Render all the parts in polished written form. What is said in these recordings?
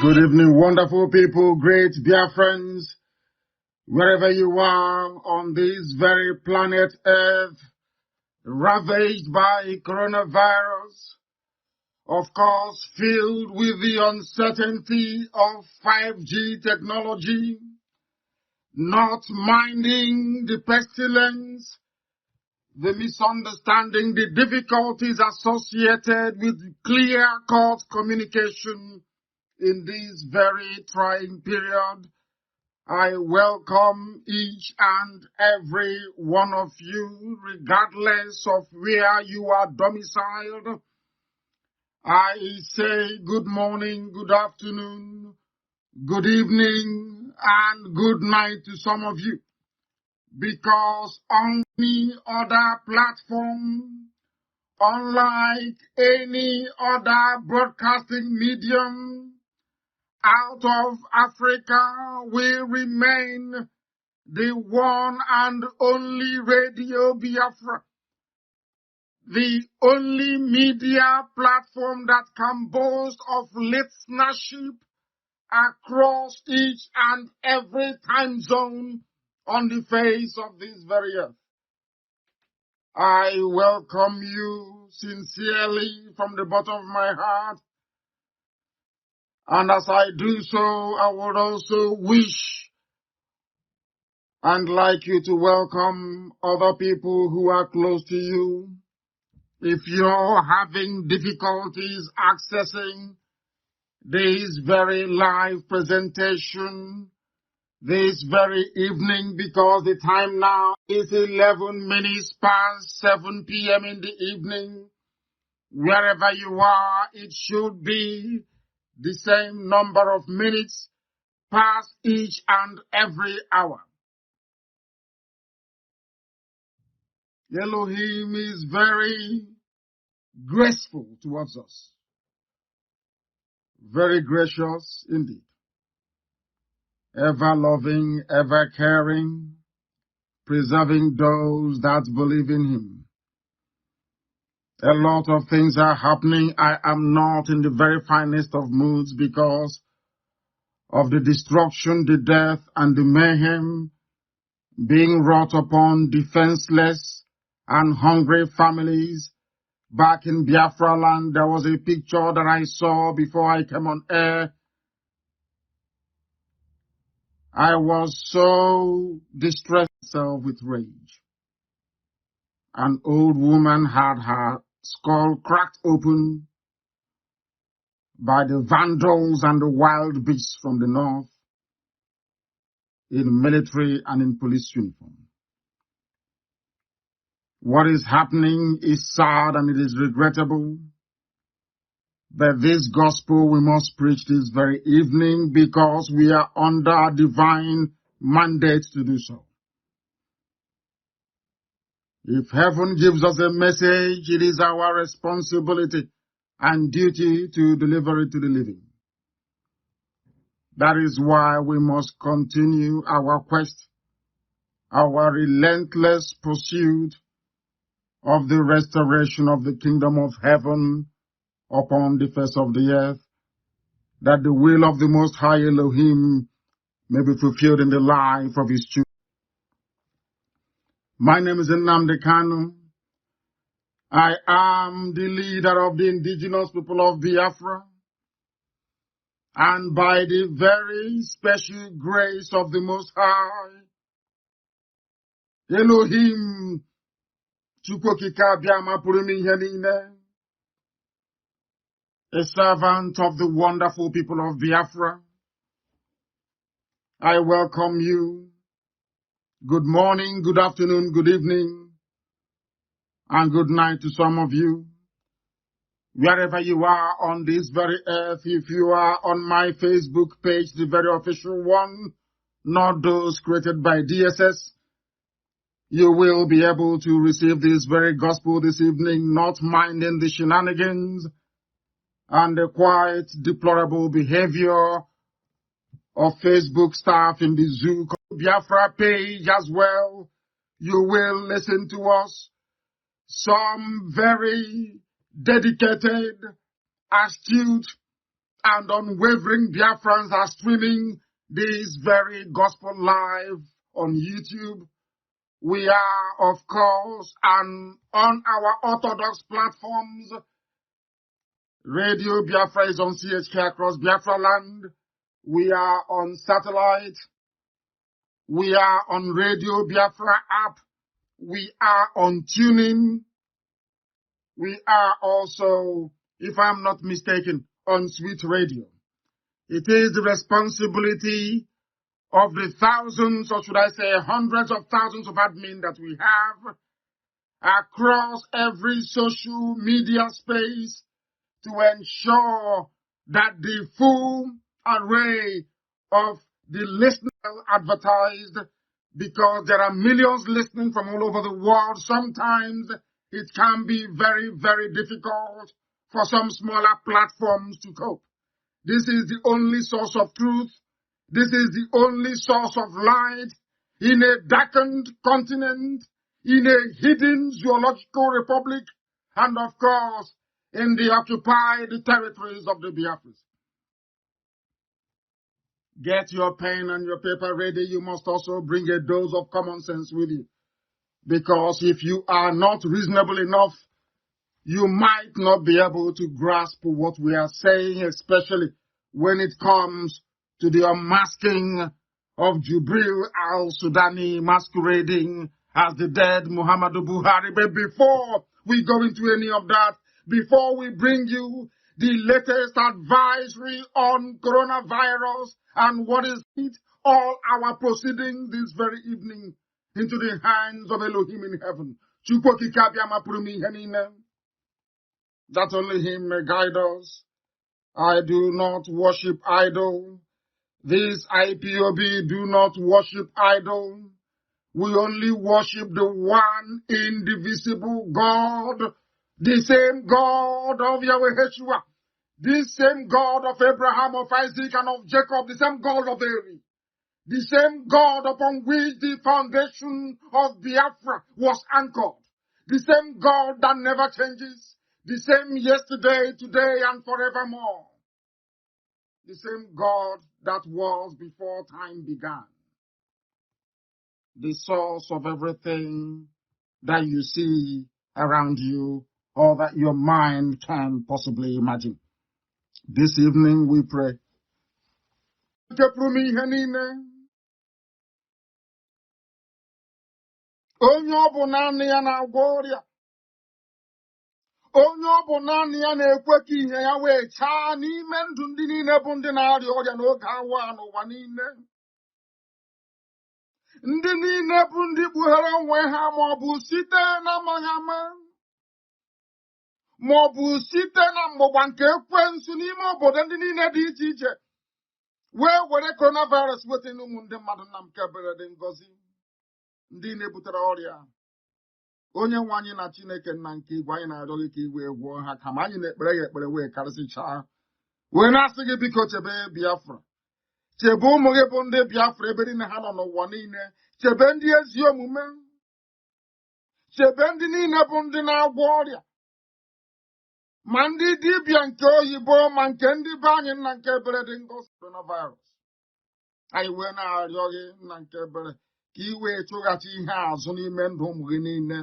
Good evening, wonderful people, great Biafrans, wherever you are on this very planet Earth, ravaged by coronavirus, of course, filled with the uncertainty of 5G technology, not minding the pestilence, the misunderstanding, the difficulties associated with clear-cut communication in this very trying period. I welcome each and every one of you, regardless of where you are domiciled. I say good morning, good afternoon, good evening, and good night to some of you. Because on any other platform, unlike any other broadcasting medium, out of Africa will remain the one and only Radio Biafra, the only media platform that can boast of listenership across each and every time zone on the face of this very earth. I welcome you sincerely from the bottom of my heart. And as I do so, I would also wish and like you to welcome other people who are close to you. If you're having difficulties accessing this very live presentation, this very evening, because the time now is 11 minutes past 7 p.m. in the evening, wherever you are, it should be the same number of minutes past each and every hour. Elohim is very graceful towards us. Very gracious indeed. Ever loving, ever caring, preserving those that believe in Him. A lot of things are happening. I am not in the very finest of moods because of the destruction, the death, and the mayhem being wrought upon defenseless and hungry families. Back in Biafra land, there was a picture that I saw before I came on air. I was so distressed myself with rage. An old woman had her skull cracked open by the vandals and the wild beasts from the north in military and in police uniform. What is happening is sad and it is regrettable. But this gospel we must preach this very evening because we are under a divine mandate to do so. If heaven gives us a message, it is our responsibility and duty to deliver it to the living. That is why we must continue our quest, our relentless pursuit of the restoration of the kingdom of heaven upon the face of the earth, that the will of the Most High Elohim may be fulfilled in the life of His children. My name is Nnamdi KANU. I am the leader of the indigenous people of Biafra. And by the very special grace of the Most High, Elohim, Chukwokika Biama Purimi Henine, a servant of the wonderful people of Biafra, I welcome you. Good morning, good afternoon, good evening, and good night to some of you. Wherever you are on this very earth, if you are on my Facebook page, the very official one, not those created by DSS, you will be able to receive this very gospel this evening, not minding the shenanigans and the quite deplorable behavior of Facebook staff in the Zoo Biafra page as well. You will listen to us. Some very dedicated, astute, and unwavering Biafrans are streaming this very gospel live on YouTube. We are, of course, and on our orthodox platforms. Radio Biafra is on CHK across Biafra land. We are on satellite. We are on Radio Biafra app. We are on TuneIn. We are also, if I'm not mistaken, on Sweet Radio. It is the responsibility of the thousands, or should I say hundreds of thousands of admin that we have across every social media space to ensure that the full array of the listeners are advertised, because there are millions listening from all over the world. Sometimes it can be very, very difficult for some smaller platforms to cope. This is the only source of truth. This is the only source of light in a darkened continent, in a hidden zoological republic, and of course, in the occupied territories of the Biafras. Get your pen and your paper ready. You must also bring a dose of common sense with you. Because if you are not reasonable enough, you might not be able to grasp what we are saying, especially when it comes to the unmasking of Jubril al-Sudani masquerading as the dead Muhammadu Buhari. But before we go into any of that, before we bring you the latest advisory on coronavirus and what is it, all our proceedings this very evening into the hands of Elohim in heaven. That only Him may guide us. I do not worship idol. This IPOB do not worship idol. We only worship the one indivisible God, the same God of Yahweh Yeshua, the same God of Abraham, of Isaac, and of Jacob, the same God of Aaron, the same God upon which the foundation of Biafra was anchored, the same God that never changes, the same yesterday, today, and forevermore, the same God that was before time began, the source of everything that you see around you or that your mind can possibly imagine. This evening we pray. Onye ọ bụ naanị ya na-agwọ ọrịa, onye ọ bụ naanị ya na-ekwe ka ihe ya wee chaa n'ime ndụ ndị niile bụ ndị na-arịa ọrịa n'oge awa n'ụwa niile. Ndị niile bụ ndị kpughere onwe ha ma ọ bụ site n'amaghị ama, ma ọ bụ site na mgbọgba nke ekwensu n'ime obodo ndị niile dị iche iche, wee were coronavirus weta n'ụmụ ndị mmadụ na nke ebere dị ngọzi, ndị na-ebutere ọrịa. Onye nwe anyị na Chineke nna nke igwe, anyị na-arịọ gị ka i wee gwọọ ha, kama anyị na-ekpere ya ekpere wee karịsịchaa, wee na-asị gị biko chebe Biafra, chebe ụmụ gị bụ ndị Biafra ebe niile ha nọ n'ụwa niile, chebe ndị ezi omume, chebe ndị niile bụ ndị na-agwọ ọrịa, ma ndị dibịa nke oyibo, ma nke ndị be anyị nna nke ebere dị ngọzi coronavirus. Anyị wee na-arịọ gị nna nke ebere ka i wee chụghachi ihe azụ n'ime ndụ ụmụ gị niile,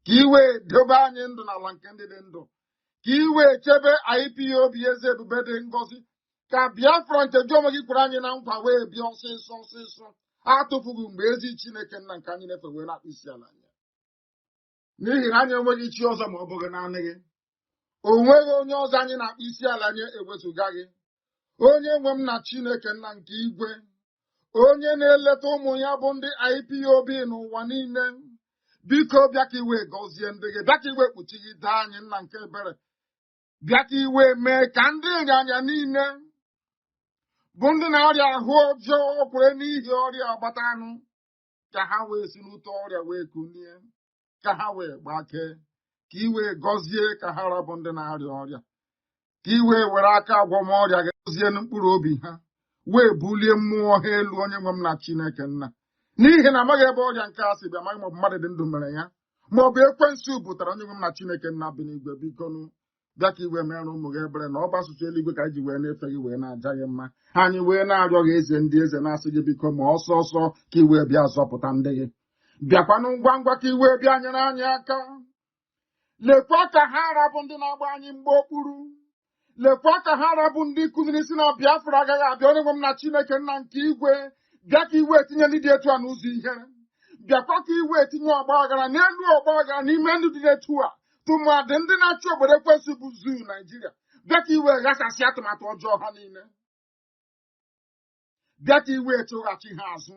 ka i wee dobe anyị ndụ n'ala nke ndị dị ndụ, ka i wee chebe IPOB eze ebube dị ngọzi, ka Biafra nke gị onwe gị kwere anyị na nkwa wee bịa ọsịsọ ọsịsọ, atụfughị mgbe ezi Chineke nna nke anyị na-efe wee na-akpụ isi ala anya. N'ihi na anyị enweghị chi ọzọ ma ọ bụghị naanị gị. O nweghị onye ọzọ anyị na-akpụ isi ala nye ewezụga gị. Onye nwe m na Chineke nna nke igwe, onye na-eleta ụmụ ya bụ ndị IPOB n'ụwa niile, biko bịa ka iwe gọzie ndị gị, bịa ka iwe kpuchigide anyị nna nke ebere, bịa ka iwe mee ka ndị ịnyanya niile bụ ndị na-arịa ahụ ọjọọ kwere n'ihi ọrịa ọgbata anụ, ka ha wee si n'ute ọrịa wee kunie, ka ha wee gbakee, ka iwe gọzie ka ha rabụ ndị na-arịa ọrịa, ka iwe were aka agwọmọrịa gị gọzie mkpụrụ obi ha, wee bulie mmụọ ha elu, onye nwe m na Chineke nna. N'ihi na amaghị ebe ọrịa nke a si bịa, amaghị maọbụ mmadụ dị ndụ mere ya, maọbụ ekwensu butere, onye nwe m na Chineke nna bi n'igwe, bikonu Daki we me no mugebere no ba susu eligwe ka ji we na efe gi we na aja ye mma. Anyị we na arịọ ga eze ndị eze na asị gị biko ma ọsọ ka iwe bịa zọpụta ndị gị. Bịakwanụ ngwa ka iwe bịa nyere anyị aka. Lekwa ka ha arabụ ndị na-agba anyị mgbe okpuru. Lekwa ka ha arabụ ndị kụziri si na Biafra agaghị abịa onye nwe m na Chineke nna nke igwe. Bịa ka iwe etinye ndị dị etu a n'ụzọ ihere. Bịakwa ka iwe etinye ọgba aghara n'elu ọgba aghara n'ime ndụ dị etu a. Tụmadị ndị na-achị obodo ekwesị bụ zuu Naijiria. Bịa ka iwe ghasasị atụmatụ ọjọọ ha niile. Bịa ka iwe etoghachi ha azụ.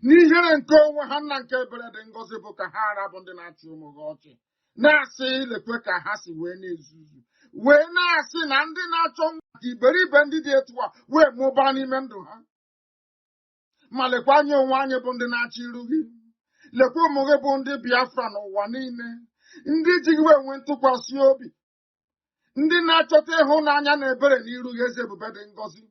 N'ihere nke onwe ha nna nke ebere dị ngọzi bụ ka ha arabụ ndị na-achị ụmụ ha ọchị. Na-asị lekwe ka ha si wee na-ezuzu. Wee na-asị na ndị na-achọ nwa ka iberibe ndị dị etu a wee mụbaa n'ime ndụ ha. Ma lekwa anyị onwe anyị bụ ndị na-achị iru gị. Lekwa ụmụ gị bụ ndị Biafra n'ụwa niile. Ndị ji gị enwe ntụkwasị obi. Ndị na-achọta ịhụnanya na ebere n'iru gị eze ebube dị ngọzi.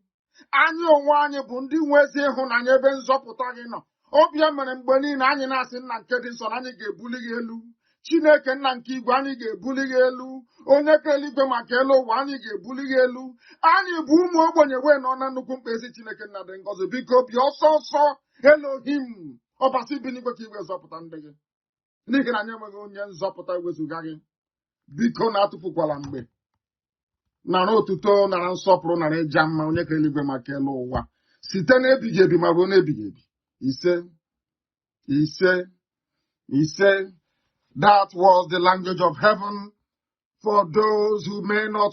Anyị onwe anyị bụ ndị nwe ezi ịhụnanya ebe nzọpụta gị nọ. Obi ya mere mgbe niile anyị na-asị nna nke dị nsọ na anyị ga-ebuli gị elu. Chineke nna nke igwe anyị ga-ebuli gị elu. Onye ka eluigwe maka elu ụwa anyị ga-ebuli gị elu. Anyị bụ ụmụ ogbenye wee nọ na nnukwu mkpa ezi Chineke nna dị ngọzi. Biko bịa ọsọ Elohim ọbasi bi n'igwe ka igwe zọpụta ndị gị. N'ihi na anyị enweghị onye nzọpụta ewezuga gị. Biko na-atụfukwala mgbe. Nara otuto, nara nsọpụrụ, nara ịja mma onye ka eluigwe maka elu ụwa. Site n'ebighị ebi ma ruo n'ebighị ebi. Ise. That was the language of heaven. For those who may not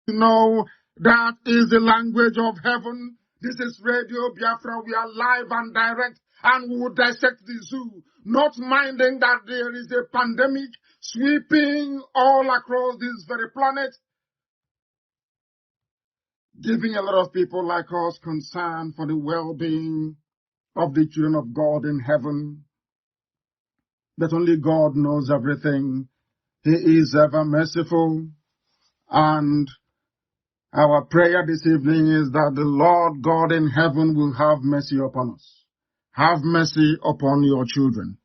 know that is the language of heaven. This is Radio Biafra. We are live and direct, and we will dissect the zoo, not minding that there is a pandemic sweeping all across this very planet, giving a lot of people like us concern for the well-being of the children of God in heaven. That only God knows everything. He is ever merciful. And our prayer this evening is that the Lord God in heaven will have mercy upon us. Have mercy upon your children.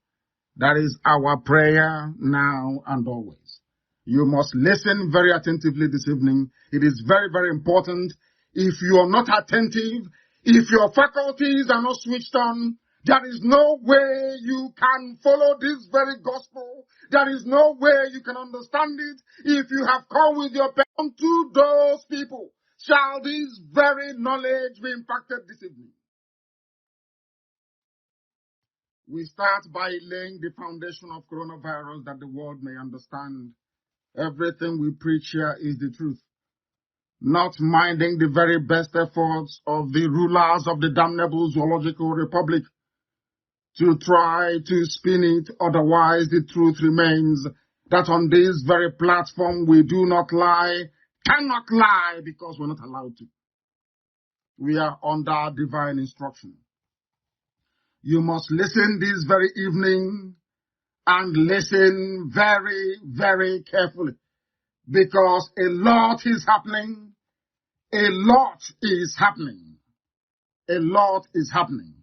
That is our prayer now and always. You must listen very attentively this evening. It is very, very important. If you are not attentive, if your faculties are not switched on, there is no way you can follow this very gospel. There is no way you can understand it. If you have come with your parents to those people, shall this very knowledge be impacted this evening? We start by laying the foundation of coronavirus that the world may understand. Everything we preach here is the truth. Not minding the very best efforts of the rulers of the damnable zoological republic to try to spin it, otherwise the truth remains that on this very platform we do not lie, cannot lie because we're not allowed to. We are under divine instruction. You must listen this very evening and listen very, very carefully because a lot is happening. A lot is happening. A lot is happening.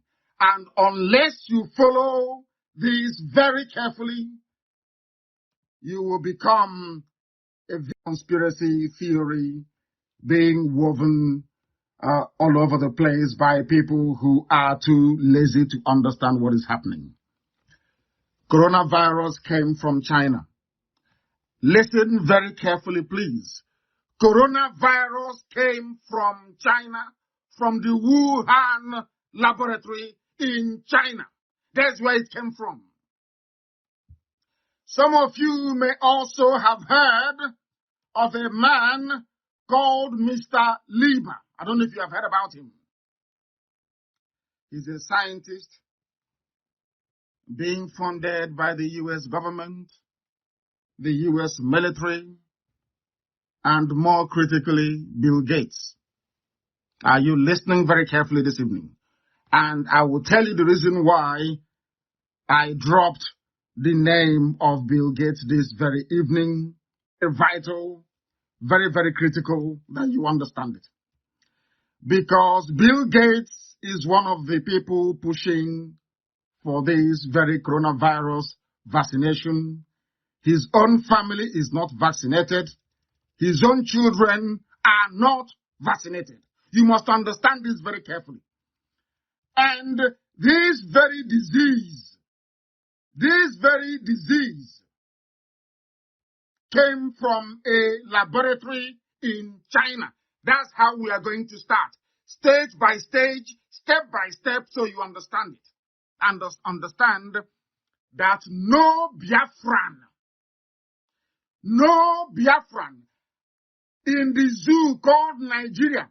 And unless you follow this very carefully, you will become a conspiracy theory being woven all over the place by people who are too lazy to understand what is happening. Coronavirus came from China. Listen very carefully, please. Coronavirus came from China, from the Wuhan laboratory in China. That's where it came from. Some of you may also have heard of a man called Mr. Lieber. I don't know if you have heard about him. He's a scientist being funded by the U.S. government, the U.S. military, and more critically, Bill Gates. Are you listening very carefully this evening? And I will tell you the reason why I dropped the name of Bill Gates this very evening. Very vital, very, very critical that you understand it. Because Bill Gates is one of the people pushing for this very coronavirus vaccination. His own family is not vaccinated. his own children are not vaccinated. You must understand this very carefully. And this very disease came from a laboratory in China. That's how we are going to start. Stage by stage, step by step, so you understand it. And understand that no Biafran in the zoo called Nigeria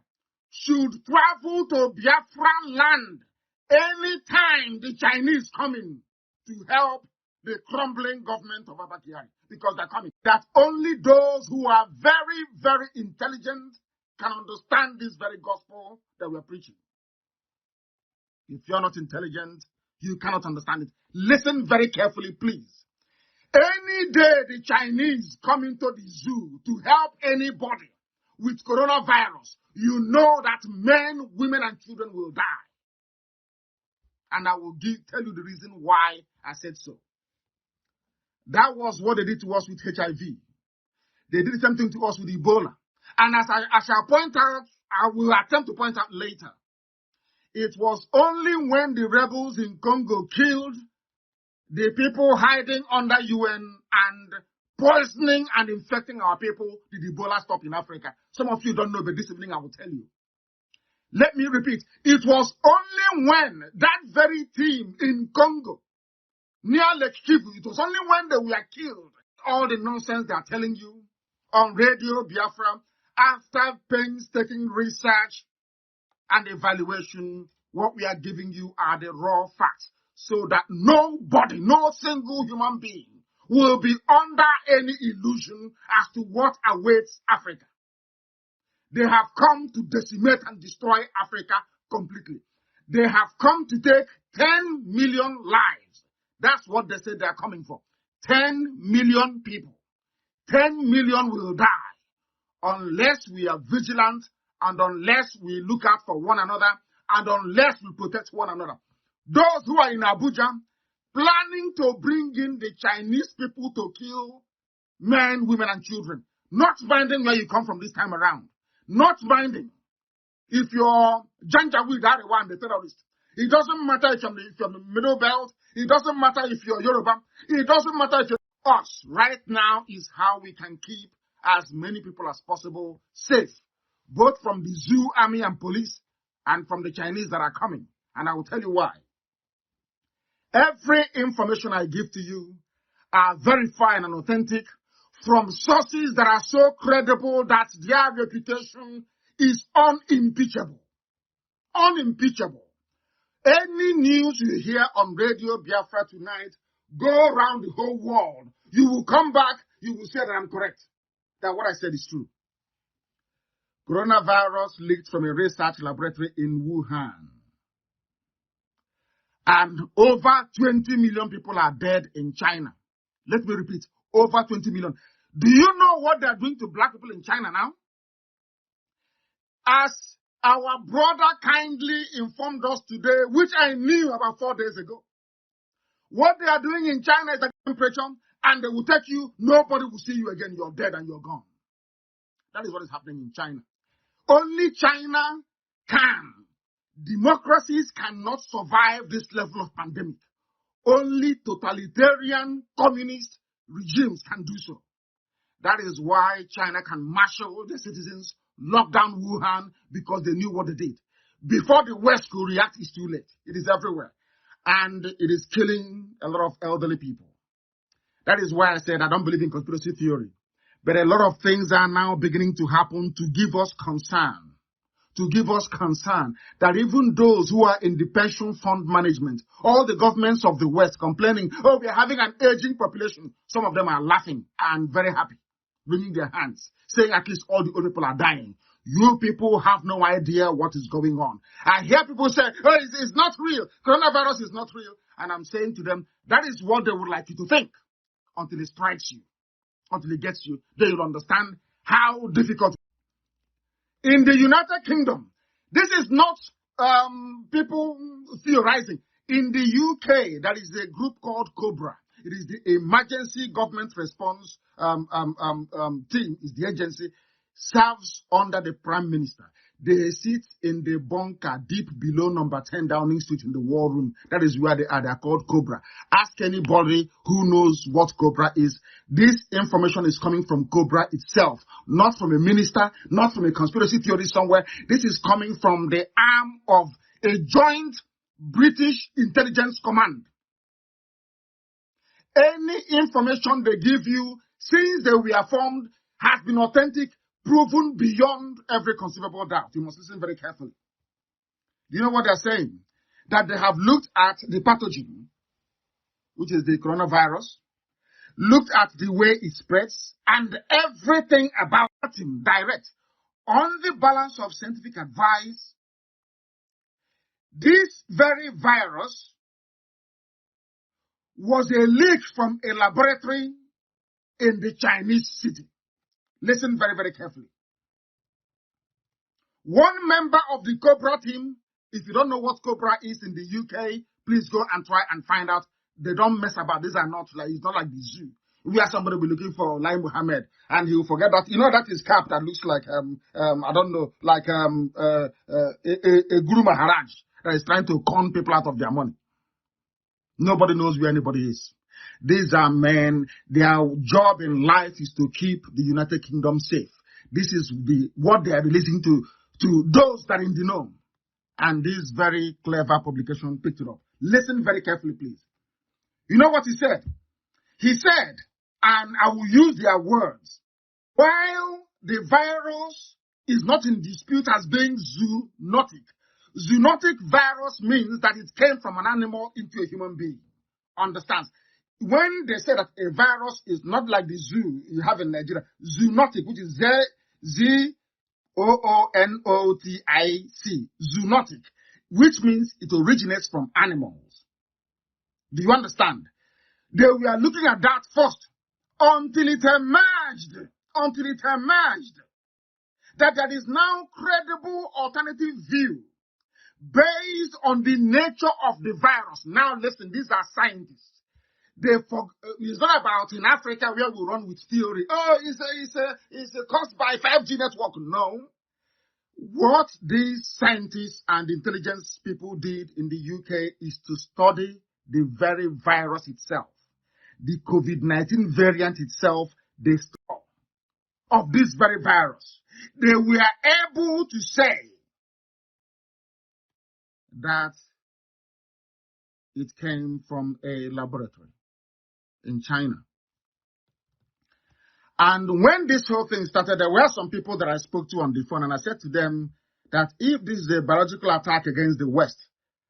should travel to Biafran land anytime the Chinese come in to help the crumbling government of Abakari, because they're coming. That only those who are very, very intelligent can understand this very gospel that we're preaching. If you're not intelligent, you cannot understand it. Listen very carefully, please. Any day the Chinese come into the zoo to help anybody with coronavirus, you know that men, women, and children will die. And I will tell you the reason why I said so. That was what they did to us with HIV. They did something to us with Ebola. And as I shall point out, I will attempt to point out later, it was only when the rebels in Congo killed the people hiding under UN and poisoning and infecting our people did Ebola stop in Africa. Some of you don't know, but this evening I will tell you. Let me repeat. It was only when that very team in Congo, near Lake Kivu, it was only when they were killed. All the nonsense they are telling you on Radio Biafra, after painstaking research and evaluation, what we are giving you are the raw facts, so that nobody, no single human being will be under any illusion as to what awaits Africa. They have come to decimate and destroy Africa completely. They have come to take 10 million lives. That's what they say they are coming for. 10 million people. 10 million will die unless we are vigilant and unless we look out for one another and unless we protect one another. Those who are in Abuja planning to bring in the Chinese people to kill men, women, and children, not minding where you come from this time around. Not minding. If you're Janjaweed, Arewa, and the terrorist, it doesn't matter if you're the Middle Belt, it doesn't matter if you're Yoruba, it doesn't matter if you're us. Right now is how we can keep as many people as possible safe, both from the zoo, army, and police, and from the Chinese that are coming. And I will tell you why. Every information I give to you are verified and authentic from sources that are so credible that their reputation is unimpeachable. Unimpeachable. Any news you hear on Radio Biafra tonight, go around the whole world. You will come back, you will say that I'm correct, that what I said is true. Coronavirus leaked from a research laboratory in Wuhan. And over 20 million people are dead in China. Let me repeat, over 20 million. Do you know what they are doing to black people in China now? As our brother kindly informed us today, which I knew about 4 days ago, what they are doing in China is a temperature, and they will take you, nobody will see you again, you're dead and you're gone. That is what is happening in China. Only China can. Democracies cannot survive this level of pandemic. Only totalitarian communist regimes can do so. That is why China can marshal the citizens, lock down Wuhan, because they knew what they did. Before the West could react, it's too late. It is everywhere. And it is killing a lot of elderly people. That is why I said I don't believe in conspiracy theory. But a lot of things are now beginning to happen to give us concern. To give us concern that even those who are in the pension fund management, all the governments of the West complaining, oh, we are having an aging population. Some of them are laughing and very happy, wringing their hands, saying at least all the old people are dying. You people have no idea what is going on. I hear people say, oh, it's not real. Coronavirus is not real. And I'm saying to them, that is what they would like you to think until it strikes you, until it gets you. Then you'll understand how difficult. In the United Kingdom, this is not people theorizing. In the UK, there is a group called Cobra. It is the emergency government response team, is the agency, serves under the Prime Minister. They sit in the bunker deep below number 10 Downing Street in the war room. That is where they are. They are called Cobra. Ask anybody who knows what Cobra is. This information is coming from Cobra itself, not from a minister, not from a conspiracy theorist somewhere. This is coming from the arm of a joint British intelligence command. Any information they give you since they were formed has been authentic, proven beyond every conceivable doubt. You must listen very carefully. You know what they're saying? That they have looked at the pathogen, which is the coronavirus, looked at the way it spreads, and everything about him direct. On the balance of scientific advice, this very virus was a leak from a laboratory in the Chinese city. Listen very, very carefully. One member of the Cobra team, if you don't know what Cobra is in the UK, please go and try and find out. They don't mess about. These are not like, it's not like the zoo. We are somebody will be looking for Lai Muhammad, and he'll forget that. You know that is cap that looks like, I don't know, like a Guru Maharaj that is trying to con people out of their money. Nobody knows where anybody is. These are men, their job in life is to keep the United Kingdom safe. This is what they are releasing to those that are in the know. And this very clever publication picked it up. Listen very carefully, please. You know what he said? He said, and I will use their words, while the virus is not in dispute as being zoonotic, zoonotic virus means that it came from an animal into a human being. Understands? When they say that a virus is not like the zoo you have in Nigeria, zoonotic, which is Z-O-O-N-O-T-I-C, zoonotic, which means it originates from animals. Do you understand? They were looking at that first until it emerged that there is now credible alternative view based on the nature of the virus. Now listen, these are scientists. It's not about in Africa where we run with theory. Oh, it's caused by 5G network. No. What these scientists and intelligence people did in the UK is to study the very virus itself. The COVID-19 variant itself, they saw of this very virus. They were able to say that it came from a laboratory in China. And when this whole thing started, there were some people that I spoke to on the phone, and I said to them that if this is a biological attack against the West,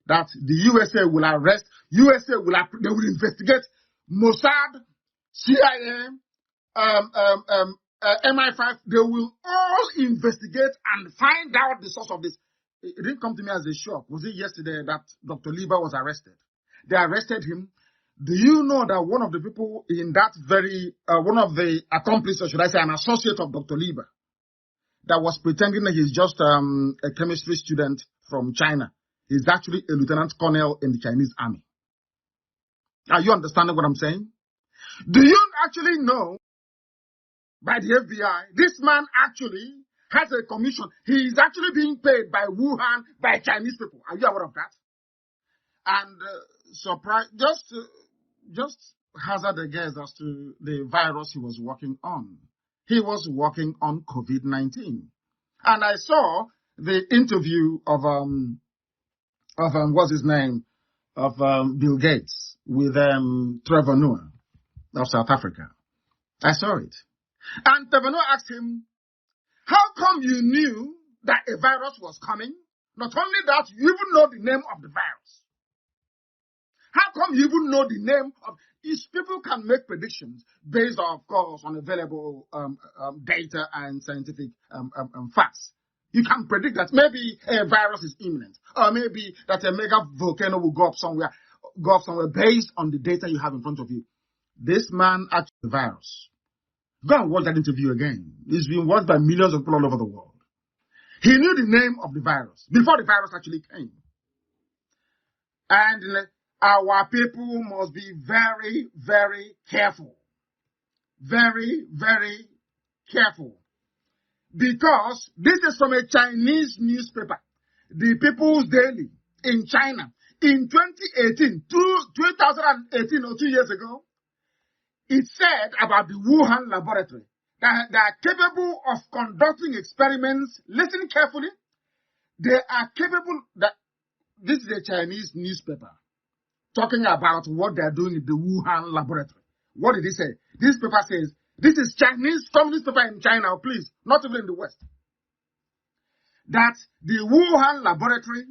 that the USA will arrest, they will investigate Mossad, CIA, MI5, they will all investigate and find out the source of this. It didn't come to me as a shock. Was it yesterday that Dr. Lieber was arrested? They arrested him. Do you know that one of the people in that one of the accomplices, or should I say an associate of Dr. Lieber, that was pretending that he's just a chemistry student from China, he's actually a lieutenant colonel in the Chinese army. Are you understanding what I'm saying? Do you actually know, by the FBI, this man actually has a commission. He is actually being paid by Wuhan, by Chinese people. Are you aware of that? And surprise, just hazard a guess as to the virus he was working on. He was working on COVID-19. And I saw the interview of what's his name? Of Bill Gates with Trevor Noah of South Africa. I saw it. And Trevor Noah asked him, how come you knew that a virus was coming? Not only that, you even know the name of the virus. How come you even know the name of... If people can make predictions based, of course, on available data and scientific facts. You can predict that maybe a virus is imminent, or maybe that a mega volcano will go up somewhere based on the data you have in front of you. This man actually the virus. Go and watch that interview again. It's been watched by millions of people all over the world. He knew the name of the virus before the virus actually came. And our people must be very, very careful. Very, very careful. Because this is from a Chinese newspaper, the People's Daily in China. In 2018, 2018 or 2 years ago, it said about the Wuhan laboratory that they are capable of conducting experiments. Listen carefully. They are capable that this is a Chinese newspaper talking about what they are doing in the Wuhan laboratory. What did he say? This paper says, this is Chinese communist paper in China, please, not even in the West. That the Wuhan laboratory,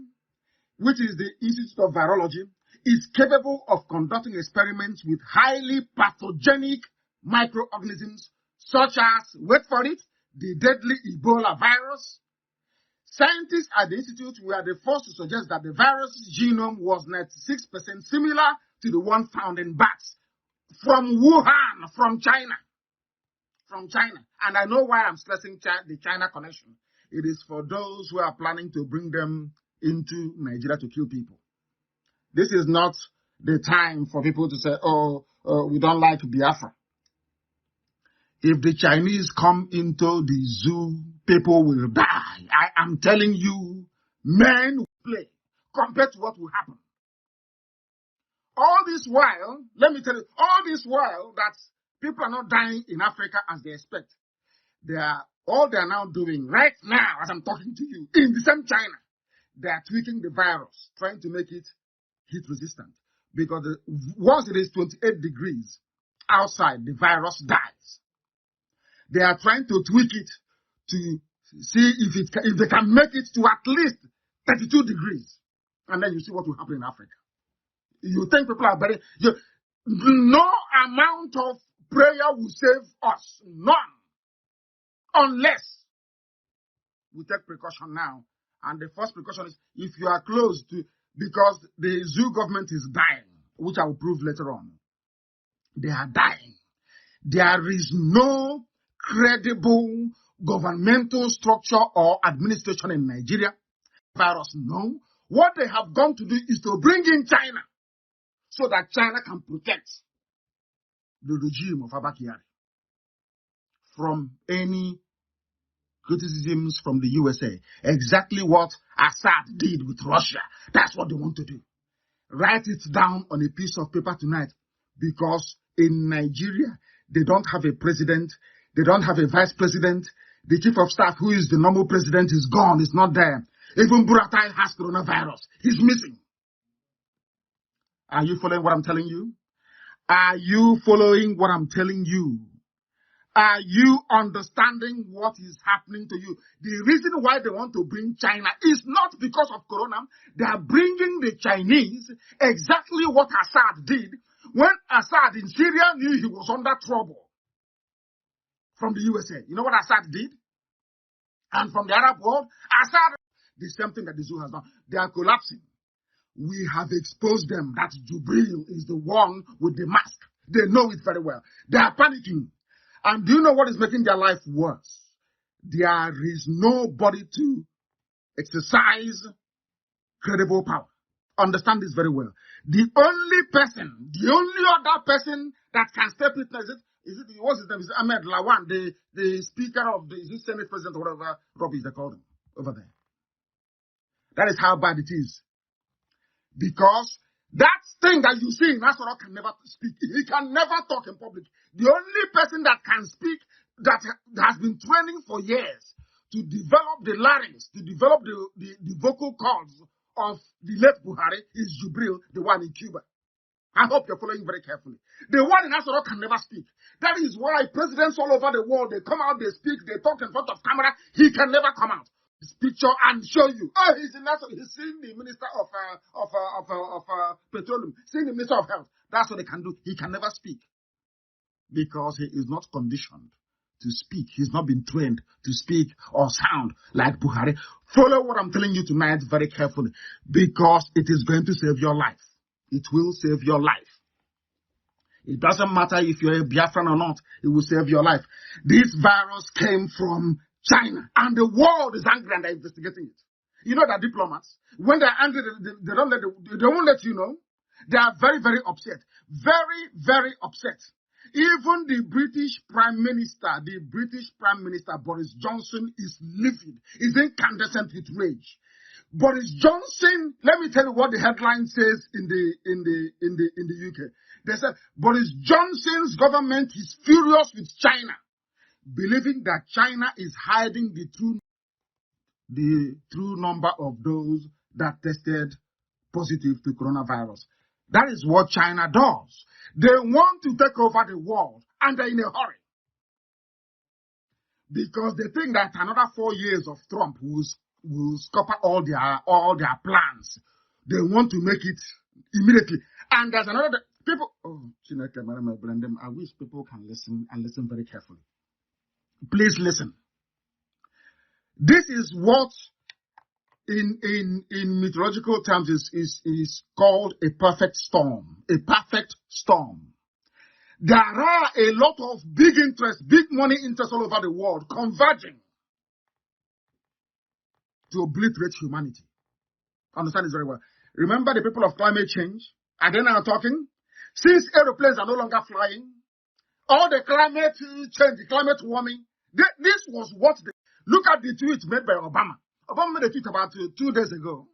which is the Institute of Virology, is capable of conducting experiments with highly pathogenic microorganisms such as, wait for it, the deadly Ebola virus. Scientists at the institute were the first to suggest that the virus genome was 96% similar to the one found in bats from Wuhan, from China. From China. And I know why I'm stressing the China connection. It is for those who are planning to bring them into Nigeria to kill people. This is not the time for people to say, we don't like Biafra. If the Chinese come into the zoo, people will die. I am telling you, men will play compared to what will happen. All this while, let me tell you, all this while that people are not dying in Africa as they expect. All they are now doing right now, as I'm talking to you, in the same China, they are tweaking the virus, trying to make it heat resistant. Because once it is 28 degrees outside, the virus dies. They are trying to tweak it to see if they can make it to at least 32 degrees. And then you see what will happen in Africa. You think people are very... No amount of prayer will save us. None. Unless we take precaution now. And the first precaution is if you are close to... Because the zoo government is dying, which I will prove later on. They are dying. There is no credible governmental structure or administration in Nigeria. Virus, no. What they have gone to do is to bring in China so that China can protect the regime of Abba Kyari from any criticisms from the USA. Exactly what Assad did with Russia. That's what they want to do. Write it down on a piece of paper tonight, because in Nigeria, they don't have a president. They don't have a vice president. The chief of staff, who is the normal president, is gone. He's not there. Even Buratai has coronavirus. He's missing. Are you following what I'm telling you? Are you following what I'm telling you? Are you understanding what is happening to you? The reason why they want to bring China is not because of Corona. They are bringing the Chinese exactly what Assad did when Assad in Syria knew he was under trouble from the USA. You know what Assad did? And from the Arab world, Assad, the same thing that the zoo has done. They are collapsing. We have exposed them that Jubril is the one with the mask. They know it very well. They are panicking. And do you know what is making their life worse? There is nobody to exercise credible power. Understand this very well. The only other person that can step in, what's his name? Is it Ahmed Lawan, the speaker of the Senate president or whatever rubbish they call him over there. That is how bad it is. Because that thing that you see in Nasarawa can never speak. He can never talk in public. The only person that can speak, that has been training for years to develop the larynx, to develop the vocal cords of the late Buhari, is Jubril, the one in Cuba. I hope you're following very carefully. The one in Nasarawa can never speak. That is why presidents all over the world, they come out, they speak, they talk in front of camera. He can never come out. This picture and show you. Oh, he's in Nasarawa. He's seeing the minister of petroleum, seeing the minister of health. That's what they can do. He can never speak because he is not conditioned to speak. He's not been trained to speak or sound like Buhari. Follow what I'm telling you tonight very carefully, because it is going to save your life. It will save your life. It doesn't matter if you're a Biafran or not. It will save your life. This virus came from China, and the world is angry and they're investigating it. You know that diplomats, when they're angry, they won't let you know. They are very, very upset. Very, very upset. Even the British Prime Minister, Boris Johnson is livid, is incandescent with rage. Boris Johnson, let me tell you what the headline says in the UK. They said Boris Johnson's government is furious with China, believing that China is hiding the true number of those that tested positive to coronavirus. That is what China does. They want to take over the world, and they're in a hurry. Because they think that another 4 years of Trump will scupper all their plans. They want to make it immediately. And there's another people. Oh, I wish people can listen and listen very carefully. Please listen. This is what in meteorological terms is called a perfect storm. A perfect storm. There are a lot of big interests, big money interests all over the world converging to obliterate humanity. Understand this very well. Remember the people of climate change? Are they now talking? Since aeroplanes are no longer flying, all the climate change, the climate warming, this was what look at the tweet made by Obama. Obama made a tweet about 2 days ago,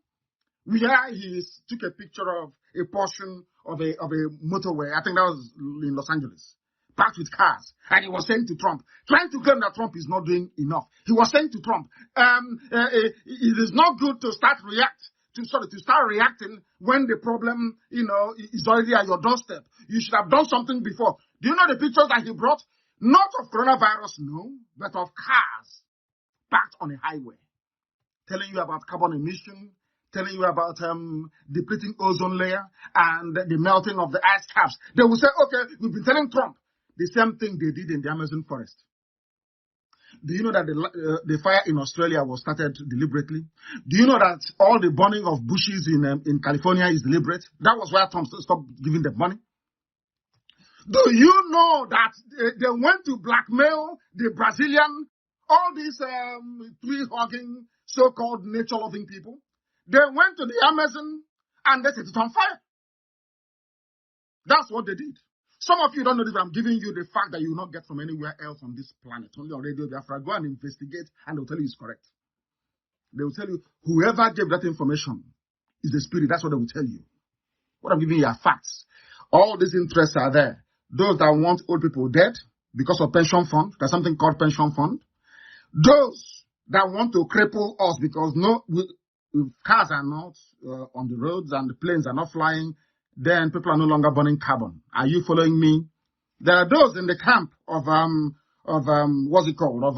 where he took a picture of a portion of a motorway. I think that was in Los Angeles, packed with cars. And he was saying to Trump, trying to claim that Trump is not doing enough. He was saying to Trump, it is not good to start reacting when the problem, is already at your doorstep. You should have done something before. Do you know the pictures that he brought? Not of coronavirus, no, but of cars parked on a highway, telling you about carbon emission, telling you about depleting ozone layer and the melting of the ice caps. They will say, okay, we've been telling Trump the same thing they did in the Amazon forest. Do you know that the fire in Australia was started deliberately? Do you know that all the burning of bushes in California is deliberate? That was why Trump stopped giving them money. Do you know that they went to blackmail the Brazilian, all these tree-hugging, so-called nature-loving people? They went to the Amazon and they set it on fire. That's what they did. Some of you don't know this, but I'm giving you the fact that you will not get from anywhere else on this planet. Only on Radio Biafra. Go and investigate and they'll tell you it's correct. They will tell you whoever gave that information is the spirit. That's what they will tell you. What I'm giving you are facts. All these interests are there. Those that want old people dead because of pension fund. There's something called pension fund. Those that want to cripple us because if cars are not on the roads and the planes are not flying, then people are no longer burning carbon. Are you following me? There are those in the camp of what's it called? Of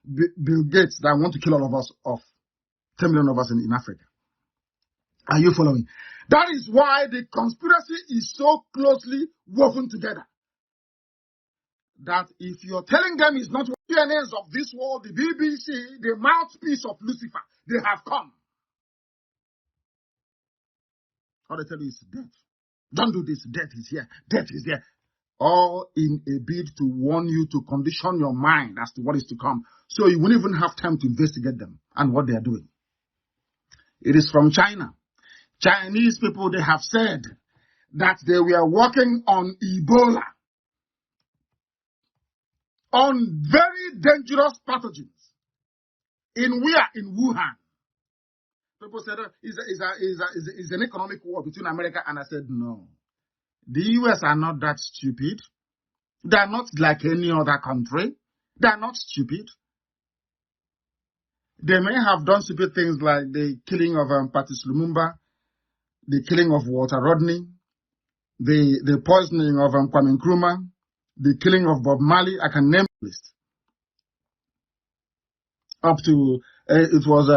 Bill Gates that want to kill all of us off. 10 million of us in Africa. Are you following? That is why the conspiracy is so closely woven together. That if you're telling them it's not CNNs of this world, the BBC, the mouthpiece of Lucifer, they have come. All they tell you is death. Don't do this. Death is here. Death is here. All in a bid to warn you, to condition your mind as to what is to come. So you won't even have time to investigate them and what they are doing. It is from China. Chinese people, they have said that they were working on Ebola, on very dangerous pathogens. In where? In Wuhan. People said it's an economic war between America, and I said no. The US are not that stupid. They are not like any other country. They are not stupid. They may have done stupid things like the killing of Patrice Lumumba, the killing of Walter Rodney, the poisoning of Kwame Nkrumah, the killing of Bob Marley. I can name the list. Up to it was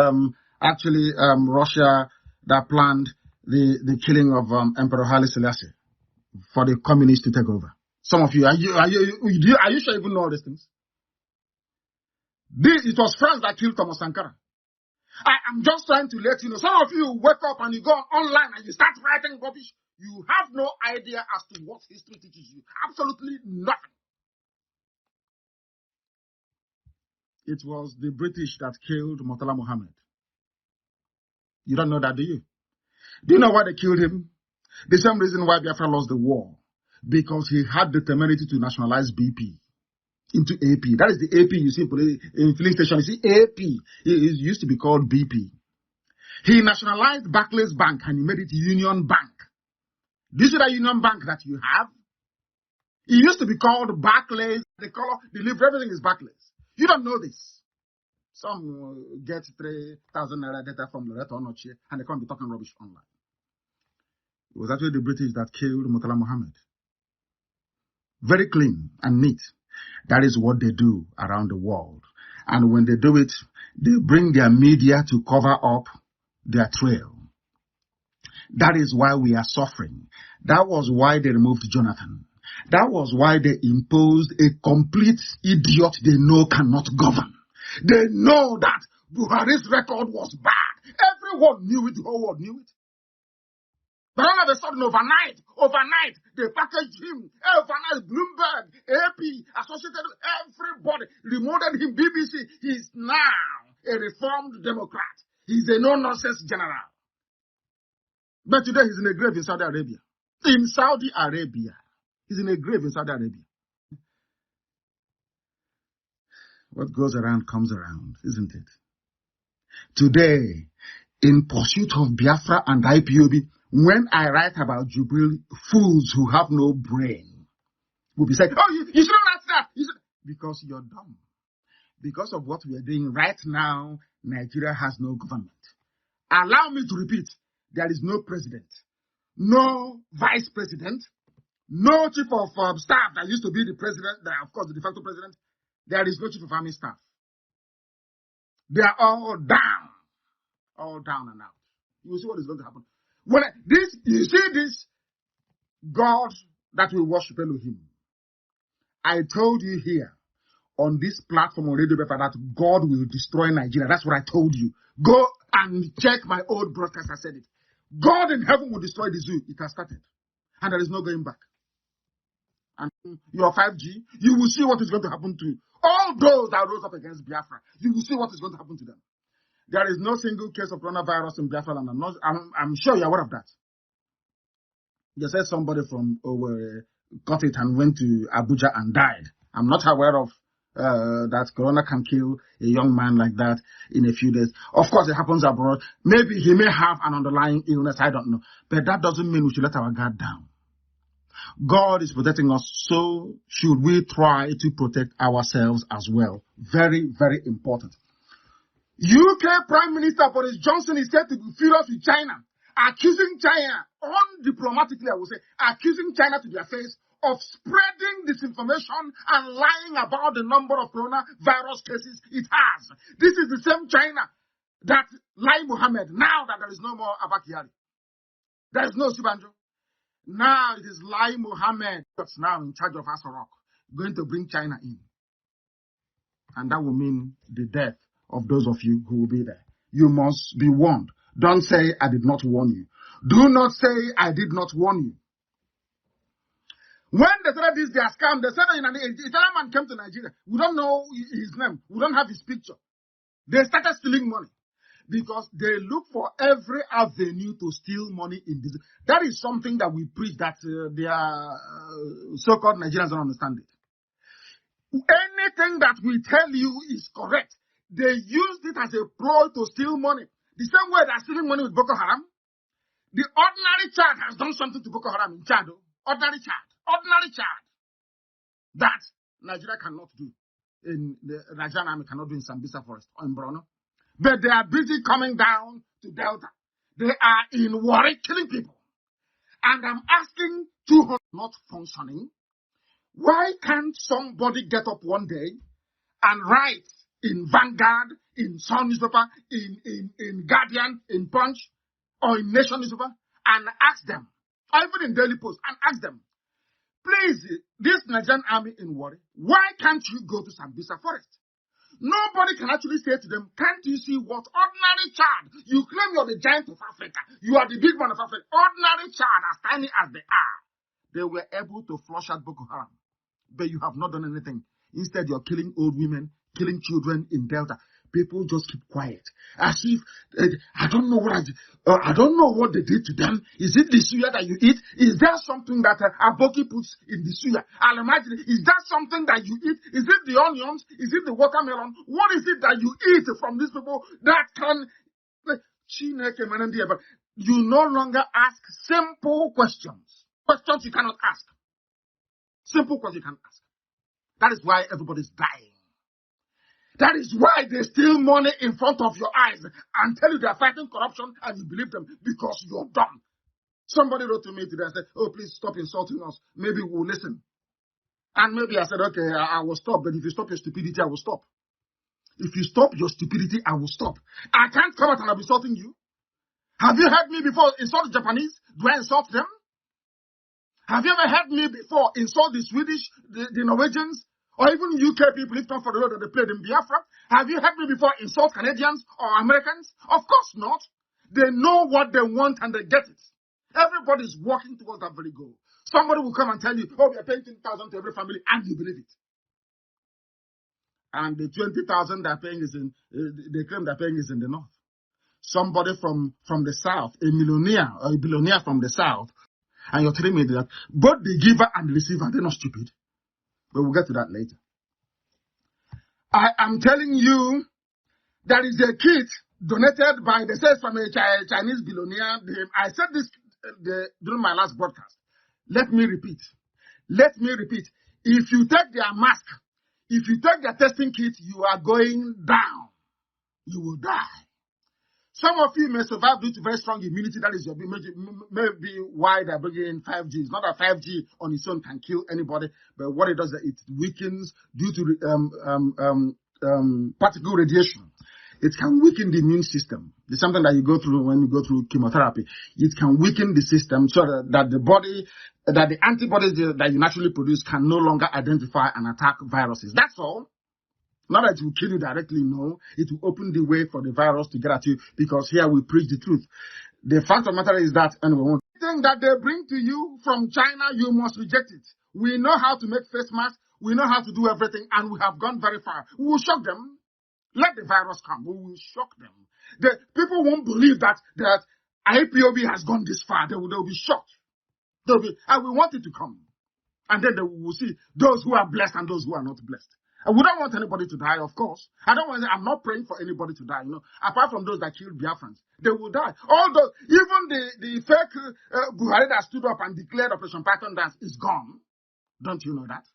actually Russia that planned the killing of Emperor Haile Selassie for the communists to take over. Some of you, are you sure you even know all these things? It was France that killed Thomas Sankara. I'm just trying to let you know. Some of you wake up and you go online and you start writing rubbish. You have no idea as to what history teaches you. Absolutely nothing. It was the British that killed Murtala Muhammad. You don't know that, do you? Do you know why they killed him? The same reason why Biafra lost the war. Because he had the temerity to nationalize BP into AP. That is the AP you see in filling station. You see AP. It used to be called BP. He nationalized Barclays Bank and he made it Union Bank. Do you see that Union Bank that you have? It used to be called Barclays. The color, the leaf, everything is Barclays. You don't know this. Some get 3,000 naira data from Loreto Onochie and they can't be talking rubbish online. It was actually the British that killed Murtala Muhammad. Very clean and neat. That is what they do around the world. And when they do it, they bring their media to cover up their trail. That is why we are suffering. That was why they removed Jonathan. That was why they imposed a complete idiot they know cannot govern. They know that Buhari's record was bad. Everyone knew it. The whole world knew it. But all of a sudden, overnight, they packaged him. Overnight, Bloomberg, AP, Associated, everybody remoted him. BBC. He's now a reformed Democrat. He's a no-nonsense general. But today, he's in a grave in Saudi Arabia. In Saudi Arabia. He's in a grave in Saudi Arabia. What goes around comes around, isn't it? Today, in pursuit of Biafra and IPOB, when I write about Jubilee, fools who have no brain will be saying, oh, you shouldn't write that. Because you're dumb. Because of what we are doing right now, Nigeria has no government. Allow me to repeat, there is no president, no vice president, no chief of staff that used to be the president, of course the de facto president. There is no chief of army staff. They are all down and out. You will see what is going to happen. You see this God that we worship, Elohim. I told you here on this platform on Radio Biafra that God will destroy Nigeria. That's what I told you. Go and check my old broadcast. I said it. God in heaven will destroy the zoo. It has started. And there is no going back. And your 5G, you will see what is going to happen to all those that rose up against Biafra. You will see what is going to happen to them. There is no single case of coronavirus in Biafra land. I'm sure you're aware of that. They said somebody from Owerri got it and went to Abuja and died. I'm not aware of that corona can kill a young man like that in a few days. Of course, it happens abroad. Maybe he may have an underlying illness. I don't know. But that doesn't mean we should let our guard down. God is protecting us, so should we try to protect ourselves as well. Very, very important. UK Prime Minister Boris Johnson is said to be furious with China, accusing China, undiplomatically I would say, accusing China to their face of spreading disinformation and lying about the number of coronavirus cases it has. This is the same China that Lai Mohammed, now that there is no more Abba Kyari. There is no Sibanjo. Now it is Lai Mohammed that's now in charge of Asarok, going to bring China in. And that will mean the death of those of you who will be there. You must be warned. Don't say, I did not warn you. Do not say, I did not warn you. When they said this, they are scam. They said that an Italian man came to Nigeria. We don't know his name. We don't have his picture. They started stealing money because they look for every avenue to steal money in this. That is something that we preach that their so-called Nigerians don't understand it. Anything that we tell you is correct. They used it as a ploy to steal money. The same way they're stealing money with Boko Haram. The ordinary child has done something to Boko Haram in Chad. Ordinary child. That Nigeria cannot do. In the Nigerian army cannot do in Sambisa Forest or in Borno. But they are busy coming down to Delta. They are in Warri killing people. And I'm asking 200 not functioning. Why can't somebody get up one day and write in Vanguard, in Sun newspaper, in Guardian, in Punch, or in Nation newspaper, and ask them, or even in Daily Post, and ask them, please, this Nigerian army in Warri, why can't you go to Sambisa Forest? Nobody can actually say to them, can't you see what ordinary child, you claim you're the giant of Africa, you are the big man of Africa, ordinary child, as tiny as they are, they were able to flush out Boko Haram. But you have not done anything. Instead, you're killing old women, killing children in Delta. People just keep quiet, as if I don't know I don't know what they did to them. Is it the suya that you eat? Is there something that Aboki puts in the suya? I'll imagine. Is that something that you eat? Is it the onions? Is it the watermelon? What is it that you eat from these people that can? But you no longer ask simple questions. Questions you cannot ask. Simple questions you can ask. That is why everybody's dying. That is why they steal money in front of your eyes and tell you they are fighting corruption and you believe them because you're dumb. Somebody wrote to me today and said, oh, please stop insulting us. Maybe we'll listen. And maybe I said, okay, I will stop. But if you stop your stupidity, I will stop. If you stop your stupidity, I will stop. I can't come out and I'm insulting you. Have you heard me before insult the Japanese? Do I insult them? Have you ever heard me before insult the Swedish, the Norwegians, or even UK people, if not for the role that they played in Biafra? Have you heard me before insult Canadians or Americans? Of course not. They know what they want and they get it. Everybody's working towards that very goal. Somebody will come and tell you, oh, we are paying 10,000 to every family, and you believe it. And the 20,000 they're paying is they claim they're paying is in the north. Somebody from the south, a millionaire or a billionaire from the south, and you're telling me that both the giver and the receiver, they're not stupid. But we'll get to that later. I am telling you, there is a kit donated by, they say, from a Chinese billionaire. I said this during my last broadcast. Let me repeat. If you take their mask, if you take their testing kit, you are going down. You will die. Some of you may survive due to very strong immunity. That is your maybe why they're bringing in 5G. It's not that 5G on its own can kill anybody, but what it does is it weakens due to particle radiation. It can weaken the immune system. It's something that you go through when you go through chemotherapy. It can weaken the system so that the body, that the antibodies that you naturally produce can no longer identify and attack viruses. That's all. Not that it will kill you directly, no. It will open the way for the virus to get at you, because here we preach the truth. The fact of the matter is that anything that they bring to you from China, you must reject it. We know how to make face masks. We know how to do everything, and we have gone very far. We will shock them. Let the virus come. We will shock them. The people won't believe that IPOB has gone this far. They will be shocked. And we want it to come. And then we will see those who are blessed and those who are not blessed. And we don't want anybody to die, of course. I'm not praying for anybody to die, apart from those that killed Biafrans. They will die. All those, even the fake Buhari that stood up and declared Operation Python Dance is gone. Don't you know that?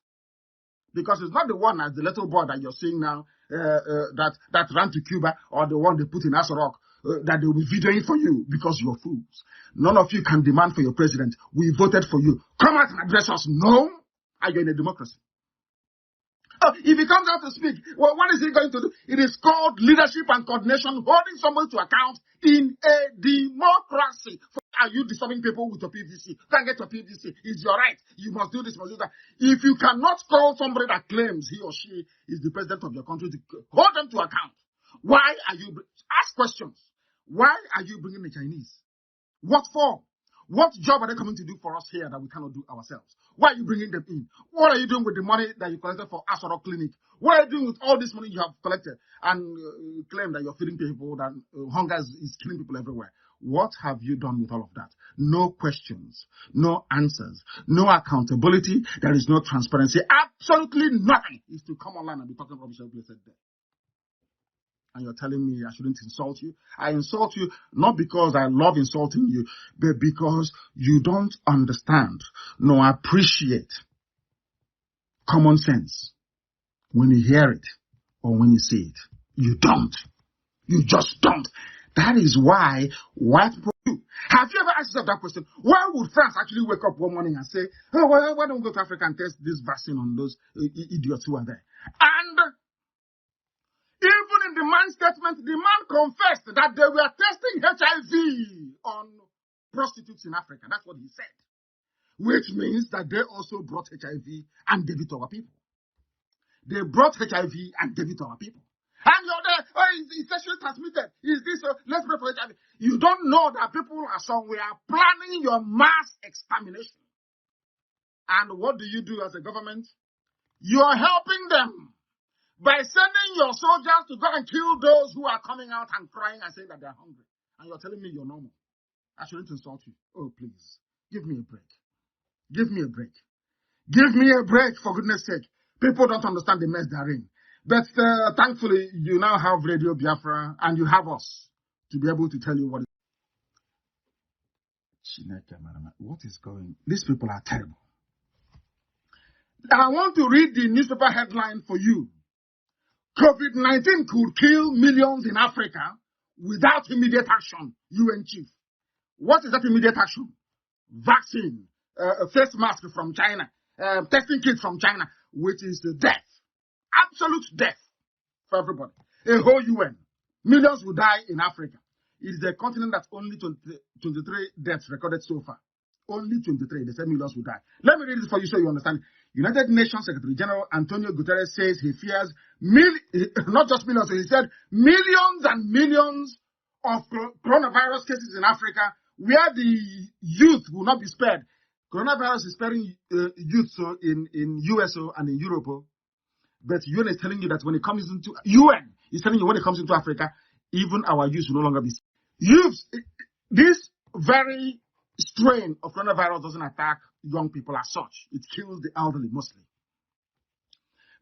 Because it's not the one as the little boy that you're seeing now that ran to Cuba, or the one they put in Asarok, that they will be videoing for you because you're fools. None of you can demand for your president. We voted for you. Come out and address us. No. Are you in a democracy? If he comes out to speak, well, what is he going to do? It is called leadership and coordination, holding someone to account in a democracy. Are you disturbing people with your PVC? Can't get your PVC. It's your right. You must do this, must do that. If you cannot call somebody that claims he or she is the president of your country to hold them to account, why are you, ask questions. Why are you bringing the Chinese? What for? What job are they coming to do for us here that we cannot do ourselves? Why are you bringing them in? What are you doing with the money that you collected for Asoro Clinic? What are you doing with all this money you have collected and claim that you're feeding people, that hunger is killing people everywhere? What have you done with all of that? No questions, no answers, no accountability. There is no transparency. Absolutely nothing is to come online and be talking rubbish every blessed day. And you're telling me I shouldn't insult you? I insult you not because I love insulting you, but because you don't understand nor appreciate common sense when you hear it or when you see it. You don't. You just don't. That is why white people do. Have you ever asked yourself that question? Why would France actually wake up one morning and say, oh, why don't we go to Africa and test this vaccine on those idiots who are there? And even in the man's statement, the man confessed that they were testing HIV on prostitutes in Africa. That's what he said. Which means that they also brought HIV and gave it to our people. They brought HIV and gave it to our people. And you're there, it's sexually transmitted. Is this, let's pray for HIV. You don't know that people are somewhere planning your mass extermination. And what do you do as a government? You are helping them by sending your soldiers to go and kill those who are coming out and crying and saying that they're hungry. And you're telling me you're normal. I shouldn't insult you. Oh, please. Give me a break. Give me a break. Give me a break, for goodness sake. People don't understand the mess they're in. But thankfully, you now have Radio Biafra and you have us to be able to tell you what is going. These people are terrible. I want to read the newspaper headline for you. COVID-19 could kill millions in Africa without immediate action, UN chief. What is that immediate action? Vaccine, face mask from China, testing kits from China, which is death. Absolute death for everybody. A whole UN. Millions will die in Africa. It is a continent that's only 23 deaths recorded so far. Only 23. They say millions will die. Let me read this for you so you understand. United Nations Secretary General Antonio Guterres says he fears not just millions, he said millions and millions of coronavirus cases in Africa where the youth will not be spared. Coronavirus is sparing youth so in USO and in Europe. But UN is telling you that when it comes into UN, is telling you when it comes into Africa, even our youth will no longer be spared. Youth, this very strain of coronavirus doesn't attack young people as such. It kills the elderly mostly.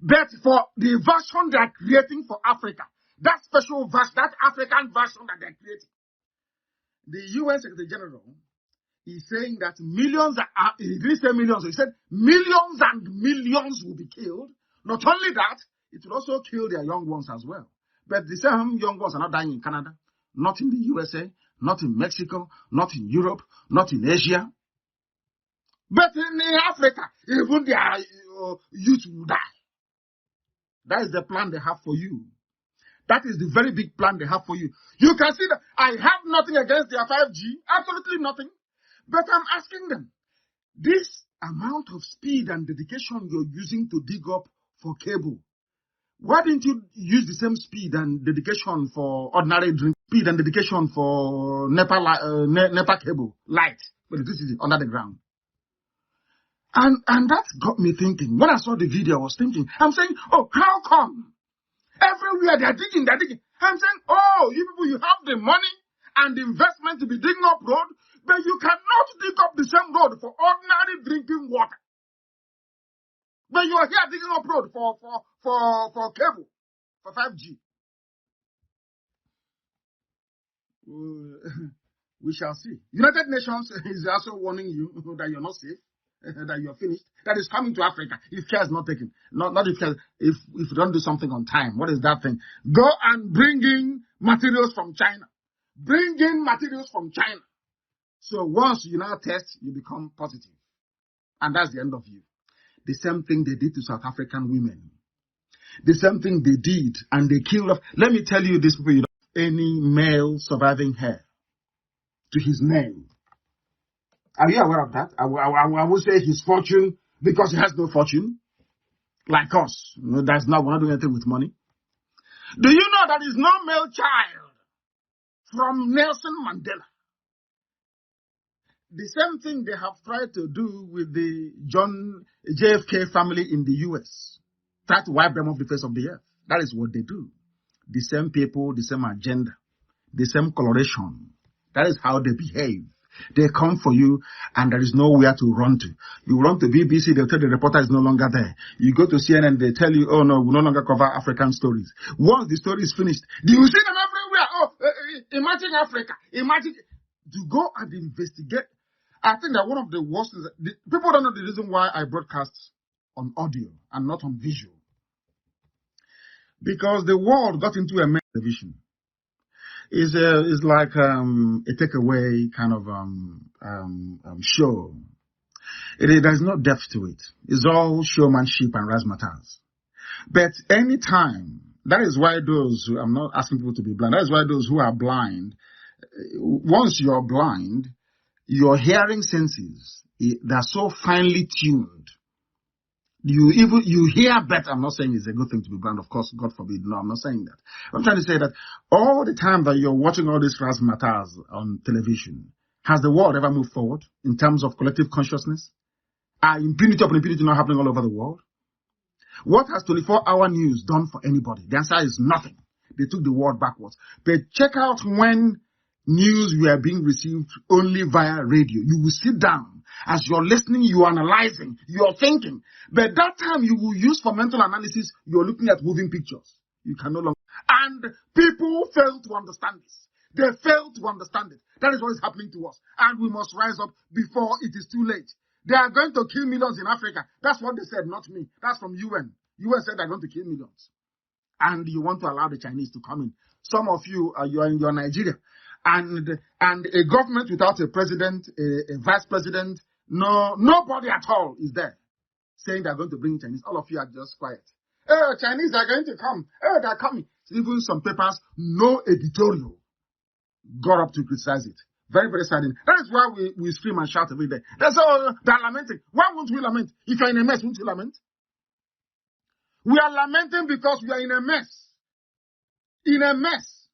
But for the version they are creating for Africa, that special version, that African version that they're creating, the UN Secretary General is saying that millions, he didn't say millions, he said millions and millions will be killed. Not only that, it will also kill their young ones as well. But the same young ones are not dying in Canada, not in the USA, not in Mexico, not in Europe, not in Asia. But in Africa, even their youth will die. That is the plan they have for you. That is the very big plan they have for you. You can see that I have nothing against their 5G, absolutely nothing. But I'm asking them, this amount of speed and dedication you're using to dig up for cable, why didn't you use the same speed and dedication for ordinary drink, speed and dedication for NEPA cable, light, electricity under the ground? And that got me thinking. When I saw the video, I was thinking, I'm saying, oh, how come? Everywhere they're digging. I'm saying, oh, you people, you have the money and the investment to be digging up road, but you cannot dig up the same road for ordinary drinking water. But you are here digging up road for cable, for 5G. We shall see. United Nations is also warning you that you're not safe, that you're finished, that is coming to Africa if care is not taken. Not if care, if you don't do something on time. What is that thing? Go and bring in materials from China. Bring in materials from China. So once you now test, you become positive. And that's the end of you. The same thing they did to South African women. The same thing they did, and they killed off. Let me tell you this, people, you don't have any male surviving heir to his name. Are you aware of that? I would say his fortune, because he has no fortune, like us. We're not doing anything with money. Do you know that there is no male child from Nelson Mandela? The same thing they have tried to do with the John JFK family in the US. Try to wipe them off the face of the earth. That is what they do. The same people, the same agenda, the same coloration. That is how they behave. They come for you and there is nowhere to run to. You run to BBC, they'll tell the reporter is no longer there. You go to CNN, they tell you, oh no, we no longer cover African stories. Once the story is finished, do you see them everywhere? Oh, imagine Africa. Imagine to go and investigate. I think that one of the worst is that people don't know the reason why I broadcast on audio and not on visual. Because the world got into a television. Is like a takeaway kind of show. There's no depth to it. It's all showmanship and razzmatazz. But anytime, that is why those who, I'm not asking people to be blind, that is why those who are blind, once you're blind, your hearing senses, they're so finely tuned. You hear better. I'm not saying it's a good thing to be blind, of course, God forbid. No, I'm not saying that. I'm trying to say that all the time that you're watching all these razzmatazz on television, has the world ever moved forward in terms of collective consciousness? Are impunity upon impunity not happening all over the world? What has 24-hour news done for anybody? The answer is nothing. They took the world backwards. But check out when news were being received only via radio. You will sit down. As you're listening, you're analyzing, you're thinking. But that time you will use for mental analysis, you're looking at moving pictures. You can no longer. And people fail to understand this. They fail to understand it. That is what is happening to us. And we must rise up before it is too late. They are going to kill millions in Africa. That's what they said, not me. That's from UN. UN said they're going to kill millions. And you want to allow the Chinese to come in. Some of you, you're in your Nigeria. And a government without a president, a vice president, nobody at all is there saying they're going to bring Chinese. All of you are just quiet. Oh, Chinese are going to come. Oh, they're coming. Even some papers, no editorial got up to criticize it. Very, very saddening. That is why we scream and shout every day. That's all. They're lamenting. Why won't we lament? If you're in a mess, won't you lament? We are lamenting because we are in a mess. In a mess.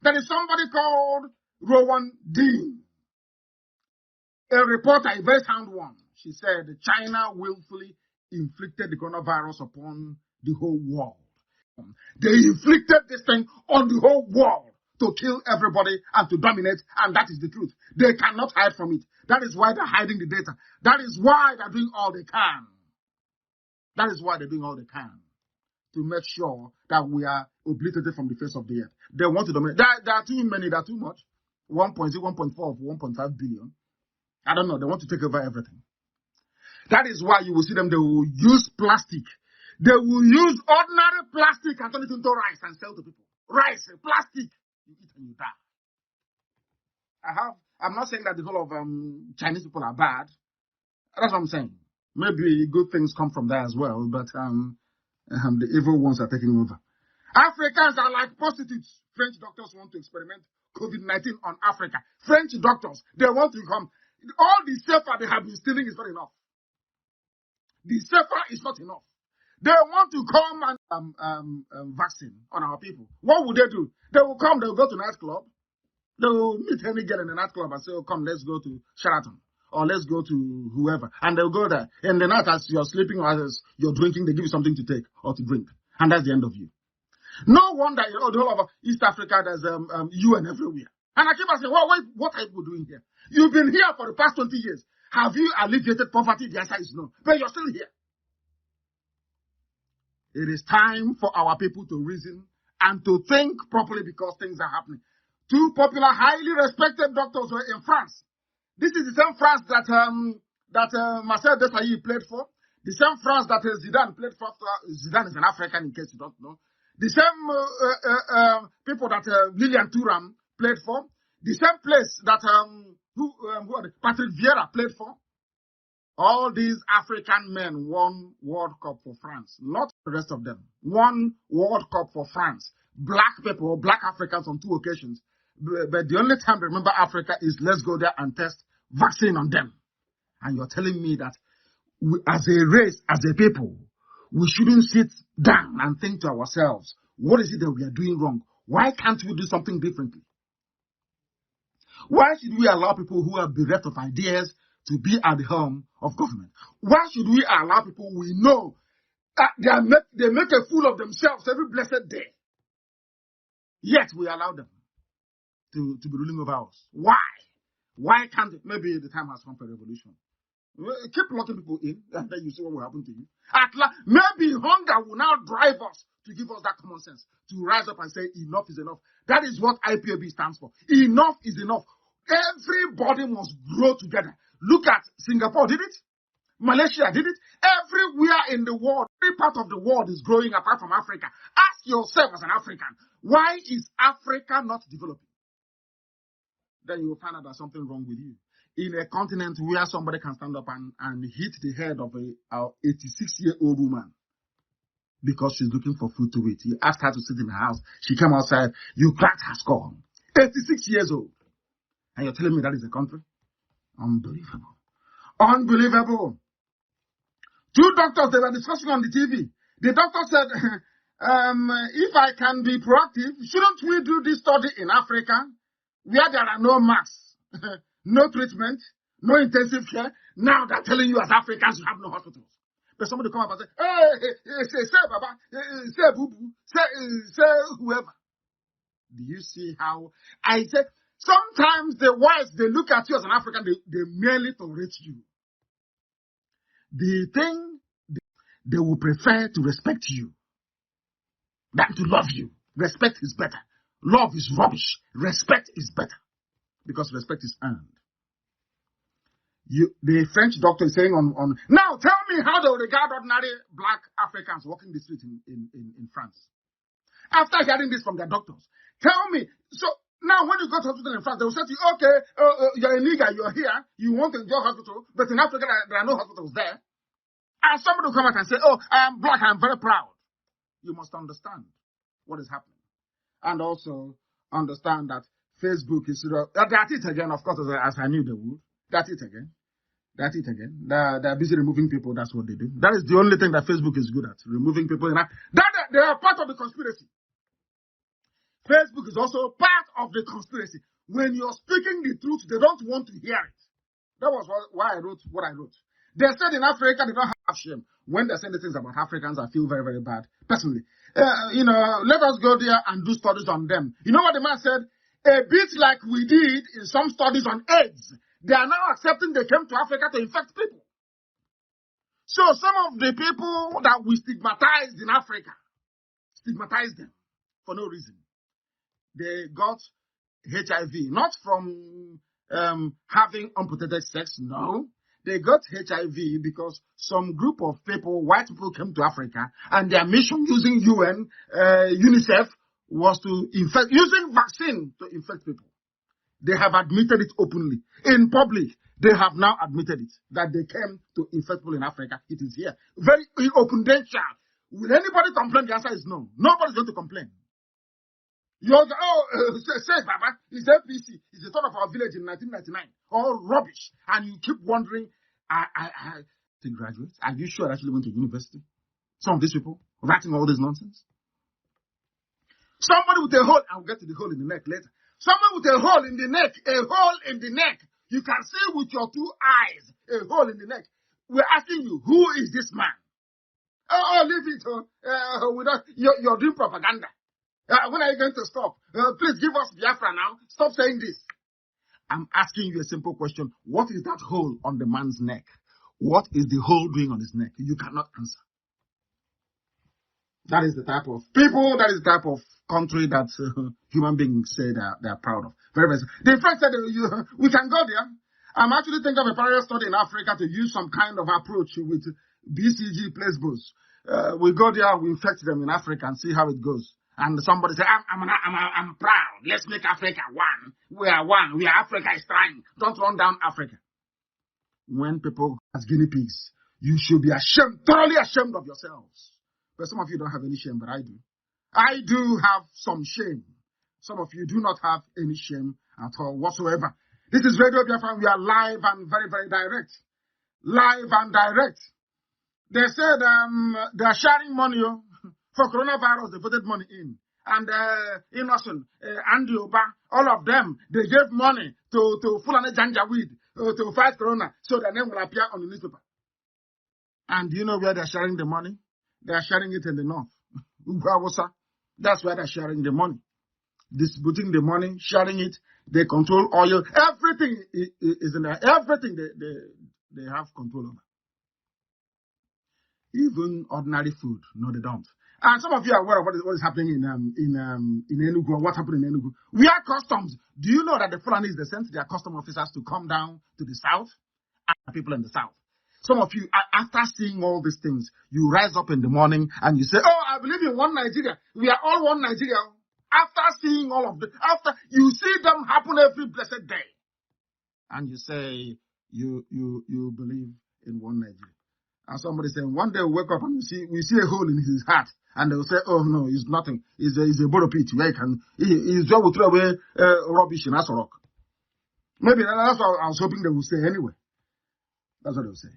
There is somebody called Rowan Dean, a reporter, a very sound one. She said China willfully inflicted the coronavirus upon the whole world. They inflicted this thing on the whole world to kill everybody and to dominate, and that is the truth. They cannot hide from it. That is why they're hiding the data. That is why they're doing all they can. That is why they're doing all they can to make sure that we are obliterated from the face of the earth. They want to dominate. There are too many, there are too much. 1.0, 1.4, 1.5 billion. I don't know. They want to take over everything. That is why you will see them. They will use plastic. They will use ordinary plastic and turn it into rice and sell to people. Rice, plastic. You eat and you die. I'm not saying that the whole of Chinese people are bad. That's what I'm saying. Maybe good things come from there as well, but the evil ones are taking over. Africans are like prostitutes. French doctors want to experiment COVID-19 on Africa. French doctors, they want to come. All the safer they have been stealing is not enough. The safer is not enough. They want to come and vaccine on our people. What would they do? They will come, they will go to nightclub. They will meet any girl in the nightclub and say, oh, come, let's go to Sheraton. Or let's go to whoever. And they'll go there. In the night, as you're sleeping or as you're drinking, they give you something to take or to drink. And that's the end of you. No wonder, the whole of East Africa, there's UN everywhere. And I keep asking, well, wait, what are you doing here? You've been here for the past 20 years. Have you alleviated poverty? The answer is no. But you're still here. It is time for our people to reason and to think properly because things are happening. Two popular, highly respected doctors were in France. This is the same France that Marcel Desailly played for. The same France that Zidane played for. Zidane is an African, in case you don't know. The same people that Lilian Thuram played for. The same place that Patrick Vieira played for. All these African men won World Cup for France. Not the rest of them. Won World Cup for France. Black people, black Africans on 2 occasions. But the only time they remember Africa is let's go there and test vaccine on them. And you're telling me that we, as a race, as a people, we shouldn't sit down and think to ourselves, what is it that we are doing wrong? Why can't we do something differently? Why should we allow people who are bereft of ideas to be at the helm of government? Why should we allow people we know that they make a fool of themselves every blessed day? Yet we allow them to be ruling over us. Why? Why can't it? Maybe the time has come for a revolution. Keep locking people in, and then you see what will happen to you. Maybe hunger will now drive us to give us that common sense, to rise up and say enough is enough. That is what IPOB stands for. Enough is enough. Everybody must grow together. Look at Singapore, did it? Malaysia, did it? Everywhere in the world, every part of the world is growing apart from Africa. Ask yourself as an African, why is Africa not developing? Then you will find out there's something wrong with you. In a continent where somebody can stand up and hit the head of a 86-year-old woman because she's looking for food to eat. You asked her to sit in her house. She came outside. You cracked her skull. 86 years old. And you're telling me that is a country? Unbelievable. Unbelievable. 2 doctors, they were discussing on the TV. The doctor said, if I can be proactive, shouldn't we do this study in Africa where there are no masks, no treatment, no intensive care? Now they're telling you as Africans you have no hospitals. But somebody come up and say, hey, say Baba, say Boo Boo, say whoever. Do you see how I said sometimes the whites, they look at you as an African, they merely tolerate you. The thing they will prefer to respect you than to love you. Respect is better. Love is rubbish. Respect is better because respect is earned. The French doctor is saying on now tell me how they regard ordinary black Africans walking the street in France. After hearing this from their doctors, tell me. So now when you go to hospital in France, they will say to you, okay, you're a nigger, you're here, you want to enjoy hospital, but in Africa there are no hospitals there. And somebody will come out and say, oh, I am black, I am very proud. You must understand what is happening. And also understand that Facebook is, that's it again, of course, as I knew they would. That's it again. That's it again. They're busy removing people. That's what they do. That is the only thing that Facebook is good at, removing people. They are part of the conspiracy. Facebook is also part of the conspiracy. When you're speaking the truth, they don't want to hear it. That was why I wrote what I wrote. They said in Africa they don't have shame. When they're saying the things about Africans, I feel very, very bad. Personally, let us go there and do studies on them. You know what the man said? A bit like we did in some studies on AIDS. They are now accepting they came to Africa to infect people. So some of the people that we stigmatized in Africa, stigmatized them for no reason. They got HIV, not from having unprotected sex, no. They got HIV because some group of people, white people, came to Africa, and their mission using UN, UNICEF, was to infect, using vaccine to infect people. They have admitted it openly. In public, they have now admitted it, that they came to infect people in Africa. It is here. Very open danger. Will anybody complain? The answer is no. Nobody's going to complain. You're say Baba, he's APC. He's the son of our village in 1999. All rubbish. And you keep wondering, to graduate, are you sure I actually went to university? Some of these people writing all this nonsense. Somebody with a hole, I'll get to the hole in the neck later. Someone with a hole in the neck, You can see with your two eyes, a hole in the neck. We're asking you, who is this man? Leave it. You're doing propaganda. When are you going to stop? Please give us Biafra now. Stop saying this. I'm asking you a simple question. What is that hole on the man's neck? What is the hole doing on his neck? You cannot answer. That is the type of people, that is the type of country that human beings say they are proud of. Very, very. The French said we can go there. I'm actually thinking of a parallel study in Africa to use some kind of approach with BCG placebos. We go there, we infect them in Africa and see how it goes. And somebody say, I'm proud. Let's make Africa one. We are one. Africa is trying. Don't run down Africa. When people as guinea pigs, you should be ashamed, thoroughly ashamed of yourselves. But some of you don't have any shame, but I do. I do have some shame. Some of you do not have any shame at all whatsoever. This is Radio Biafra. We are live and very, very direct. Live and direct. They said they are sharing money for coronavirus. They voted money in. And Innocent, Andy Oba, all of them, they gave money to Fulani Janjaweed to fight corona so their name will appear on the newspaper. And do you know where they're sharing the money? They are sharing it in the north. That's where they're sharing the money. Distributing the money, sharing it. They control oil. Everything is in there. Everything they have control over. Even ordinary food. No, they don't. And some of you are aware of what is happening in Enugu, what happened in Enugu. We are customs. Do you know that the Fulanis, they sent their custom officers to come down to the south and people in the south? Some of you, after seeing all these things, you rise up in the morning and you say, oh, I believe in one Nigeria. We are all one Nigeria. After seeing all of this, after you see them happen every blessed day, and you say, you believe in one Nigeria. And somebody saying, one day we wake up and we see a hole in his heart. And they will say, oh no, it's nothing. It's a borrow pit where he's just will throw away rubbish in Asorok. Maybe that's what I was hoping they would say anyway. That's what they will say.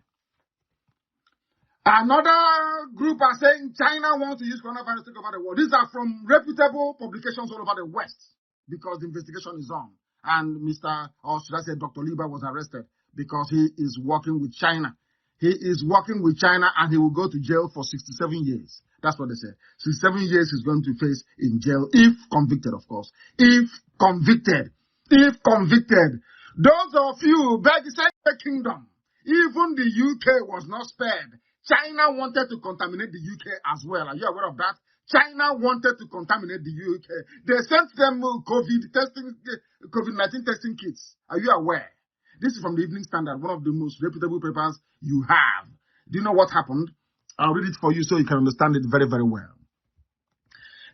Another group are saying China wants to use coronavirus to take over the world. These are from reputable publications all over the West because the investigation is on. And Dr. Liba was arrested because he is working with China. He is working with China and he will go to jail for 67 years. That's what they said. 67 years he's going to face in jail, if convicted, of course. If convicted. If convicted. Those of you back inside the kingdom, even the UK was not spared. China wanted to contaminate the UK as well. Are you aware of that? China wanted to contaminate the UK. They sent them COVID-19 testing kits. Are you aware? This is from the Evening Standard, one of the most reputable papers you have. Do you know what happened? I'll read it for you so you can understand it very, very well.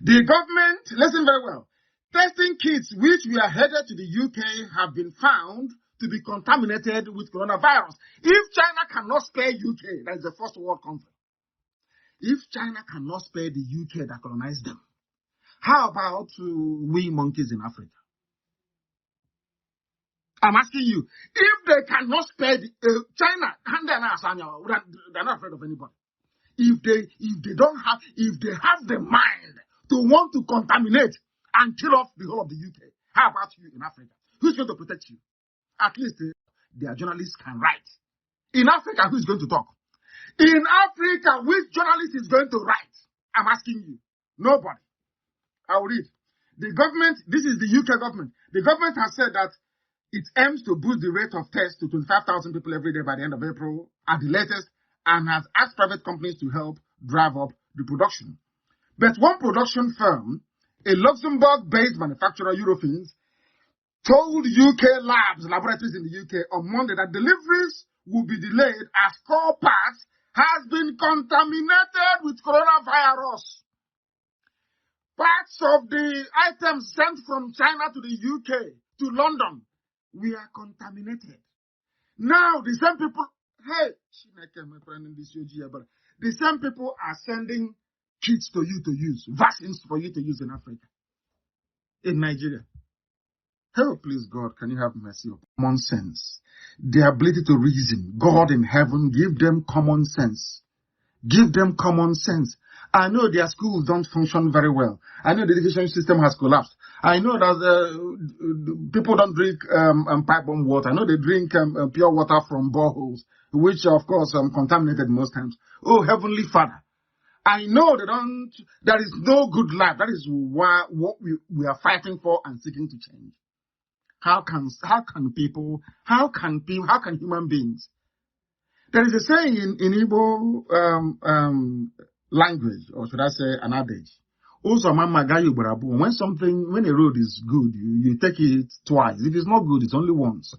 The government, listen very well, testing kits which were headed to the UK have been found to be contaminated with coronavirus. If China cannot spare UK, that is the first world country. If China cannot spare the UK that colonized them, how about we monkeys in Africa? I'm asking you, if they cannot spare China, they're not afraid of anybody. If they have the mind to want to contaminate and kill off the whole of the UK, how about you in Africa? Who's going to protect you? At least their journalists can write. In Africa, who's going to talk? In Africa, which journalist is going to write? I'm asking you. Nobody. I'll read. The government, this is the UK government. The government has said that it aims to boost the rate of tests to 25,000 people every day by the end of April at the latest, and has asked private companies to help drive up the production. But one production firm, a Luxembourg-based manufacturer, Eurofins, told UK laboratories in the UK on Monday that deliveries will be delayed as core parts has been contaminated with coronavirus. Parts of the items sent from China to the UK, to London, we are contaminated. Now, the same people, the same people are sending kits to you to use, vaccines for you to use in Africa, in Nigeria. Oh, please, God, can you have mercy on common sense? The ability to reason. God in heaven, give them common sense. Give them common sense. I know their schools don't function very well. I know the education system has collapsed. I know that people don't drink pipe-bomb water. I know they drink pure water from boreholes, which are, of course, contaminated most times. Oh, Heavenly Father, I know there is no good life. That is what we are fighting for and seeking to change. How can human beings? There is a saying in Igbo language, or should I say an adage. Also, when a road is good, you take it twice. If it's not good, it's only once.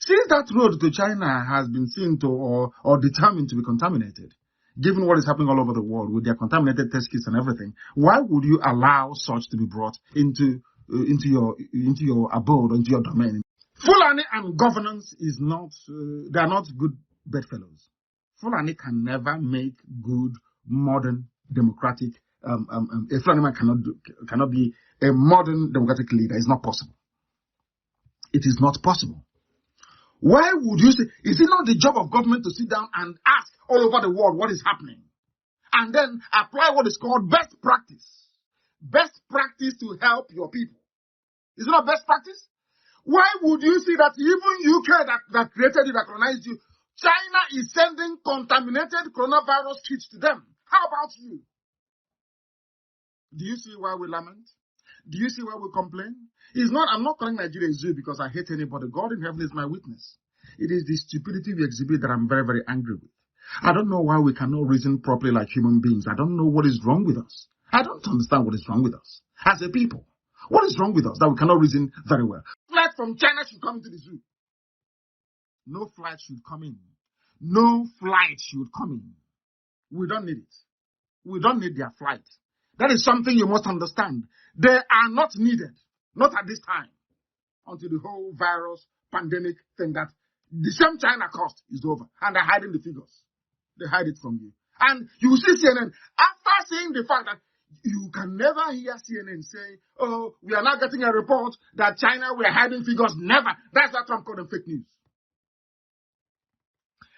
Since that road to China has been seen to or determined to be contaminated, given what is happening all over the world with their contaminated test kits and everything, why would you allow such to be brought into your abode, into your domain? Fulani and governance is not, they are not good bedfellows. Fulani can never make good, modern, democratic, a Fulani man cannot be a modern democratic leader. It's not possible. It is not possible. Why would you say, is it not the job of government to sit down and ask all over the world what is happening? And then apply what is called best practice. Best practice to help your people. Is it not best practice? Why would you see that even UK that created you, that colonized you, China is sending contaminated coronavirus kits to them? How about you? Do you see why we lament? Do you see why we complain? I'm not calling Nigeria a zoo because I hate anybody. God in heaven is my witness. It is the stupidity we exhibit that I'm very, very angry with. I don't know why we cannot reason properly like human beings. I don't know what is wrong with us. I don't understand what is wrong with us as a people. What is wrong with us that we cannot reason very well? Flight from China should come into the zoo. No flight should come in. No flight should come in. We don't need it. We don't need their flight. That is something you must understand. They are not needed. Not at this time. Until the whole virus, pandemic thing that the same China cost is over. And they're hiding the figures. They hide it from you. And you will see CNN, after seeing the fact that you can never hear CNN say, oh, we are now getting a report that China, we are hiding figures. Never. That's why Trump called them fake news.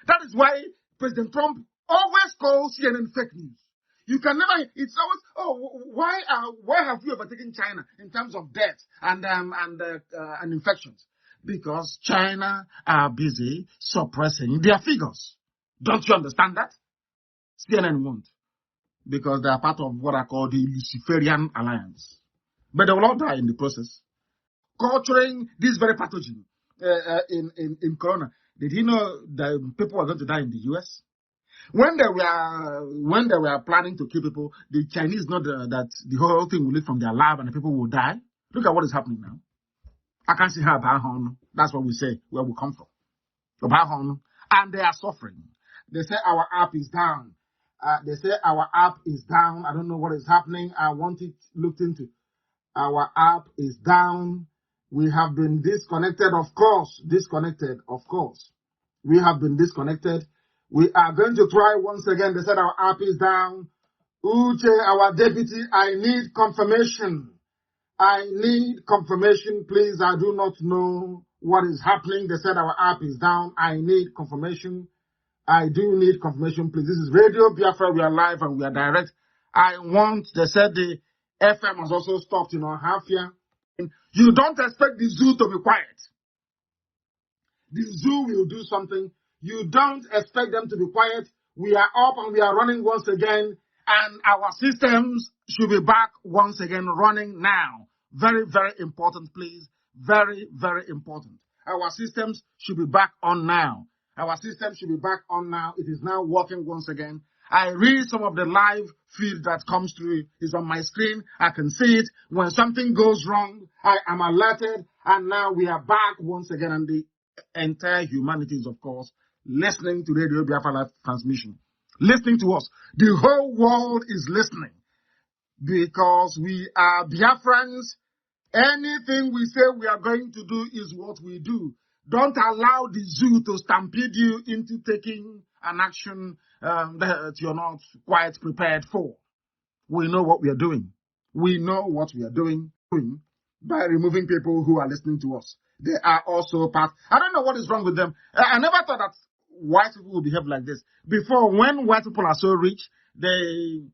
That is why President Trump always calls CNN fake news. You can never, it's always, why have you overtaken China in terms of death and infections? Because China are busy suppressing their figures. Don't you understand that? CNN won't, because they are part of what I call the Luciferian Alliance. But they will all die in the process. Culturing this very pathogen in Corona. Did he know that people were going to die in the US? When they were planning to kill people, the Chinese know that the whole thing will leak from their lab and the people will die. Look at what is happening now. I can't see how Bahon. That's what we say, where we come from. Bahon. And they are suffering. They say our app is down. They say our app is down. I don't know what is happening. I want it looked into. Our app is down. We have been disconnected, of course. Disconnected, of course. We have been disconnected. We are going to try once again. They said our app is down. Uche, our deputy, I need confirmation. I need confirmation, please. I do not know what is happening. They said our app is down. I need confirmation. I do need confirmation, please. This is Radio Biafra. We are live and we are direct. They said the FM has also stopped, half here. You don't expect the zoo to be quiet. The zoo will do something. You don't expect them to be quiet. We are up and we are running once again, and our systems should be back once again running now. Very, very important, please. Very, very important. Our systems should be back on now. Our system should be back on now. It is now working once again. I read some of the live feed that comes through. It's on my screen. I can see it. When something goes wrong, I am alerted. And now we are back once again. And the entire humanity is, of course, listening to Radio Biafra live transmission. Listening to us. The whole world is listening. Because we are Biafrans. Anything we say we are going to do is what we do. Don't allow the zoo to stampede you into taking an action that you're not quite prepared for. We know what we are doing. We know what we are doing by removing people who are listening to us. They are also part. I don't know what is wrong with them. I never thought that white people would behave like this. Before, when white people are so rich, they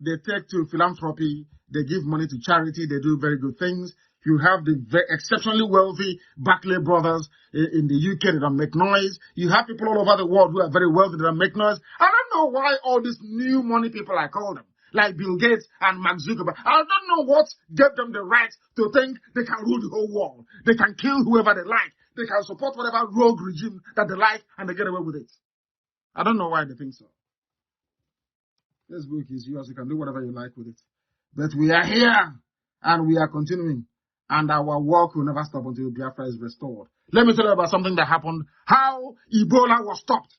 take to philanthropy, they give money to charity, they do very good things. You have the exceptionally wealthy Barclay brothers in the UK that don't make noise. You have people all over the world who are very wealthy that don't make noise. I don't know why all these new money people, I call them, like Bill Gates and Mark Zuckerberg, I don't know what gave them the right to think they can rule the whole world. They can kill whoever they like. They can support whatever rogue regime that they like, and they get away with it. I don't know why they think so. Facebook is yours. You can do whatever you like with it. But we are here, and we are continuing. And our work will never stop until Biafra is restored. Let me tell you about something that happened. How Ebola was stopped.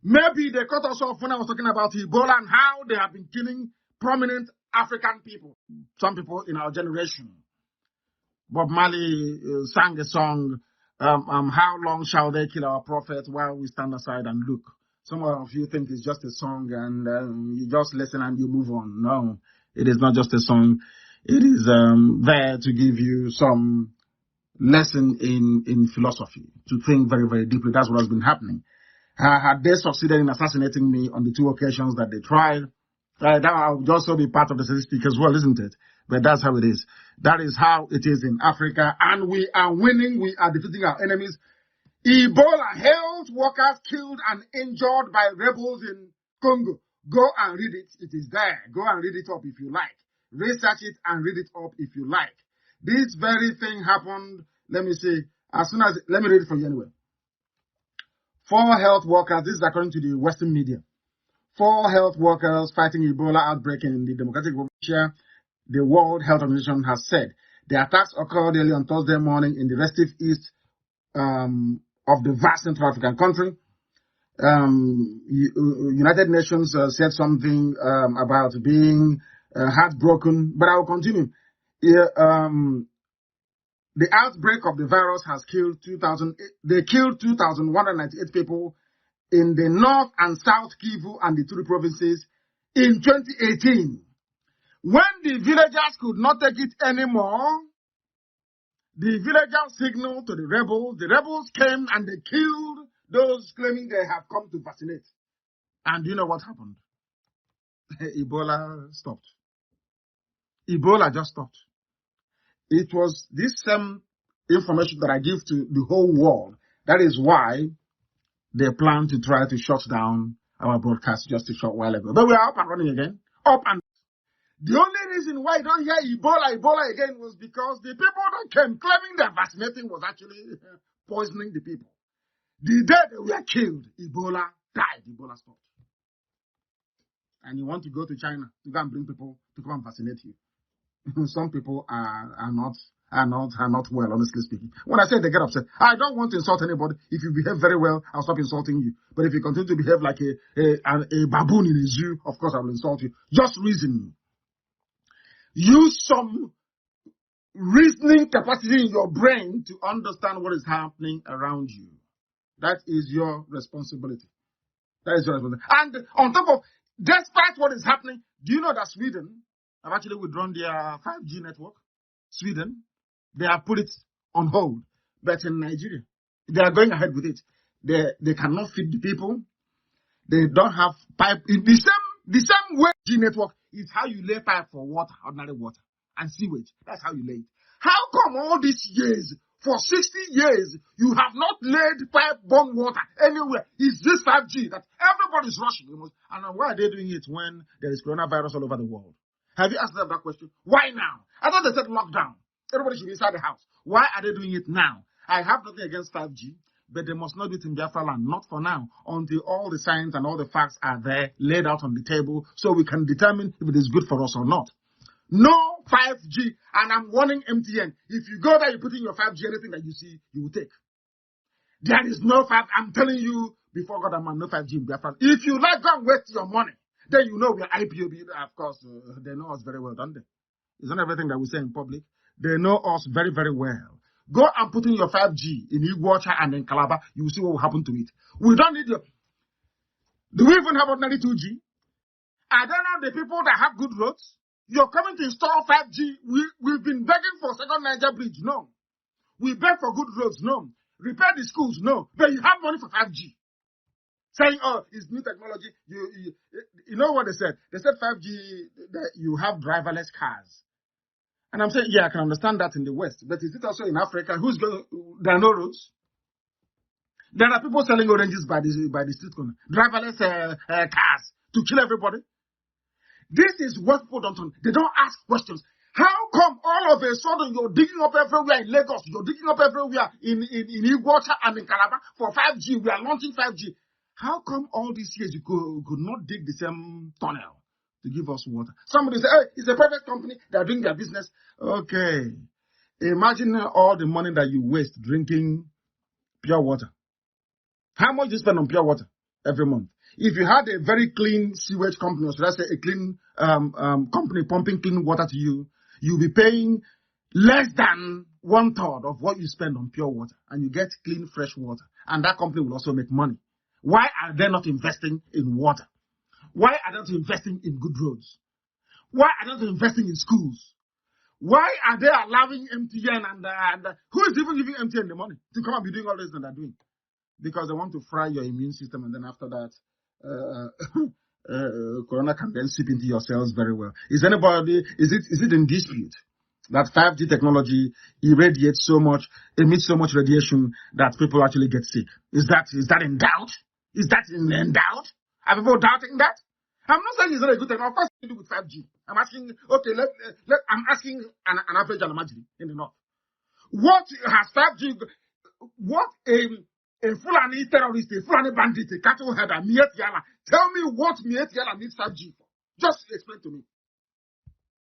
Maybe they cut us off when I was talking about Ebola and how they have been killing prominent African people. Some people in our generation. Bob Marley sang a song, how long shall they kill our prophet while we stand aside and look? Some of you think it's just a song and you just listen and you move on. No, it is not just a song. It is there to give you some lesson in philosophy, to think very, very deeply. That's what has been happening. Had they succeeded in assassinating me on the 2 occasions that they tried, that would also be part of the statistic as well, isn't it? But that's how it is. That is how it is in Africa. And we are winning. We are defeating our enemies. Ebola, health workers killed and injured by rebels in Congo. Go and read it. It is there. Go and read it up if you like. Research it and read it up if you like. This very thing happened, let me see, let me read it for you anyway. 4 health workers, this is according to the Western media. 4 health workers fighting Ebola outbreak in the Democratic Republic of Nigeria, the World Health Organization has said. The attacks occurred early on Thursday morning in the restive east of the vast Central African country. United Nations said something about being heartbroken, but I will continue. The outbreak of the virus has killed 2,198 people in the North and South Kivu and the 3 provinces in 2018. When the villagers could not take it anymore, the villagers signaled to the rebels. The rebels came and they killed those claiming they have come to vaccinate. And you know what happened? Ebola stopped. Ebola just stopped. It was this same information that I give to the whole world. That is why they plan to try to shut down our broadcast just a short while ago. But we are up and running again. Up and the only reason why I don't hear Ebola again was because the people that came claiming they're vaccinating was actually poisoning the people. The day they were killed, Ebola died. Ebola stopped. And you want to go to China to go and bring people to come and vaccinate you. Some people are not well, honestly speaking. When I say they get upset, I don't want to insult anybody. If you behave very well, I'll stop insulting you. But if you continue to behave like a baboon in a zoo, of course I will insult you. Just reason. Use some reasoning capacity in your brain to understand what is happening around you. That is your responsibility. That is your responsibility. And on top of, despite what is happening, do you know that Sweden have actually withdrawn their 5G network? Sweden, they have put it on hold. But in Nigeria, they are going ahead with it. They cannot feed the people. They don't have pipe. The same way G network is how you lay pipe for water, ordinary water, and sewage. That's how you lay it. How come all these years, for 60 years, you have not laid pipe-borne water anywhere? Is this 5G that everybody's rushing? And why are they doing it when there is coronavirus all over the world? Have you asked them that question? Why now? I thought they said lockdown. Everybody should be inside the house. Why are they doing it now? I have nothing against 5G, but they must not do it in Biafra land. Not for now, until all the signs and all the facts are there, laid out on the table, so we can determine if it is good for us or not. No 5G, and I'm warning MTN. If you go there, you put in your 5G, anything that you see, you will take. There is no 5G. I'm telling you, before God and man, no 5G in Biafra. If you like, go and waste your money. Then you know we are IPOB. Of course, they know us very well, don't they? It's not everything that we say in public. They know us very, very well. Go and put in your 5G in Iguacha and in Calabar. You will see what will happen to it. We don't need your... Do we even have ordinary 2G? I don't know the people that have good roads. You're coming to install 5G. We've been begging for second Niger Bridge. No. We beg for good roads. No. Repair the schools. No. But you have money for 5G. Saying, oh, it's new technology. You know what they said? They said 5G, that you have driverless cars. And I'm saying, yeah, I can understand that in the West. But is it also in Africa? There are no roads. There are people selling oranges by the street corner. Driverless cars to kill everybody. This is what people don't understand. They don't ask questions. How come all of a sudden you're digging up everywhere in Lagos? You're digging up everywhere in Iguacha and in Calabar for 5G. We are launching 5G. How come all these years you could not dig the same tunnel to give us water? Somebody say, hey, it's a private company. They're doing their business. Okay. Imagine all the money that you waste drinking pure water. How much do you spend on pure water every month? If you had a very clean sewage company, or should I say a clean company pumping clean water to you, you'll be paying less than 1/3 of what you spend on pure water. And you get clean, fresh water. And that company will also make money. Why are they not investing in water? Why are they not investing in good roads? Why are they not investing in schools? Why are they allowing MTN and who is even giving MTN the money to come and be doing all this that they're doing? Because they want to fry your immune system, and then after that, corona can then seep into your cells very well. Is it in dispute that 5G technology emits so much radiation that people actually get sick? Is that in doubt? Is that in doubt? Are people doubting that? I'm not saying it's not a good technology. Of course, to do with 5G. I'm asking, okay, I'm asking an average Alamajiri in the north. What has 5G, what a Fulani terrorist, a Fulani bandit, a cattle header, Miet Yala. Tell me what Miet Yala needs 5G for. Just explain to me.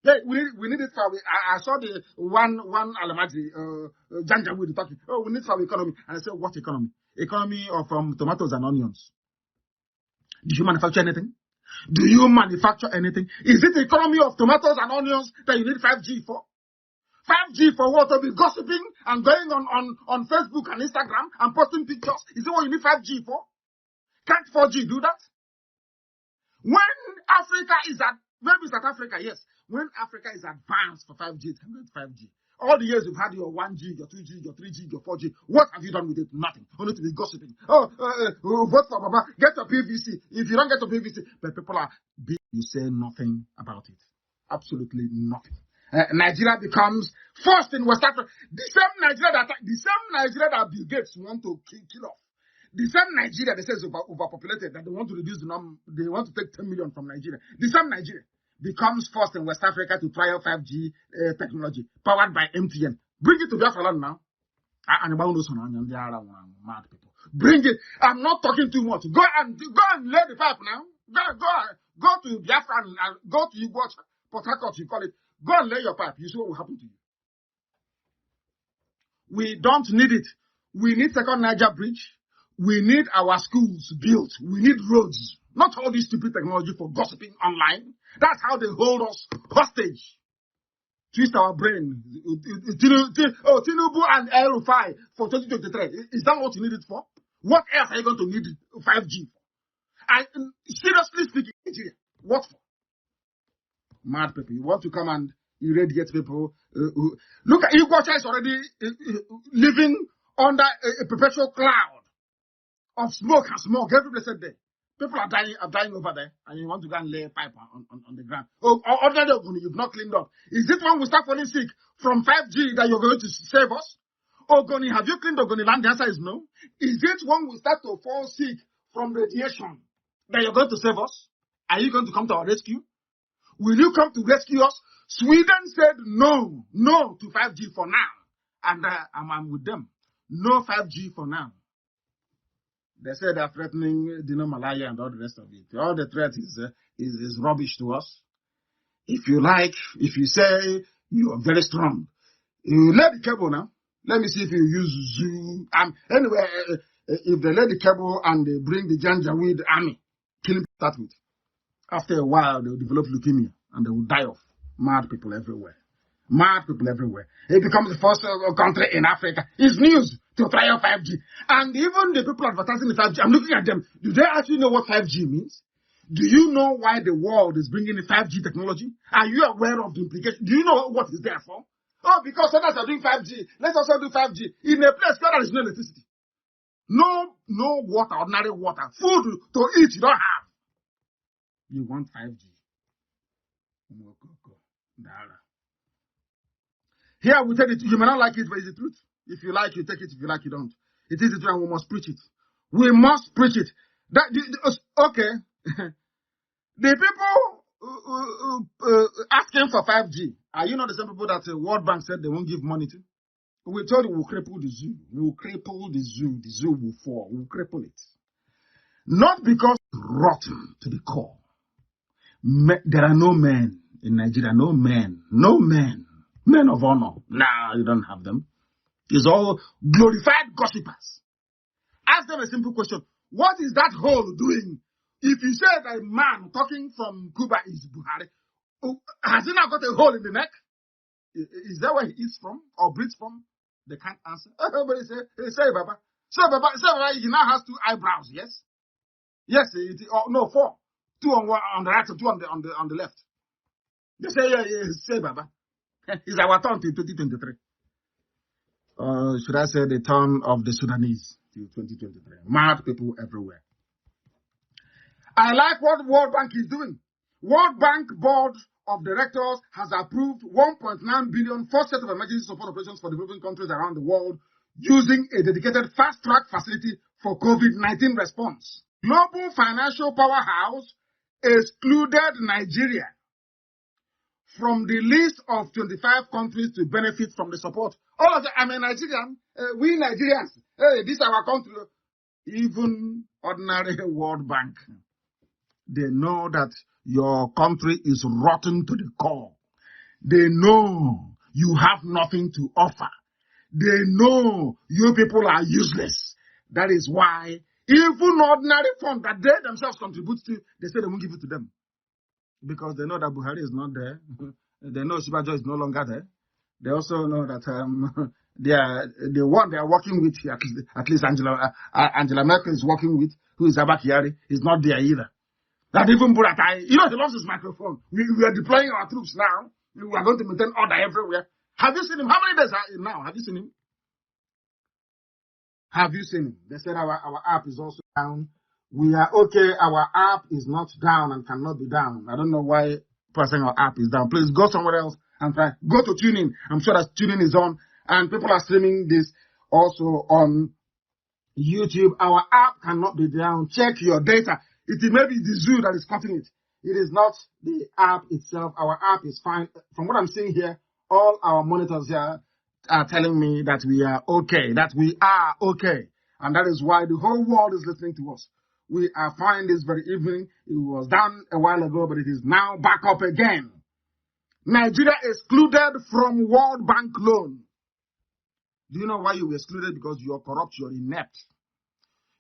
Hey, we need it for, I saw the one Alamajiri, Janja with the talking. Oh, we need it for economy. And I said, what economy? Economy of tomatoes and onions. Do you manufacture anything? Do you manufacture anything? Is it the economy of tomatoes and onions that you need 5G for? 5G for what? To be gossiping and going on Facebook and Instagram and posting pictures? Is it what you need 5G for? Can't 4G do that? When Africa is maybe South Africa, yes. When Africa is advanced for 5G, it can get 5G. All the years you've had your 1G, your 2G, your 3G, your 4G, what have you done with it? Nothing. Only to be gossiping. Oh, vote for Baba, get your PVC. If you don't get your PVC, but people are big, you say nothing about it. Absolutely nothing. Nigeria becomes first in West Africa. The same Nigeria that Bill Gates want to kill off. The same Nigeria, they say is overpopulated, that they want to reduce the number, they want to take 10 million from Nigeria. The same Nigeria becomes first in West Africa to trial 5G technology powered by MTN. Bring it to Biafra land now. And mad people. Bring it. I'm not talking too much. Go and lay the pipe now. Go to Biafra and go to Igbo, Port Harcourt, you call it. Go and lay your pipe. You see what will happen to you. We don't need it. We need second Niger bridge. We need our schools built. We need roads. Not all this stupid technology for gossiping online. That's how they hold us hostage. Twist our brain. Tinubu and El-Rufai for 2023. Is that what you need it for? What else are you going to need 5G for? And seriously speaking, Nigeria, what for? Mad people. You want to come and irradiate people. Look at Igbo is already living under a perpetual cloud of smoke and smog. Every blessed day. People are dying over there, and you want to go and lay a pipe on the ground. Oh, ordinarily, you've not cleaned up. Is it when we start falling sick from 5G that you're going to save us? Ogoni, have you cleaned Ogoni land? The answer is no. Is it when we start to fall sick from radiation that you're going to save us? Are you going to come to our rescue? Will you come to rescue us? Sweden said no to 5G for now. And I'm with them. No 5G for now. They say they're threatening Malaya and all the rest of it. All the threat is rubbish to us. If you say you are very strong, you lay the cable now. Let me see if you use Zoom. Anyway, if they lay the cable and they bring the Janjaweed army, kill him, start with. After a while, they will develop leukemia and they will die off. Mad people everywhere. Mad people everywhere. It becomes the first country in Africa. It's news to try out 5G. And even the people advertising the 5G, I'm looking at them. Do they actually know what 5G means? Do you know why the world is bringing in 5G technology? Are you aware of the implications? Do you know what it's there for? Oh, because others are doing 5G. Let's also do 5G. In a place where there is no electricity. No water, ordinary water. Food to eat you don't have. You want 5G. Here we take it. You may not like it, but it's the truth. If you like, you take it. If you like, you don't. It is the truth, and we must preach it. We must preach it. Okay. The people asking for 5G, are you not the same people that the World Bank said they won't give money to? We told you we'll cripple the zoo. We'll cripple the zoo. The zoo will fall. We'll cripple it. Not because it's rotten to the core. There are no men in Nigeria. No men. Men of honor. Nah, you don't have them. It's all glorified gossipers. Ask them a simple question. What is that hole doing? If you say that a man talking from Cuba is Buhari, has he not got a hole in the neck? Is that where he eats from or breathes from? They can't answer. Everybody say Baba. Say Baba, he now has 2 eyebrows, yes? Yes, no, 4. 2 on the right and 2 on the left. They say Baba. It's our turn till 2023. Should I say the turn of the Sudanese till 2023? Mad people everywhere. I like what World Bank is doing. World Bank Board of Directors has approved 1.9 billion for set of emergency support operations for developing countries around the world using a dedicated fast-track facility for COVID-19 response. Global financial powerhouse excluded Nigeria from the list of 25 countries to benefit from the support. All of them, I'm a Nigerian. We Nigerians, hey, this is our country. Even ordinary World Bank, they know that your country is rotten to the core. They know you have nothing to offer. They know you people are useless. That is why even ordinary fund that they themselves contribute to, they say they won't give it to them. Because they know that Buhari is not there. They know Shibajo is no longer there. They also know that the one they are working with, at least Angela Merkel is working with, who is Abba Kyari, is not there either. That even Buratai, he lost his microphone. We are deploying our troops now. We are going to maintain order everywhere. Have you seen him? How many days are now? Have you seen him? Have you seen him? They said our app is also down. We are okay. Our app is not down and cannot be down. I don't know why pressing our app is down. Please go somewhere else and try. Go to TuneIn. I'm sure that TuneIn is on. And people are streaming this also on YouTube, our app cannot be down. Check your data. It may be the zoo that is cutting it. It is not the app itself. Our app is fine. From what I'm seeing here, all our monitors here are telling me that we are okay, And that is why the whole world is listening to us. We are fine this very evening. It was down a while ago, but it is now back up again. Nigeria excluded from World Bank loan. Do you know why you were excluded? Because you are corrupt, you are inept.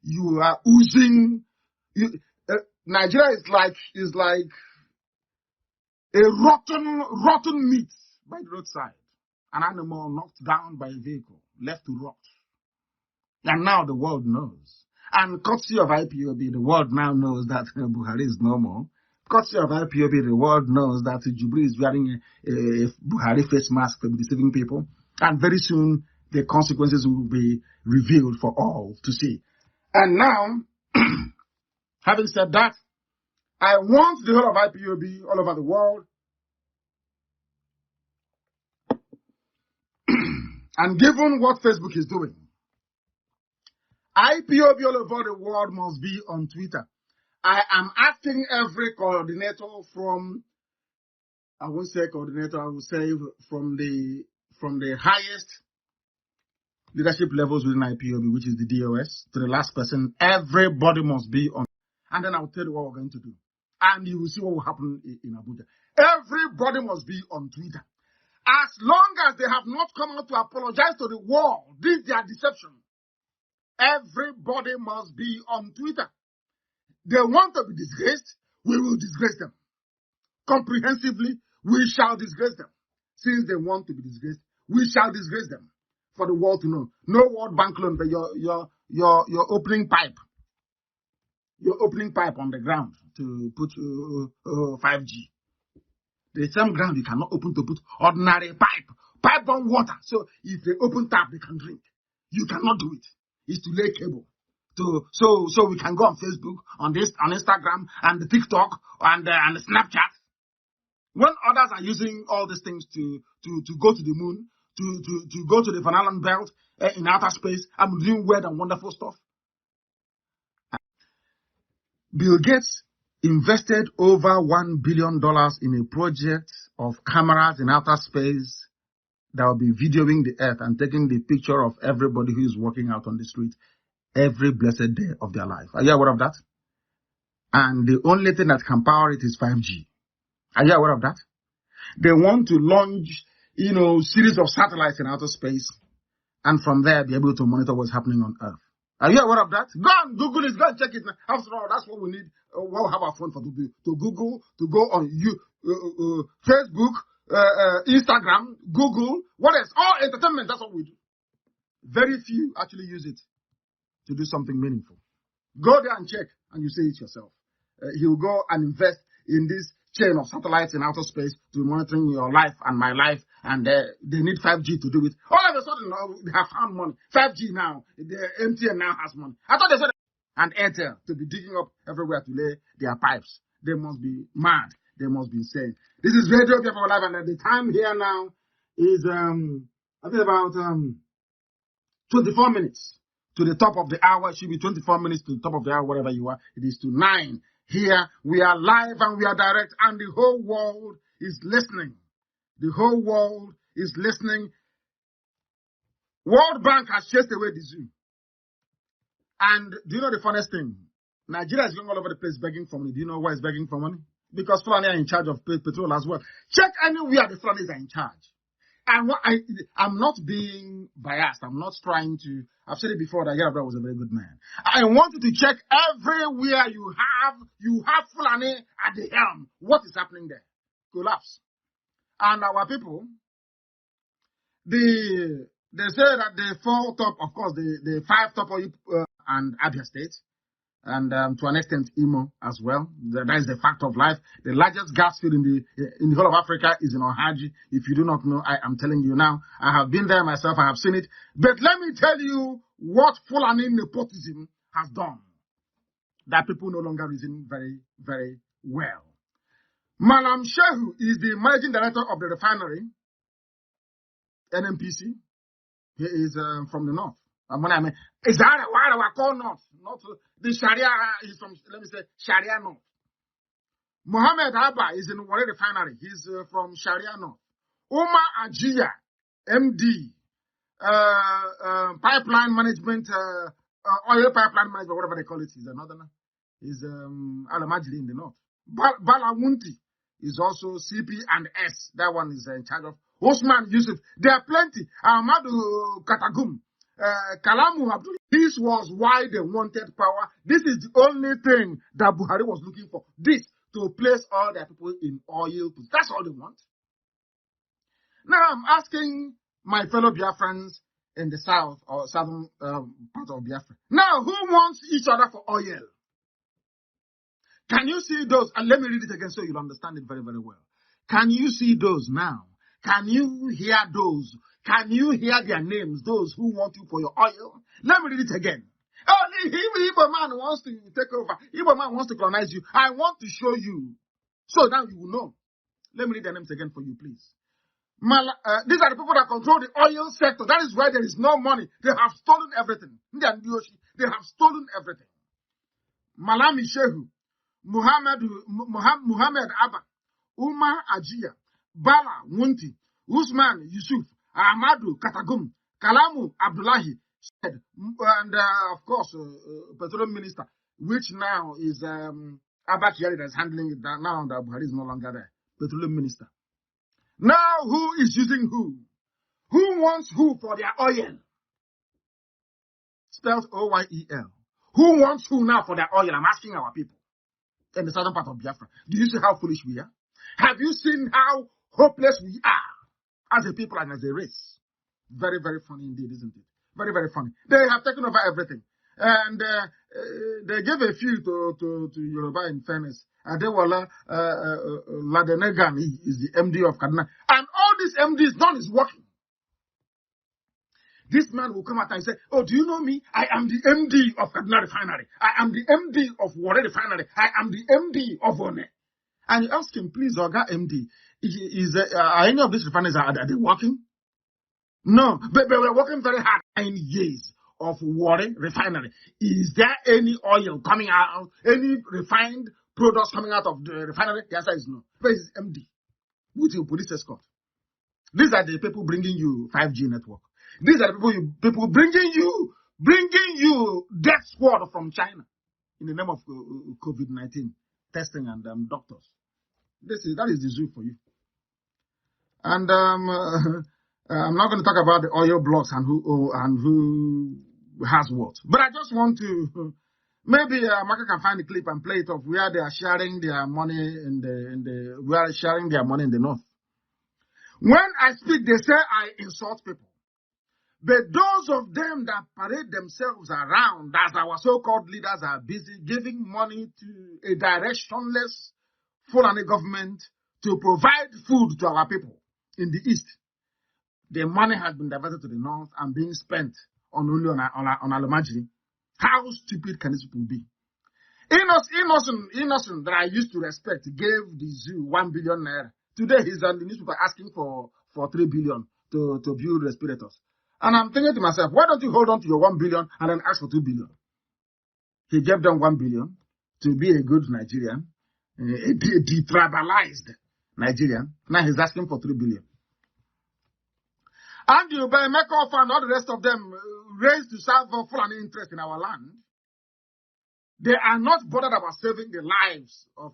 You are oozing. Nigeria is like a rotten meat by the roadside. An animal knocked down by a vehicle, left to rot. And now the world knows. And courtesy of IPOB, the world now knows that Buhari is no more. Courtesy of IPOB, the world knows that Jubri is wearing a Buhari face mask for deceiving people. And very soon, the consequences will be revealed for all to see. And now, having said that, I want the whole of IPOB all over the world, and given what Facebook is doing, IPOB all over the world must be on Twitter. I am asking every coordinator from, I won't say coordinator, I will say from the highest leadership levels within IPOB, which is the DOS, to the last person, everybody must be on. And then I'll tell you what we're going to do. And you will see what will happen in Abuja. Everybody must be on Twitter. As long as they have not come out to apologize to the world, this is their deception. Everybody must be on Twitter. They want to be disgraced, we will disgrace them. Comprehensively, we shall disgrace them. Since they want to be disgraced, we shall disgrace them. For the world to know. No World Bank loan, but your opening pipe. Your opening pipe on the ground to put 5G. The same ground you cannot open to put ordinary pipe on water. So if they open tap, they can drink. You cannot do it. It's to lay cable. So we can go on Facebook, on Instagram, and the TikTok, and the Snapchat. When others are using all these things to go to the moon, to go to the Van Allen belt in outer space, I'm doing weird and wonderful stuff. Bill Gates invested over $1 billion in a project of cameras in outer space that will be videoing the earth and taking the picture of everybody who is walking out on the street every blessed day of their life. Are you aware of that? And the only thing that can power it is 5G. Are you aware of that? They want to launch, series of satellites in outer space, and from there be able to monitor what's happening on Earth. Are you aware of that? Go and Google it. Go and check it. After all, that's what we need. We'll have our phone for to do. To Google, to go on Facebook, Instagram, Google. What else? All entertainment. That's what we do. Very few actually use it to do something meaningful. Go there and check, and you see it yourself. He'll go and invest in this chain of satellites in outer space to be monitoring your life and my life, and they need 5G to do it. All of a sudden, they have found money. 5G now, the MTN now has money. I thought they said, and Airtel to be digging up everywhere to lay their pipes. They must be mad. They must be insane. This is Radio Biafra Live, and the time here now is, I think about 24 minutes to the top of the hour. It should be 24 minutes to the top of the hour, wherever you are. It is to 9. Here, we are live and we are direct, and the whole world is listening. The whole world is listening. World Bank has chased away the zoo. And do you know the funniest thing? Nigeria is going all over the place begging for money. Do you know why it's begging for money? Because Fulani are in charge of petrol as well. Check anywhere the Fulanis are in charge. And I'm not being biased. I'm not trying to. I've said it before that Yarabra was a very good man. I want you to check everywhere you have Fulani at the helm. What is happening there? Collapse. And our people, they say that the 4 top, of course, the 5 top and Abia State, and to an extent Imo as well. That is the fact of life. The largest gas field in the whole of Africa is in Ohaji. If you do not know, I am telling you now. I have been there myself. I have seen it. But let me tell you what Fulani nepotism has done that people no longer reason very, very well. Malam Shehu is the managing director of the refinery, NNPC. He is from the north. When I mean, is that why I call North? Not the Sharia is from, let me say, Sharia North. Mohammed Abba is in Warri Refinery. He's from Sharia North. Umar Ajia, MD, pipeline management, oil pipeline management, whatever they call it, is another. Is Alamajiri in the north. Bala Wunti is also CP and S. That one is in charge of Osman Yusuf. There are plenty. Ahmadu Katagum, Kalamu Abdul. This was why they wanted power. This is the only thing that Buhari was looking for. This, to place all their people in oil. That's all they want. Now I'm asking my fellow Biafrans in the south or southern part of Biafra. Now, who wants each other for oil? Can you see those? And let me read it again so you'll understand it very, very well. Can you see those now? Can you hear those? Can you hear their names, those who want you for your oil? Let me read it again. Oh, Igbo man wants to take over. Igbo man wants to colonize you. I want to show you. So now you will know. Let me read their names again for you, please. These are the people that control the oil sector. That is why there is no money. They have stolen everything. They have stolen everything. Malami Shehu, Muhammad Abba, Umar Ajia, Bala Wunti, Usman Yusuf, Ahmadu Katagum, Kalamu Abdullahi, said, and of course, Petroleum Minister, which now is Abba Kyari that's handling it now that Buhari is no longer there. Petroleum Minister. Now, who is using who? Who wants who for their oil? Spelled O-Y-E-L. Who wants who now for their oil? I'm asking our people in the southern part of Biafra. Do you see how foolish we are? Have you seen how hopeless we are as a people and as a race? Very, very funny indeed, isn't it? Very, very funny. They have taken over everything. And they gave a few to Yoruba in fairness. Adewala Ladenegan is the MD of Kaduna. And all these MDs, none is working. This man will come out and say, oh, do you know me? I am the MD of Kaduna Refinery. I am the MD of Warri Refinery. I am the MD of One. And you ask him, please, Oga MD, are any of these refineries, are they working? No, but we're working very hard. 9 years of Warri Refinery. Is there any oil coming out, any refined products coming out of the refinery? The answer is no. But it's MD with your police escort. These are the people bringing you 5G network. These are the people bringing you death squad from China in the name of COVID-19 testing and doctors. That is the zoo for you. And I'm not going to talk about the oil blocks and who has what. But I just want to maybe Maka can find the clip and play it of where they are sharing their money sharing their money in the north. When I speak, they say I insult people. But those of them that parade themselves around as our so-called leaders are busy giving money to a directionless Fulani government to provide food to our people in the east. The money has been diverted to the north and being spent on Alamajiri. How stupid can these people be? Innocent that I used to respect gave the zoo 1 billion naira. Today he's on the newspaper asking for 3 billion to build respirators. And I'm thinking to myself, why don't you hold on to your 1 billion and then ask for 2 billion? He gave them 1 billion to be a good Nigerian, a detribalized Nigerian. Now he's asking for 3 billion. And you by Mekoff and all the rest of them raised to serve for Fulani interest in our land. They are not bothered about saving the lives of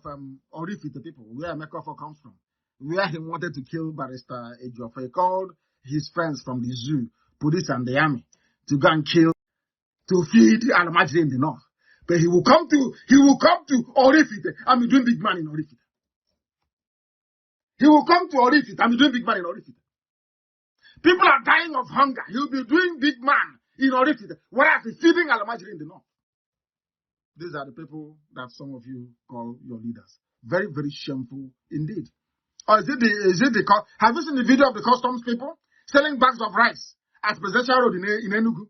Orifi, the people, where Mekoff comes from. Where he wanted to kill Barrister Ejiofor. He called his friends from the zoo, police and the army, to go and kill, to feed Alamajiri in the north. But he will come to Orifite and be doing big man in Orifite. He will come to Orifite and be doing big man in Orifite. People are dying of hunger. He will be doing big man in Orifite, whereas he's feeding Alamajiri in the north. These are the people that some of you call your leaders. Very, very shameful indeed. Or have you seen the video of the customs people selling bags of rice at Presidential Road in Enugu?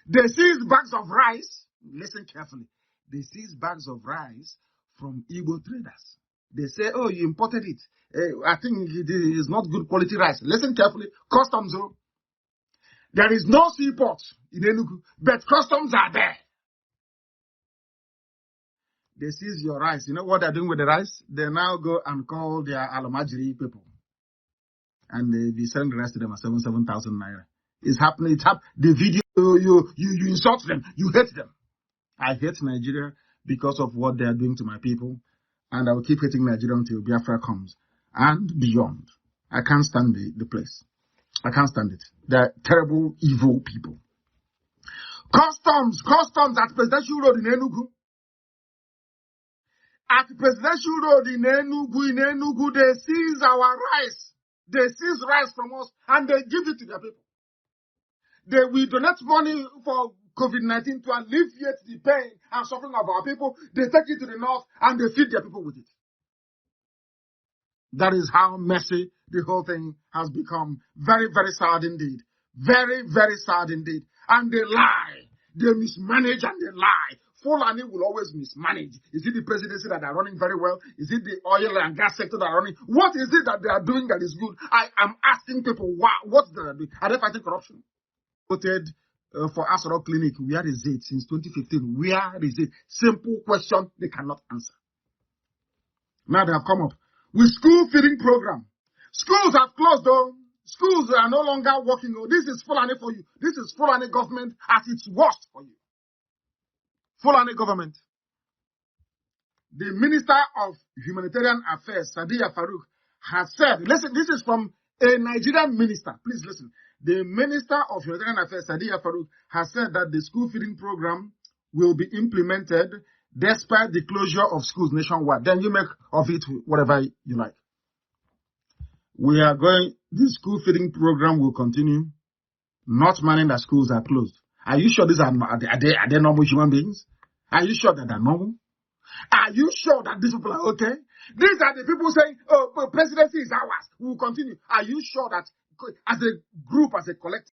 They seize bags of rice. Listen carefully. They seize bags of rice from Igbo traders. They say, oh, you imported it. I think it is not good quality rice. Listen carefully. Customs. There is no seaport in Enugu, but customs are there. They seize your rice. You know what they're doing with the rice? They now go and call their Alomajiri people. And they be selling the rice to them at 7,000 naira. It's happening. The video, you insult them. You hate them. I hate Nigeria because of what they are doing to my people. And I will keep hating Nigeria until Biafra comes. And beyond. I can't stand the place. I can't stand it. They're terrible, evil people. Customs at Presidential Road in Enugu. At Presidential Road in Enugu, they seize our rice. They seize rice from us and they give it to their people. They will donate money for COVID-19 to alleviate the pain and suffering of our people. They take it to the north and they feed their people with it. That is how messy the whole thing has become. Very, very sad indeed. Very, very sad indeed. And they lie. They mismanage and they lie. Fulani will always mismanage. Is it the presidency that are running very well? Is it the oil and gas sector that are running? What is it that they are doing that is good? I am asking people, what's the doing? Are they fighting corruption? Voted for Asoro Clinic. Where is it since 2015? Where is it? Simple question they cannot answer. Now they have come up with school feeding program. Schools have closed though. Schools are no longer working. This is Fulani for you. This is Fulani government at its worst for you. Fulani government. The Minister of Humanitarian Affairs, Sadiya Farouk, has said, listen, this is from a Nigerian minister. Please listen. The Minister of Humanitarian Affairs, Sadiya Farouk, has said that the school feeding program will be implemented despite the closure of schools nationwide. Then you make of it whatever you like. The school feeding program will continue, not meaning that schools are closed. Are you sure these are they normal human beings? Are you sure that they're normal? Are you sure that these people are okay? These are the people saying, oh, presidency is ours. We will continue. Are you sure that as a group, as a collective,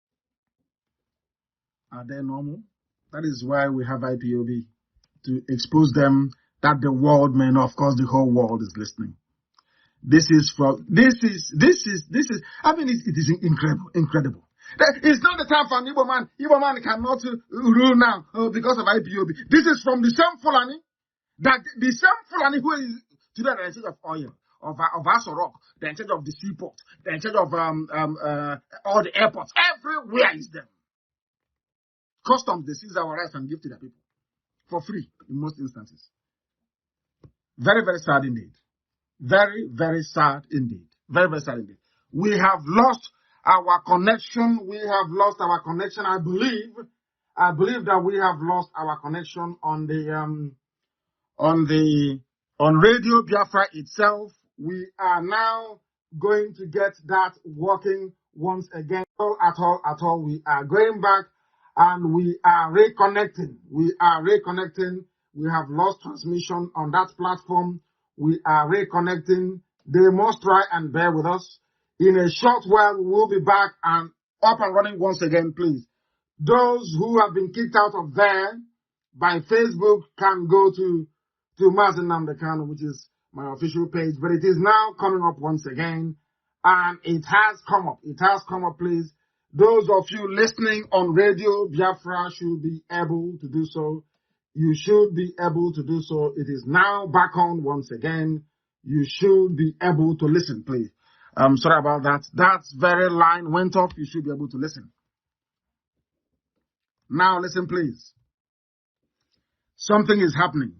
are they normal? That is why we have IPOB, to expose them that the world may know. Of course, the whole world is listening. It is incredible. It's not the time for an Igbo man. Igbo man cannot rule now because of IPOB. This is from the same Fulani, that the same Fulani who is today in charge of oil, of Asoro, they're in charge of the seaport, they're in charge of all the airports. Everywhere is them. Customs, they seize our rights and give to their people for free in most instances. Very, very sad indeed. Very, very sad indeed. Very, very sad indeed. We have lost our connection. We have lost our connection. I believe that we have lost our connection on Radio Biafra itself. We are now going to get that working once again. At all. We are going back and we are reconnecting. We have lost transmission on that platform. We are reconnecting. They must try and bear with us. In a short while, we will be back and up and running once again, please. Those who have been kicked out of there by Facebook can go to Mazi Nnamdi KANU, which is my official page. But it is now coming up once again. And it has come up. It has come up, please. Those of you listening on Radio Biafra should be able to do so. You should be able to do so. It is now back on once again. You should be able to listen, please. Sorry about that. That very line went off. You should be able to listen. Now listen, please. Something is happening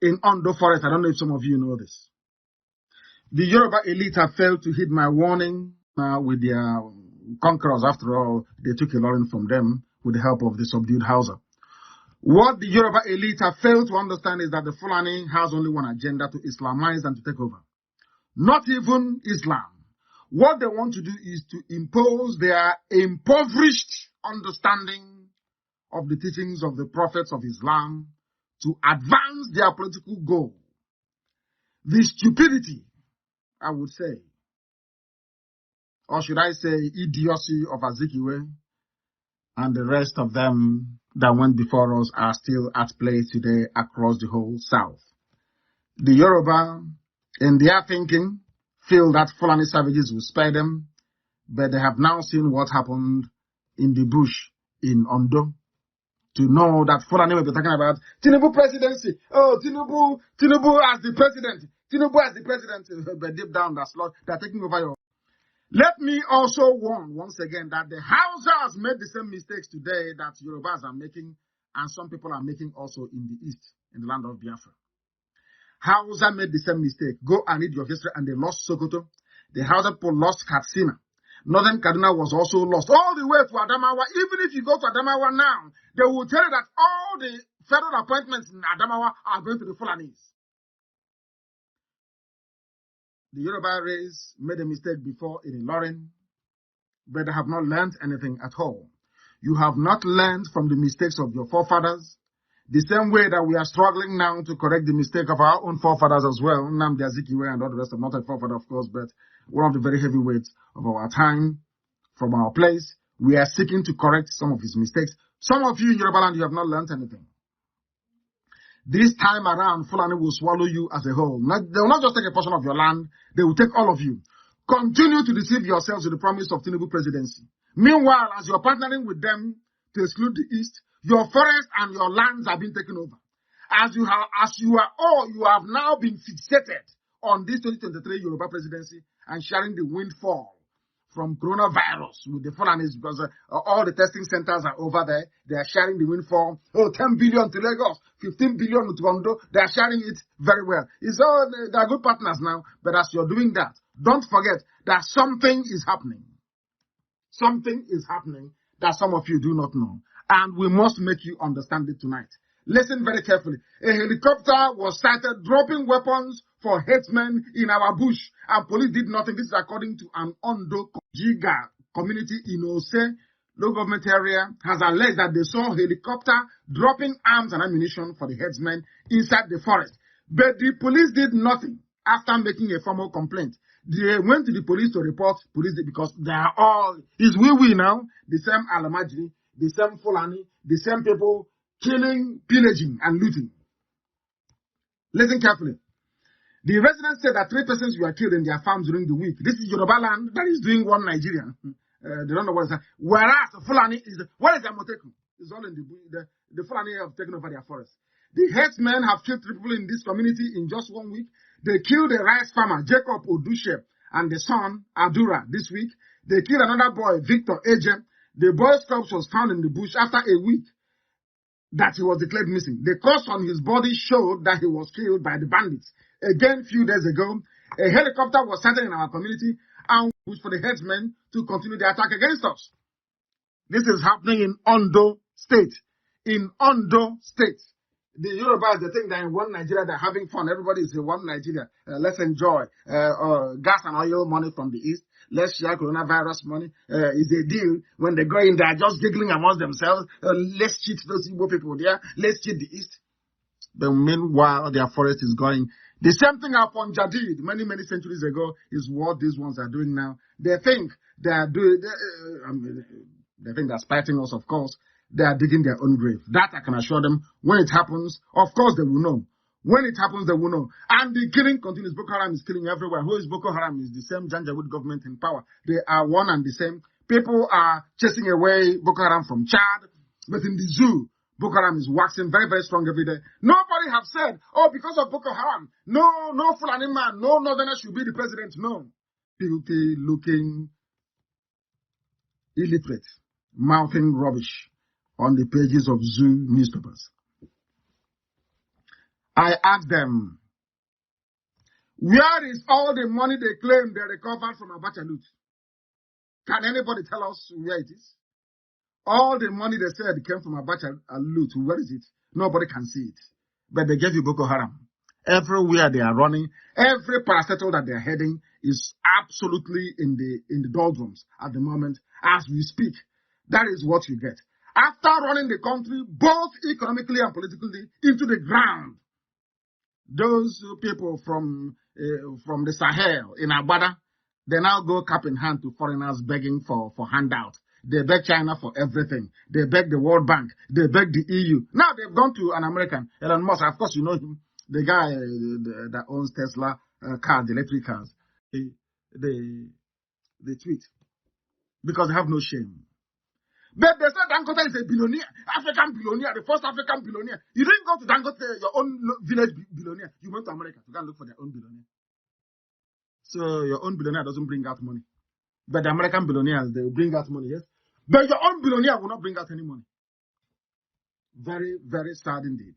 in Ondo Forest. I don't know if some of you know this. The Yoruba elite have failed to heed my warning with their conquerors. After all, they took a lot from them with the help of the subdued Hausa. What the Yoruba elite have failed to understand is that the Fulani has only one agenda: to Islamize and to take over. Not even Islam. What they want to do is to impose their impoverished understanding of the teachings of the prophets of Islam to advance their political goal. The stupidity, I would say, or should I say idiocy of Azikiwe and the rest of them that went before us are still at play today across the whole South. The Yoruba, in their thinking, feel that Fulani savages will spare them, but they have now seen what happened in the bush in Ondo to know that Fulani will be talking about Tinubu presidency. Oh, Tinubu as the president. Tinubu as the president. But deep down, they're taking over your... Let me also warn once again that the Hausas made the same mistakes today that Yorubas are making, and some people are making also in the east, in the land of Biafra. Hausa made the same mistake. Go and read your history, and they lost Sokoto. The Hausa people lost Katsina. Northern Kaduna was also lost all the way to Adamawa. Even if you go to Adamawa now, they will tell you that all the federal appointments in Adamawa are going to the Fulanis. The Yoruba race made a mistake before in Ilorin, but they have not learned anything at all. You have not learned from the mistakes of your forefathers, the same way that we are struggling now to correct the mistake of our own forefathers as well. Nnamdi Azikiwe and all the rest of, not a forefather, of course, but one of the very heavyweights of our time from our place. We are seeking to correct some of his mistakes. Some of you in Yoruba land, you have not learned anything. This time around, Fulani will swallow you as a whole. They will not just take a portion of your land, they will take all of you. Continue to deceive yourselves with the promise of Tinubu presidency. Meanwhile, as you're partnering with them to exclude the East, your forests and your lands are being taken over. You have now been fixated on this 2023 Yoruba presidency and sharing the windfall from coronavirus with the Fulanis, because all the testing centers are over there. They are sharing the windfall. 10 billion to Lagos, 15 billion to Ondo. They are sharing it very well. They are good partners now. But as you're doing that, don't forget that something is happening. Something is happening that some of you do not know. And we must make you understand it tonight. Listen very carefully. A helicopter was sighted dropping weapons for headsmen in our bush, and police did nothing. This is according to an Ondo Jiga community in Ose, local government area, has alleged that they saw a helicopter dropping arms and ammunition for the headsmen inside the forest. But the police did nothing after making a formal complaint. They went to the police to report police because they are all, it's we now, the same Alamajiri, the same Fulani, the same people killing, pillaging, and looting. Listen carefully. The residents said that 3 persons were killed in their farms during the week. This is Yoruba land that is doing one Nigeria. They don't know what is that. Whereas Fulani is, what is Amoteku? It's all in the Fulani have taken over their forest. The headsmen have killed 3 people in this community in just 1 week. They killed a rice farmer, Jacob Odushe, and the son, Adura, this week. They killed another boy, Victor Eje. The boy's corpse was found in the bush after a week that he was declared missing. The cuts on his body showed that he was killed by the bandits. Again, few days ago, a helicopter was sighted in our community and pushed for the headsmen to continue the attack against us. This is happening in Ondo State. In Ondo State. The Yorubas, they think that in one Nigeria, they're having fun. Everybody is in one Nigeria. Let's enjoy gas and oil money from the East. Let's share coronavirus money. Is a deal. When they go in, they're just giggling amongst themselves. Let's cheat those Igbo people there. Let's cheat the East. But meanwhile, their forest is going. The same thing upon Jadid many centuries ago is what these ones are doing now. They think they are doing. They think they're spiting us, of course. They are digging their own grave. That I can assure them. When it happens, of course they will know. When it happens, they will know. And the killing continues. Boko Haram is killing everywhere. Who is Boko Haram? Is the same Janjaweed government in power. They are one and the same. People are chasing away Boko Haram from Chad. But in the zoo, Boko Haram is waxing very, very strong every day. Nobody have said, oh, because of Boko Haram, no Fulani man, no Northerner should be the president. No. Filthy looking, illiterate, mouthing rubbish on the pages of zoo newspapers. I asked them, where is all the money they claim they recovered from Abacha loot? Can anybody tell us where it is? All the money they said came from Abacha loot, where is it? Nobody can see it. But they gave you Boko Haram. Everywhere they are running, every parastatal that they are heading is absolutely in the doldrums at the moment as we speak. That is what you get. After running the country, both economically and politically, into the ground, those people from the Sahel in Agbada, they now go cap in hand to foreigners begging for handout. They beg China for everything. They beg the World Bank. They beg the EU. Now they've gone to an American, Elon Musk. Of course, you know him, the guy that owns Tesla cars, the electric cars. They tweet because they have no shame. But they said Dangote is a billionaire, African billionaire, the first African billionaire. You didn't go to Dangote, your own village billionaire. You went to America to go and look for their own billionaire. So your own billionaire doesn't bring out money. But the American billionaires, they will bring out money, yes? But your own billionaire will not bring out any money. Very, very sad indeed.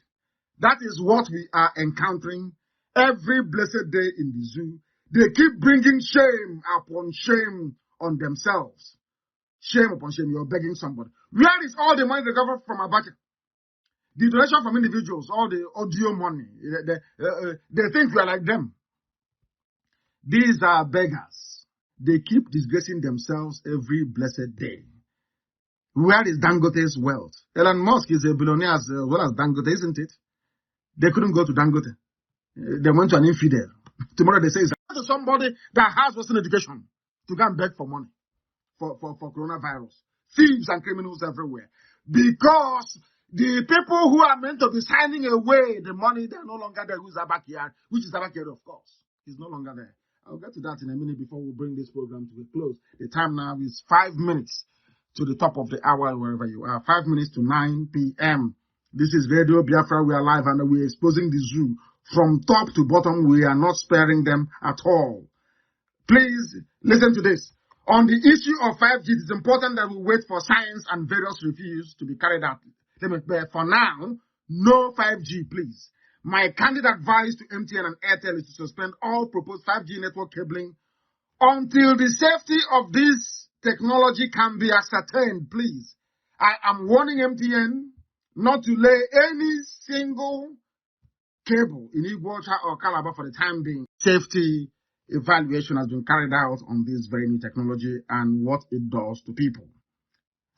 That is what we are encountering every blessed day in the zoo. They keep bringing shame upon shame on themselves. Shame upon shame. You're begging somebody. Where is all the money they got from Abacha? The donation from individuals, all the audio money. They think we are like them. These are beggars. They keep disgracing themselves every blessed day. Where is Dangote's wealth? Elon Musk is a billionaire as well as Dangote, isn't it? They couldn't go to Dangote. They went to an infidel. Tomorrow they say it's to somebody that has Western education to go and beg for money for coronavirus. Thieves and criminals everywhere. Because the people who are meant to be signing away the money, they're no longer there. Who's Abakir? Which is Abakir, of course. He's no longer there. I'll get to that in a minute before we bring this program to a close. The time now is 5 minutes to the top of the hour wherever you are. 5 minutes to 9 p.m. This is Radio Biafra. We are live and we're exposing the zoo from top to bottom. We are not sparing them at all. Please listen to this. On the issue of 5G, it is important that we wait for science and various reviews to be carried out. For now, no 5G, please. My candid advice to MTN and Airtel is to suspend all proposed 5G network cabling until the safety of this technology can be ascertained, please. I am warning MTN not to lay any single cable in Iguacha or Calabar for the time being. Safety evaluation has been carried out on this very new technology and what it does to people.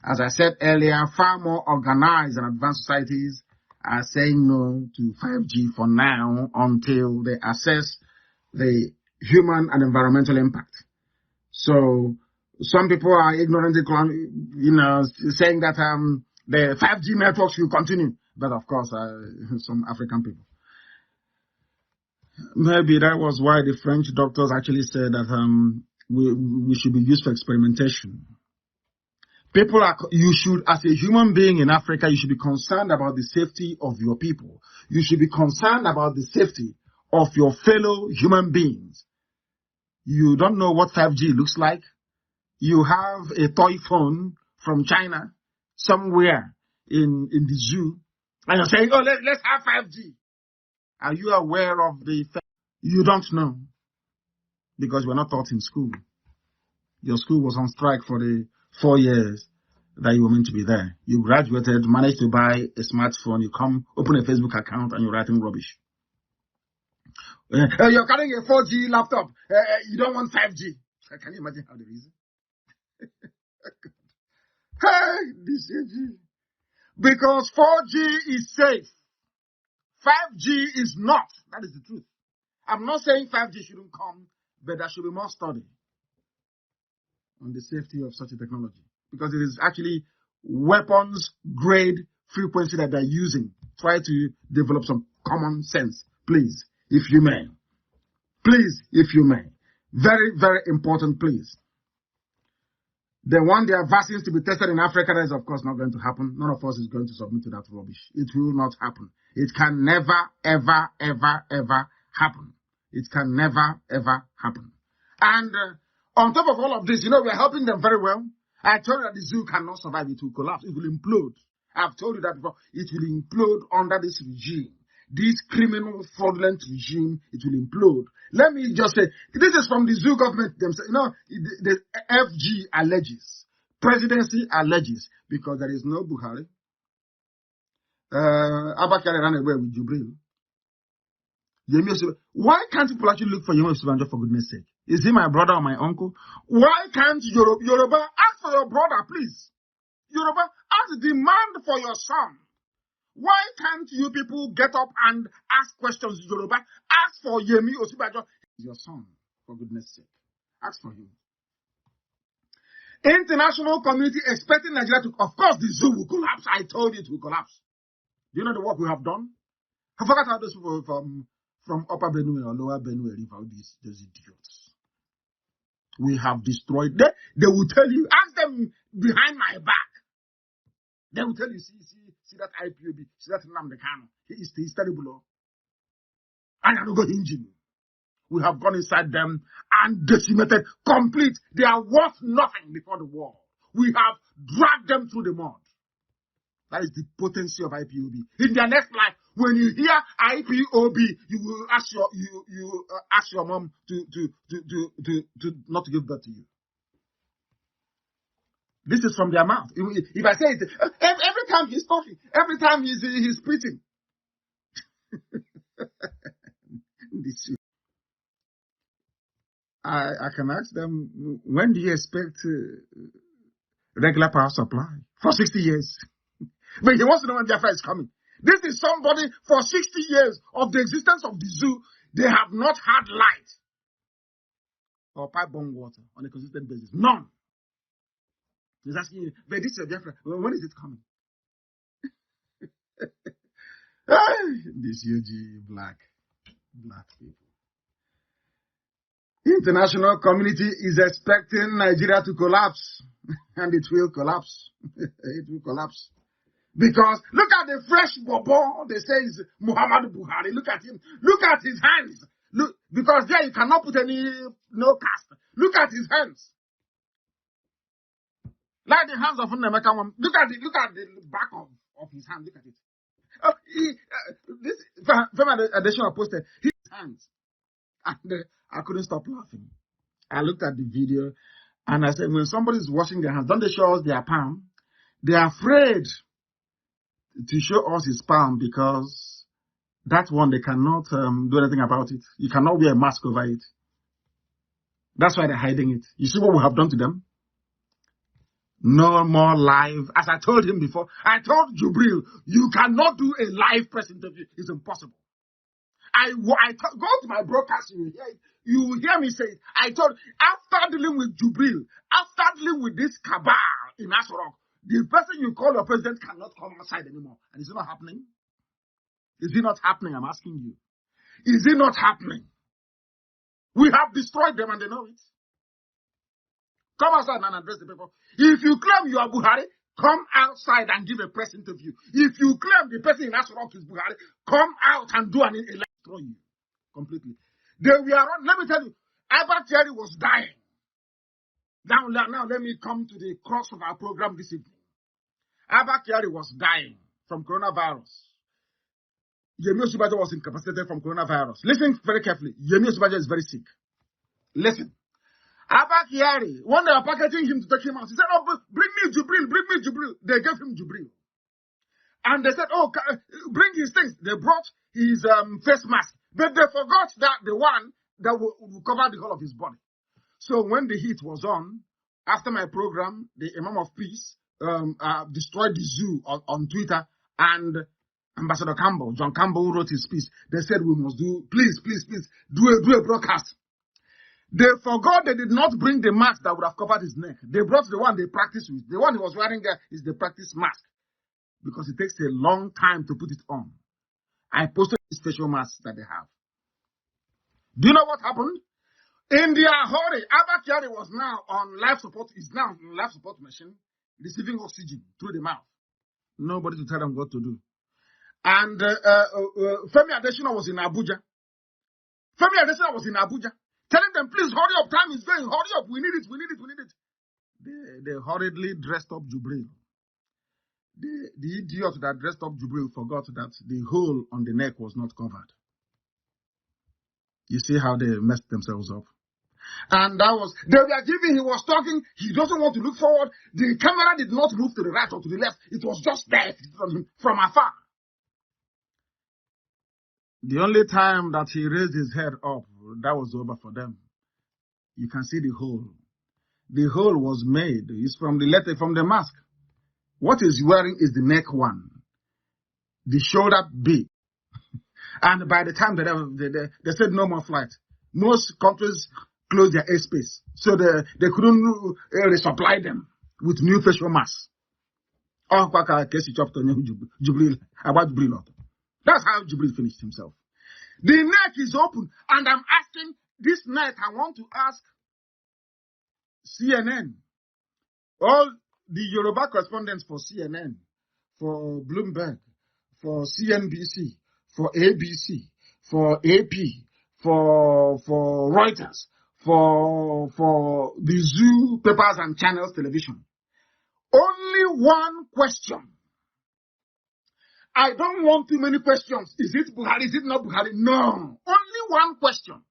As I said earlier, far more organized and advanced societies are saying no to 5G for now until they assess the human and environmental impact. So some people are ignorantly, saying that the 5G networks will continue. But of course, some African people. Maybe that was why the French doctors actually said that we should be used for experimentation. You should, as a human being in Africa, you should be concerned about the safety of your people. You should be concerned about the safety of your fellow human beings. You don't know what 5G looks like. You have a toy phone from China somewhere in the zoo, and you're saying, let's have 5G. Are you aware of the fact? You don't know, because we're not taught in school. Your school was on strike for the 4 years that you were meant to be there. You graduated, managed to buy a smartphone, you come, open a Facebook account, and you're writing rubbish. You're carrying a 4G laptop. You don't want 5G. Can you imagine how the reason? Hey, this is because 4G is safe. 5G is not. That is the truth. I'm not saying 5G shouldn't come, but there should be more study on the safety of such a technology, because it is actually weapons grade frequency that they're using. Try to develop some common sense, please, if you may. Please, if you may. Very, very important, please. They want their vaccines to be tested in Africa. That is, of course, not going to happen. None of us is going to submit to that rubbish. It will not happen. It can never, ever, ever, ever happen. It can never, ever happen. And on top of all of this, we're helping them very well. I told you that the zoo cannot survive. It will collapse. It will implode. I've told you that before. It will implode under this regime. This criminal, fraudulent regime, it will implode. Let me just say, this is from the zoo government themselves. The FG alleges, presidency alleges, because there is no Buhari. Abakari ran away with Jubril. Why can't people actually look for Yemi Osinbajo, for goodness sake? Is he my brother or my uncle? Why can't Yoruba ask for your brother, please? Yoruba, ask demand for your son. Why can't you people get up and ask questions, Yoruba? Ask for Yemi Osinbajo, your son, for goodness sake. Ask for him. International community expecting Nigeria to, of course, the zoo will collapse. I told you it will collapse. Do you know the work we have done? I forgot how those people from Upper Benue or Lower Benue live out these idiots. We have destroyed them. They will tell you, ask them behind my back. They will tell you, see that IPOB, see that Nnamdi KANU. He's terrible. Oh. And I'm not going to engine. We have gone inside them and decimated complete. They are worth nothing before the war. We have dragged them through the mud. That is the potency of IPOB. In their next life, when you hear IPOB, you will ask your mom to not to give birth to you. This is from their mouth. If I say it, every time he's talking, every time he's preaching. I can ask them, when do you expect regular power supply? For 60 years. But he wants to know when Biafra is coming. This is somebody, for 60 years of the existence of the zoo, they have not had light or pipe-borne water on a consistent basis. None. He's asking you, but this is Biafra, when is it coming? This UG black people. International community is expecting Nigeria to collapse. And it will collapse. It will collapse. Because look at the fresh bobo, they say is Muhammadu Buhari. Look at him. Look at his hands. Look, because there you cannot put no cast. Look at his hands. Like the hands of Nnameka one. Look at the back of his hand. Look at it. This Femi Adesina posted his hands. And I couldn't stop laughing. I looked at the video and I said, when somebody's washing their hands, don't they show us their palm? They're afraid to show us his palm because that one they cannot do anything about it. You cannot wear a mask over it. That's why they're hiding it. You see what we have done to them? No more live. As I told him before, I told Jubril, you cannot do a live press interview. It's impossible. Go to my broadcast, you will hear me say it. I told, after dealing with Jubril, after dealing with this cabal in Asorok, the person you call your president cannot come outside anymore. And is it not happening? Is it not happening? I'm asking you. Is it not happening? We have destroyed them and they know it. Come outside and address the people. If you claim you are Buhari, come outside and give a press interview. If you claim the person in Asorok is Buhari, come out and do an election. Destroy you completely. Let me tell you, Albert Thierry was dying. Now let me come to the crux of our program this evening. Albert Thierry was dying from coronavirus. Yemi Osinbajo was incapacitated from coronavirus. Listen very carefully. Yemi Osinbajo is very sick. Listen. Albert Thierry, when they were packaging him to take him out, he said, oh, bring me Jubril. They gave him Jubril. And they said, oh, bring his things. They brought his face mask. But they forgot that the one that will cover the whole of his body. So when the heat was on, after my program, the Imam of Peace destroyed the zoo on Twitter, and Ambassador Campbell, John Campbell, who wrote his piece. They said we must please, do a broadcast. They forgot they did not bring the mask that would have covered his neck. They brought the one they practiced with. The one he was wearing there is the practice mask. Because it takes a long time to put it on. I posted these facial masks that they have. Do you know what happened? In their hurry, Albert Thierry was now on life support machine, receiving oxygen through the mouth. Nobody to tell them what to do. And Femi Adesina was in Abuja. Telling them, please hurry up, time is going, hurry up, we need it. They hurriedly dressed up Jubril. The idiot that dressed up Jubril forgot that the hole on the neck was not covered. You see how they messed themselves up. And he was talking, he doesn't want to look forward. The camera did not move to the right or to the left. It was just there from afar. The only time that he raised his head up, that was over for them. You can see the hole. The hole was made. It's from the mask. What he's wearing is the neck one. The shoulder big. And by the time they said no more flight, most countries closed their airspace. So they couldn't resupply them with new facial masks. That's how Jubril finished himself. The neck is open. And I'm asking, this night I want to ask CNN, all the Yoruba correspondents for CNN, for Bloomberg, for CNBC, for ABC, for AP, for Reuters, for the Zoo papers and channels television. Only one question. I don't want too many questions. Is it Buhari? Is it not Buhari? No. Only one question.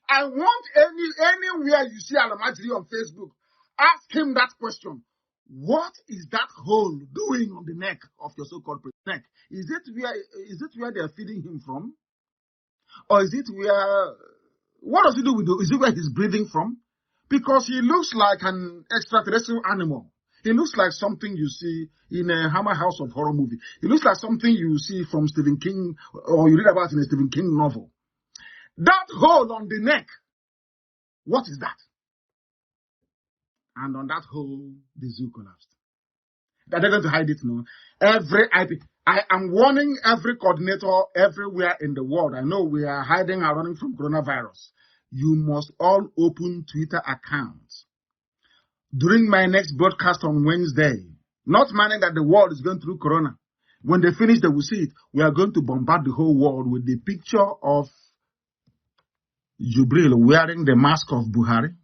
I want anywhere you see Alamajiri on Facebook, ask him that question. What is that hole doing on the neck of your so-called neck? Is it where they are feeding him from? Or is it where, what does he do with it? Is it where he's breathing from? Because he looks like an extraterrestrial animal. He looks like something you see in a Hammer House of Horror movie. He looks like something you see from Stephen King, or you read about in a Stephen King novel. That hole on the neck, what is that? And on that hole, the zoo collapsed. They're going to hide it now. I am warning every coordinator everywhere in the world. I know we are hiding and running from coronavirus. You must all open Twitter accounts. During my next broadcast on Wednesday, not minding that the world is going through corona. When they finish, they will see it. We are going to bombard the whole world with the picture of Jubril wearing the mask of Buhari.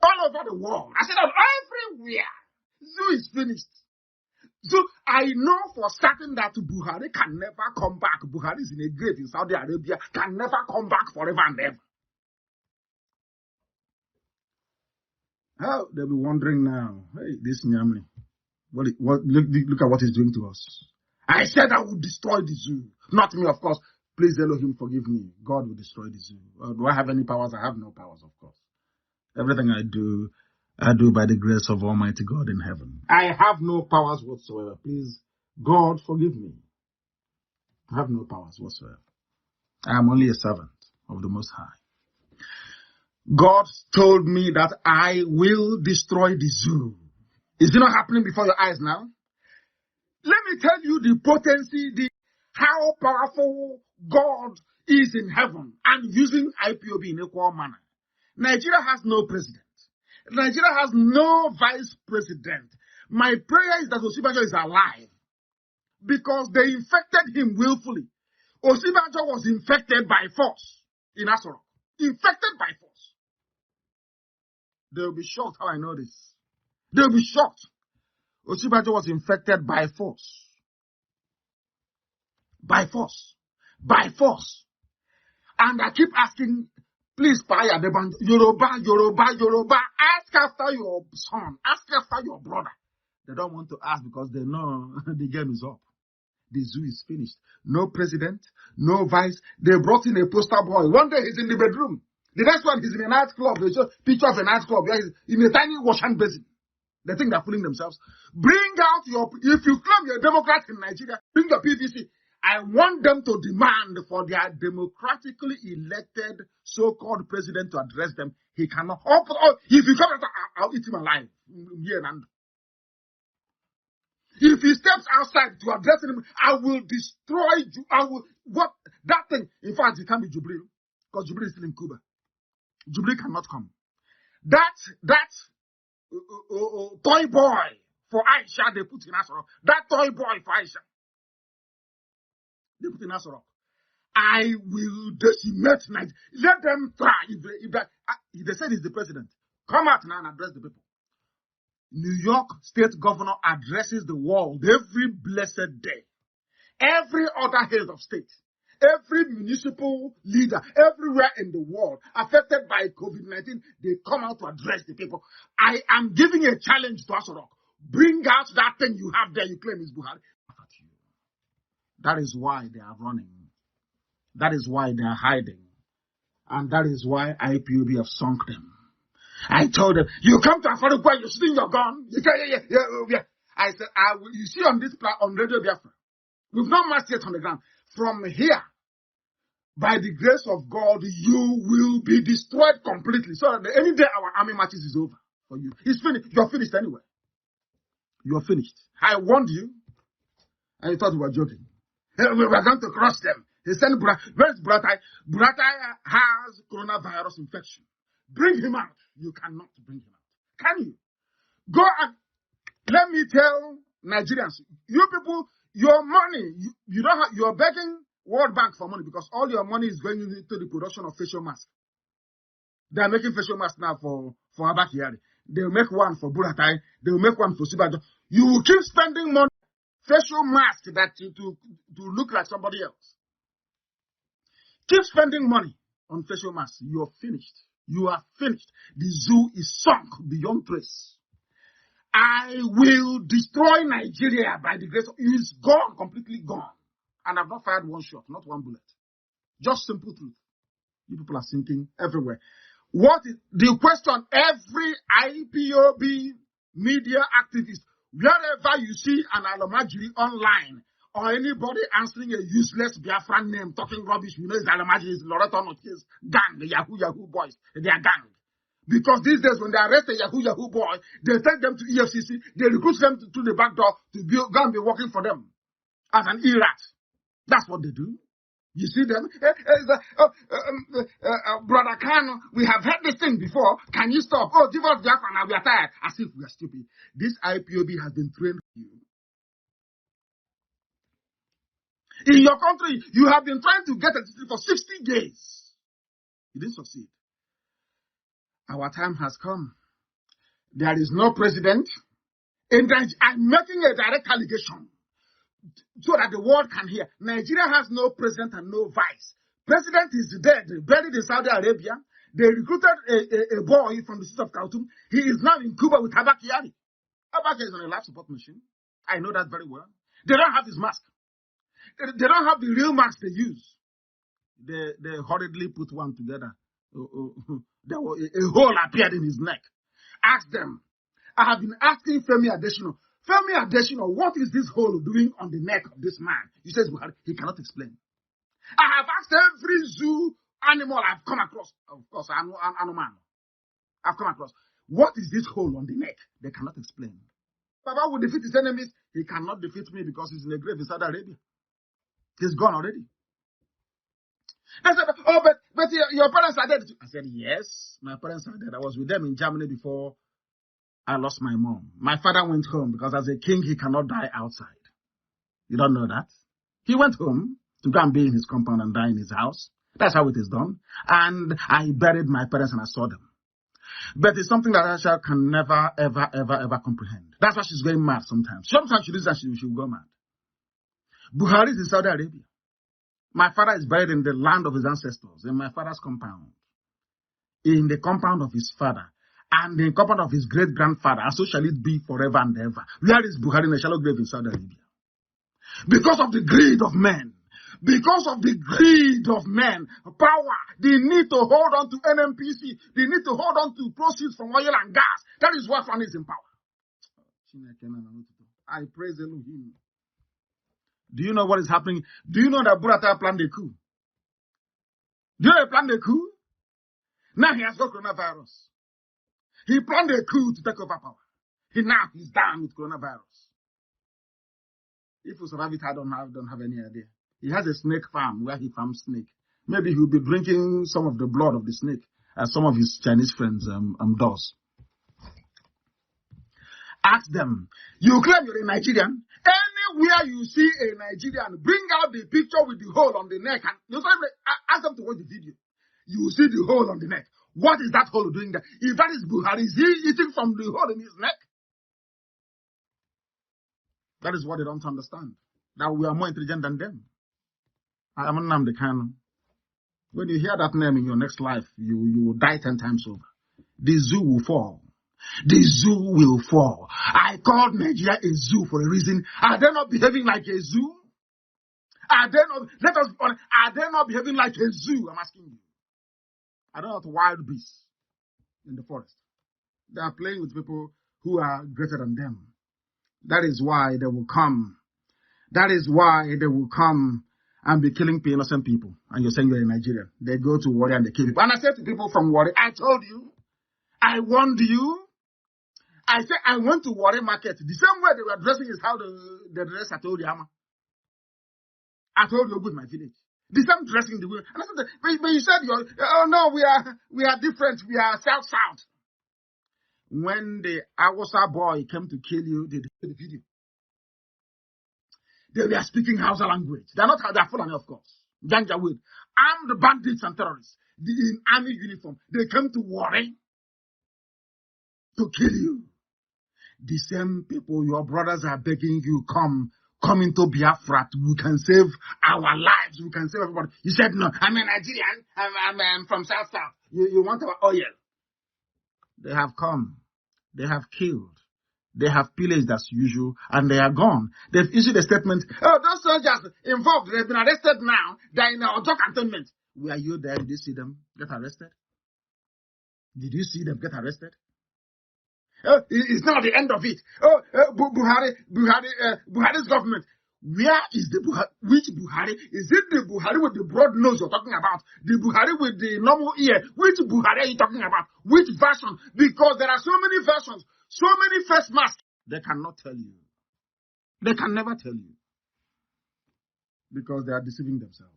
All over the world. I said everywhere. Zoo is finished. So I know for certain that Buhari can never come back. Buhari is in a grave in Saudi Arabia, can never come back forever and ever. Oh, they'll be wondering now, hey, this Nnamdi, look at what he's doing to us. I said I would destroy the zoo. Not me, of course. Please, Elohim, forgive me. God will destroy the zoo. Do I have any powers? I have no powers, of course. Everything I do by the grace of Almighty God in heaven. I have no powers whatsoever. Please, God, forgive me. I have no powers whatsoever. I am only a servant of the Most High. God told me that I will destroy the zoo. Is it not happening before your eyes now? Let me tell you the potency, how powerful God is in heaven and using IPOB in equal manner. Nigeria has no president. Nigeria has no vice president. My prayer is that Osibajo is alive because they infected him willfully. Osibajo was infected by force in Asoro. Infected by force. They'll be shocked how I know this. They'll be shocked. Osibajo was infected by force. By force. By force. And I keep asking, please, Paya, Yoruba, ask after your son, ask after your brother. They don't want to ask because they know the game is up. The zoo is finished. No president, no vice. They brought in a poster boy. One day he's in the bedroom. The next one he's in a nightclub. They show a picture of a nightclub. He's in a tiny wash hand basin. They think they're fooling themselves. Bring out if you claim you're a Democrat in Nigeria, bring your PVC. I want them to demand for their democratically elected so-called president to address them. He cannot. If you come, I'll eat him alive. If he steps outside to address him, I will destroy you. That thing. In fact, it can't be Jubril because Jubril is still in Cuba. Jubril cannot come. That toy boy for Aisha, they put in Asoro. That toy boy for Aisha, they put in Asoro. I will decimate Nigeria. Let them try. If they said he's the president, come out now and address the people. New York state governor addresses the world every blessed day. Every other head of state, every municipal leader, everywhere in the world affected by COVID-19, they come out to address the people. I am giving a challenge to Asoro. Bring out that thing you have there you claim is Buhari. That is why they are running. That is why they are hiding. And that is why IPOB have sunk them. I told them, you come to Afarukwa, you're shooting your gun. You say, yeah. I said, you see on this on Radio Biafra, we've not marched yet on the ground. From here, by the grace of God, you will be destroyed completely. So that any day our army marches is over for you. It's finished. You're finished anyway. You're finished. I warned you, and you thought we were joking. We were going to crush them. He said, where's Buratai? Buratai has coronavirus infection. Bring him out. You cannot bring him out. Can you? Go and let me tell Nigerians, you people, your money, you don't have, you're begging World Bank for money because all your money is going into the production of facial masks. They are making facial masks now for Abakari. They'll make one for Buratai. They'll make one for Sibajo. You will keep spending money, facial masks that to look like somebody else. Keep spending money on facial masks. You are finished. You are finished. The zoo is sunk beyond trace. I will destroy Nigeria by the grace of it. It's gone, completely gone. And I've not fired one shot, not one bullet. Just simple truth. You people are sinking everywhere. What is the question? Every IPOB media activist, wherever you see an Alamajiri online or anybody answering a useless Biafran name talking rubbish, you know it's Alamajiri, it's Loreto Noti's gang, the Yahoo boys, they are gang. Because these days when they arrest a Yahoo boy, they take them to EFCC, they recruit them to the back door to go and be working for them as an E-rat. That's what they do. You see them? Brother Kanu, we have heard this thing before. Can you stop? Oh, give us Biafra now, we are tired. As if we are stupid. This IPOB has been trained for you. In your country, you have been trying to get a decision for 60 days. You didn't succeed. Our time has come. There is no president. And I'm making a direct allegation so that the world can hear. Nigeria has no president and no vice. President is dead, buried in Saudi Arabia. They recruited a boy from the city of Khartoum. He is now in Cuba with Abakari. Abakari is on a life support machine. I know that very well. They don't have his mask. They don't have the real mask they use. They hurriedly put one together. There was a hole appeared in his neck. Ask them. I have been asking Femi Adesina, what is this hole doing on the neck of this man? He says, well, he cannot explain. I have asked every zoo animal I've come across. Of course, I'm an man. I've come across. What is this hole on the neck? They cannot explain. Baba will defeat his enemies. He cannot defeat me because he's in a grave in Saudi Arabia. He's gone already. They said, oh, but your parents are dead. I said, yes, my parents are dead. I was with them in Germany before I lost my mom. My father went home because as a king, he cannot die outside. You don't know that? He went home to go and be in his compound and die in his house. That's how it is done. And I buried my parents and I saw them. But it's something that Aisha can never, ever comprehend. That's why she's going mad sometimes. Sometimes she does and she will go mad. Buhari is in Saudi Arabia. My father is buried in the land of his ancestors, in my father's compound, in the compound of his father, and the compound of his great-grandfather, and so shall it be forever and ever. Where is Buhari in a shallow grave in Saudi Arabia? Because of the greed of men. Because of the greed of men, power, the need to hold on to NMPC, the need to hold on to proceeds from oil and gas. That is why Fani is in power. I praise Elohim. Do you know what is happening? Do you know that Burata planned a coup? Do you know he planned a coup? Now he has got coronavirus. He planned a coup to take over power. He's down with coronavirus. If you survive it, I don't have any idea. He has a snake farm where he farms snake. Maybe he'll be drinking some of the blood of the snake, as some of his Chinese friends does. Ask them, you claim you're a Nigerian? Anywhere you see a Nigerian, bring out the picture with the hole on the neck. And you ask them to watch the video. You will see the hole on the neck. What is that hole doing there? If that is Buhari, is he eating from the hole in his neck? That is what they don't understand. That we are more intelligent than them. I am Nnamdi KANU. When you hear that name in your next life, you will die 10 times over. The zoo will fall. The zoo will fall. I called Nigeria a zoo for a reason. Are they not behaving like a zoo? Are they not, let us be honest, are they not behaving like a zoo? I'm asking you. Are they not wild beasts in the forest? They are playing with people who are greater than them. That is why they will come. That is why they will come and be killing innocent people. And you're saying you're in Nigeria. They go to Warri and they kill people. And I said to people from Warri, I told you, I warned you. I said, I went to Warri Market. The same way they were dressing is how they dress at Old-Yama. I told you with my village. The same dressing the way. And I said, but you said, oh no, we are different. We are South. When the Awasa boy came to kill you, they did the video. They were speaking Hausa language. They are Fulani, of course. Janjaweed. Armed bandits and terrorists. In army uniform. They came to worry to kill you. The same people, your brothers are begging you, come into Biafra. We can save our lives. We can save everybody. You said, no, I'm a Nigerian. I'm from South. You want our oil. They have come. They have killed. They have pillaged as usual, and they are gone. They've issued a statement. Oh, those soldiers involved, they've been arrested now. They're in Ojo cantonment. Were you there? Did you see them get arrested? Did you see them get arrested? It's not the end of it. Buhari's government. Where is the Buhari? Which Buhari? Is it the Buhari with the broad nose you're talking about? The Buhari with the normal ear? Which Buhari are you talking about? Which version? Because there are so many versions, so many face masks. They cannot tell you. They can never tell you. Because they are deceiving themselves.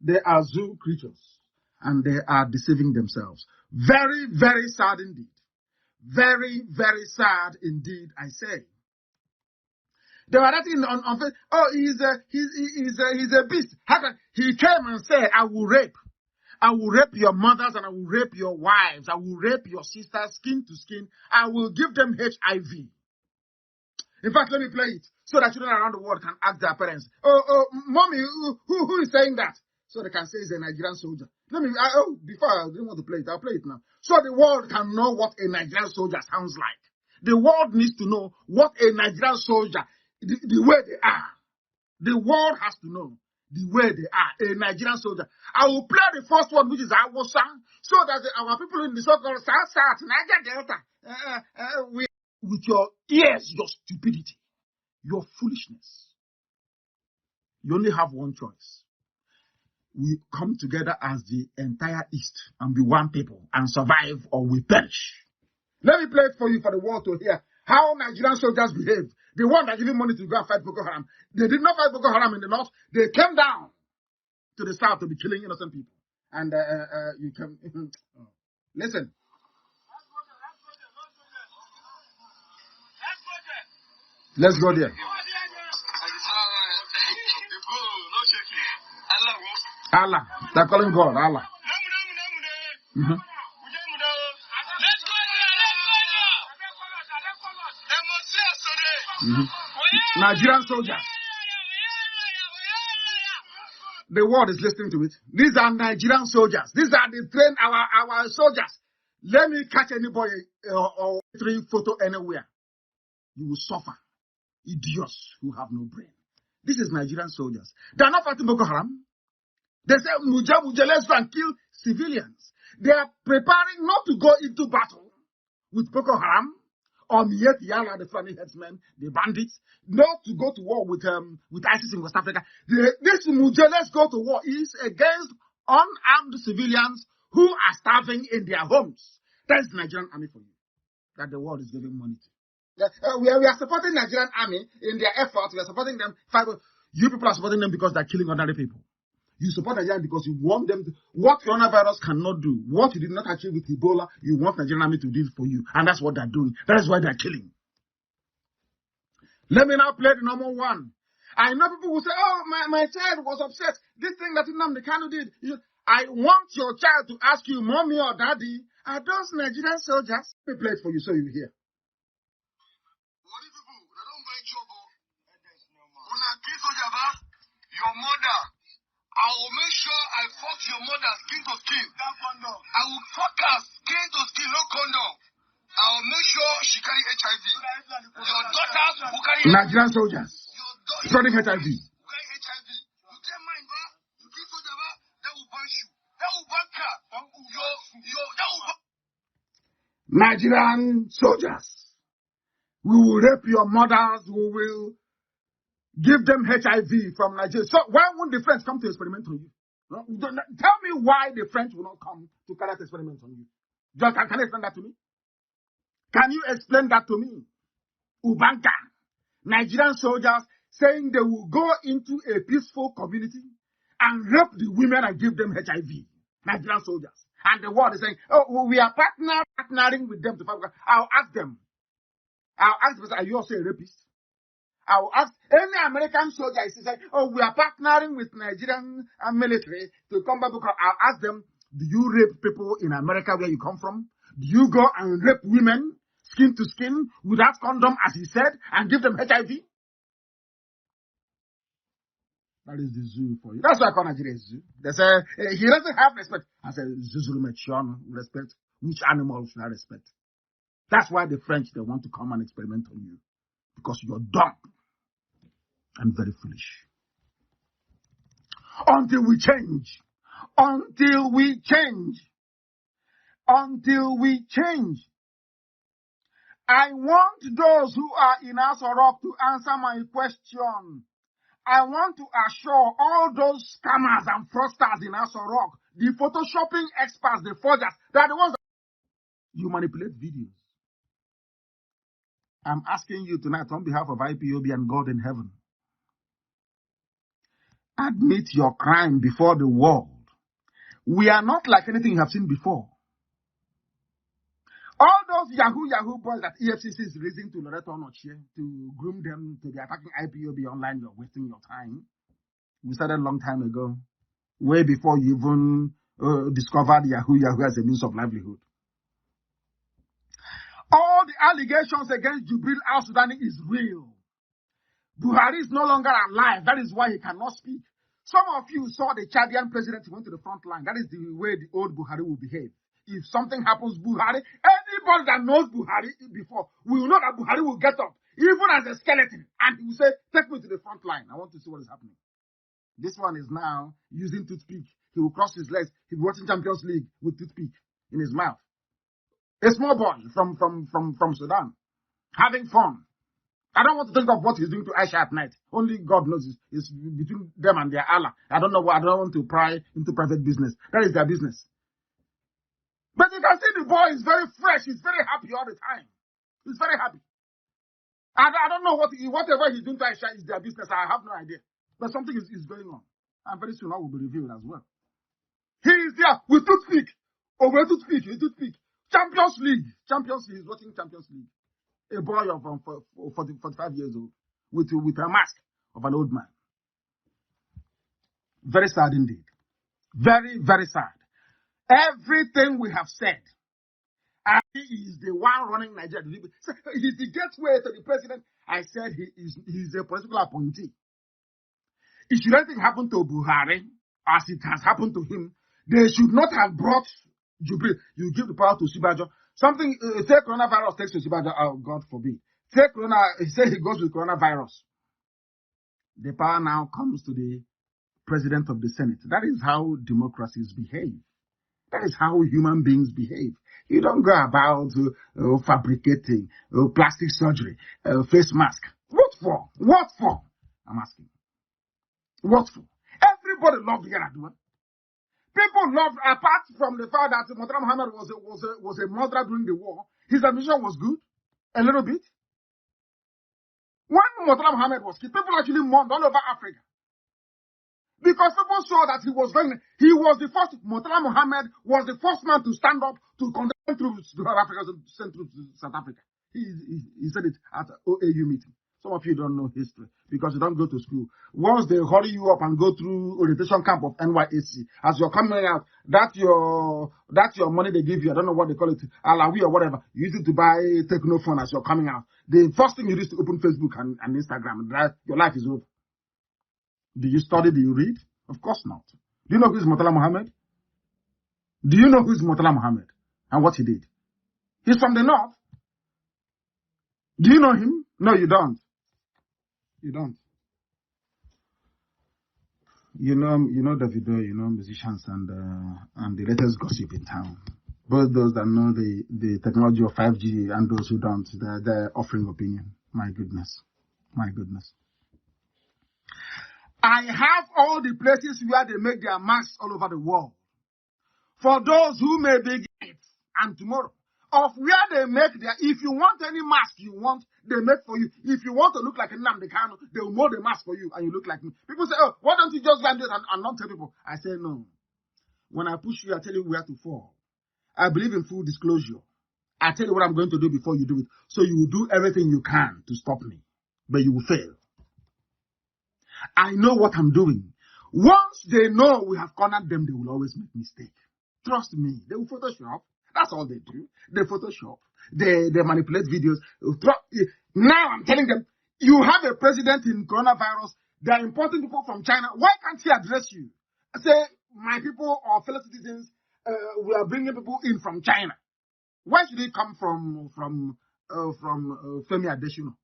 They are zoo creatures. And they are deceiving themselves. Very, very sad indeed. Very, very sad indeed, I say. They were writing on Facebook, oh, he's a beast. He came and said, I will rape your mothers and I will rape your wives. I will rape your sisters skin to skin. I will give them HIV. In fact, let me play it so that children around the world can ask their parents, mommy, who is saying that? So they can say he's a Nigerian soldier. Before I didn't want to play it, I'll play it now. So the world can know what a Nigerian soldier sounds like. The world needs to know what a Nigerian soldier, the way they are. The world has to know the way they are, a Nigerian soldier. I will play the first one, which is Awasa, so that our people in the so-called South, Niger Delta, with your ears, your stupidity, your foolishness. You only have one choice. We come together as the entire East and be one people and survive or we perish. Let me play it for you for the world to hear how Nigerian soldiers behave. The one that giving money to go and fight Boko Haram. They did not fight Boko Haram in the north. They came down to the south to be killing innocent people. And you can listen. Let's go there. Allah. They're calling God. Allah. Mm-hmm. Mm-hmm. Nigerian soldiers. The world is listening to it. These are Nigerian soldiers. These are the trained our soldiers. Let me catch anybody or three photo anywhere. You will suffer. Idiots who have no brain. This is Nigerian soldiers. They are not fighting Boko Haram. They say, Muja, let's go and kill civilians. They are preparing not to go into battle with Boko Haram or Miet Yala, the Fulani headsmen, the bandits, not to go to war with ISIS in West Africa. This Muja, let's go to war, is against unarmed civilians who are starving in their homes. That is the Nigerian army for you, that the world is giving money to. We are supporting the Nigerian army in their efforts. We are supporting them. You people are supporting them because they're killing ordinary people. You support Nigeria because you want them to. What coronavirus cannot do, what you did not achieve with Ebola, you want Nigerian army to do it for you. And that's what they're doing. That is why they're killing. Let me now play the number one. I know people will say, oh, my child was upset. This thing that Nnamdi KANU did. I want your child to ask you, mommy or daddy, are those Nigerian soldiers? Let me play it for you so you hear. Your mother, I will make sure I fuck your mother skin to skin. I will fuck her skin to skin, no condom. I will make sure she carry HIV. Your daughters who carry Nigerian soldiers spreading HIV. Who carry HIV. You get mine, ba? You get soldier, ba? That will punch you. That will bank her. That will Nigerian soldiers. We will rape your mothers. We will give them HIV from Nigeria. So why won't the French come to experiment on you? No? Tell me why the French will not come to carry out experiment on you. Just, can you explain that to me? Can you explain that to me? Ubanka, Nigerian soldiers saying they will go into a peaceful community and rape the women and give them HIV. Nigerian soldiers. And the world is saying, oh, we are partnering with them to fight. I'll ask them. Are you also a rapist? I will ask any American soldier, he says, oh, we are partnering with Nigerian military to come back. I'll ask them, do you rape people in America where you come from? Do you go and rape women skin to skin without condom, as he said, and give them HIV? That is the zoo for you. That's why I call Nigeria zoo. They say, he doesn't have respect. I said, respect. Which animal should I respect? That's why the French, they want to come and experiment on you. Because you're dumb and very foolish. Until we change. Until we change. Until we change. I want those who are in Aso Rock to answer my question. I want to assure all those scammers and fraudsters in Aso Rock, the photoshopping experts, the forgers, they're the ones that you manipulate videos. I'm asking you tonight on behalf of IPOB and God in heaven, admit your crime before the world. We are not like anything you have seen before. All those Yahoo boys that EFCC is raising to Loreto Onochie to groom them to be attacking IPOB online, you're wasting your time. We started a long time ago, way before you even discovered Yahoo as a means of livelihood. All the allegations against Jubril al-Sudani is real. Buhari is no longer alive. That is why he cannot speak. Some of you saw the Chadian president who went to the front line. That is the way the old Buhari will behave. If something happens, Buhari, anybody that knows Buhari before will know that Buhari will get up, even as a skeleton, and he will say, take me to the front line. I want to see what is happening. This one is now using toothpick. He will cross his legs. He'll be watching Champions League with toothpick in his mouth. A small boy from Sudan, having fun. I don't want to think of what he's doing to Aisha at night. Only God knows. It's between them and their Allah. I don't know. I don't want to pry into private business. That is their business. But you can see the boy is very fresh. He's very happy all the time. He's very happy. I don't know whatever he's doing to Aisha is their business. I have no idea. But something is going on. And very soon I will be revealed as well. He is there with toothpick. Over toothpick. Champions League. He's watching Champions League. A boy of 45 years old with a mask of an old man. Very sad indeed. Very, very sad. Everything we have said, and he is the one running Nigeria. He's the gateway to the president. I said he's a political appointee. It should anything happen to Buhari, as it has happened to him, they should not have brought Jubril. You give the power to Sibajo. Something, say coronavirus takes to Sibajo, oh, God forbid. Say he goes with coronavirus. The power now comes to the president of the Senate. That is how democracies behave. That is how human beings behave. You don't go about fabricating plastic surgery, face mask. What for? What for? I'm asking. What for? Everybody loved Yaradua. People loved, apart from the fact that Murtala Muhammad was a murderer during the war, his ambition was good, a little bit. When Murtala Muhammad was killed, people actually mourned all over Africa. Because people saw that he was the first, Murtala Muhammad was the first man to stand up to condemn troops to Africa, to send troops to South Africa. He said it at OAU meeting. Some of you don't know history because you don't go to school. Once they hurry you up and go through orientation camp of NYSC, as you're coming out, that's your money they give you. I don't know what they call it, Alawi or whatever. You use it to buy Technophone as you're coming out. The first thing you do is to open Facebook and Instagram. Your life is over. Do you study? Do you read? Of course not. Do you know who is Murtala Muhammad? Do you know who is Murtala Muhammad and what he did? He's from the north. Do you know him? No, you don't. You don't. You know Davido, you know musicians and the latest gossip in town. Both those that know the technology of 5G and those who don't, they're offering opinion. My goodness. I have all the places where they make their masks all over the world. For those who may be it and tomorrow. Of where they make if you want any mask you want, they make for you. If you want to look like Nnamdi KANU, they will mold the mask for you and you look like me. People say, oh, why don't you just go and do it and not tell people? I say, no. When I push you, I tell you where to fall. I believe in full disclosure. I tell you what I'm going to do before you do it. So you will do everything you can to stop me. But you will fail. I know what I'm doing. Once they know we have cornered them, they will always make mistake. Trust me, they will Photoshop. That's all they do. They Photoshop. They manipulate videos. Now I'm telling them, you have a president in coronavirus. They are importing people from China. Why can't he address you? Say, my people or fellow citizens, we are bringing people in from China. Why should it come from Femi Adesina,